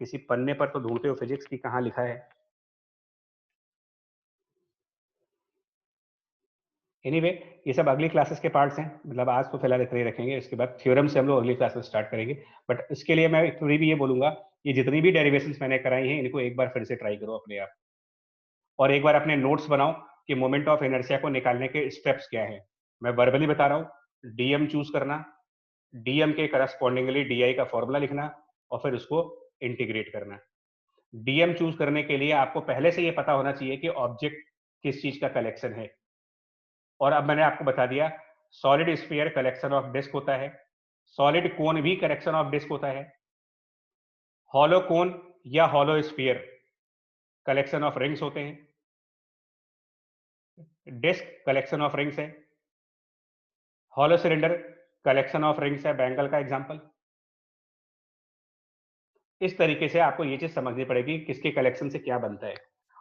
किसी पन्ने पर तो ढूंढते हो फिजिक्स की कहाँ लिखा है। एनीवे ये सब अगली क्लासेस के पार्ट्स हैं, मतलब आज तो फिलहाल इतना ही रखेंगे, इसके बाद थ्योरम से हम लोग अगली क्लास में स्टार्ट करेंगे। बट इसके लिए मैं थोड़ी भी ये बोलूंगा, ये जितनी भी डेरिवेशंस मैंने कराई हैं इनको एक बार फिर से ट्राई करो अपने आप, और एक बार अपने नोट्स बनाओ कि मोमेंट ऑफ इनर्शिया को निकालने के स्टेप्स क्या है। मैं वर्बली बता रहा हूँ, डीएम चूज करना, डीएम के करस्पॉन्डिंगली डीआई का फॉर्मूला लिखना, और फिर उसको इंटीग्रेट करना। डीएम चूज करने के लिए आपको पहले से ये पता होना चाहिए कि ऑब्जेक्ट किस चीज का कलेक्शन है, और अब मैंने आपको बता दिया solid sphere collection of disc होता है, सॉलिड कोन भी कलेक्शन ऑफ डिस्क होता है, हॉलो कोन या hollow sphere collection of rings होते हैं, डिस्क कलेक्शन ऑफ रिंग्स है, hollow cylinder collection of rings है, बैंगल का एग्जांपल। इस तरीके से आपको ये चीज समझनी पड़ेगी किसके कलेक्शन से क्या बनता है,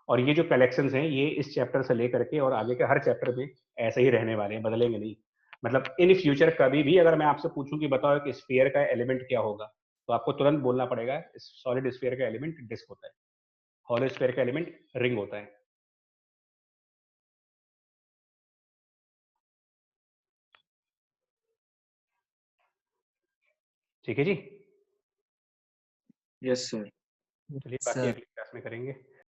और ये जो कलेक्शंस हैं ये इस चैप्टर से लेकर के और आगे के हर चैप्टर में ऐसे ही रहने वाले हैं, बदलेंगे नहीं। मतलब इन फ्यूचर कभी भी अगर मैं आपसे पूछूं कि बताओ कि स्फीयर का एलिमेंट क्या होगा, तो आपको तुरंत बोलना पड़ेगा सॉलिड स्फीयर का एलिमेंट डिस्क होता है, हॉलो स्फीयर का एलिमेंट रिंग होता है। ठीक है जी, यस सर। चलिए बाकी सर अगली क्लास में करेंगे।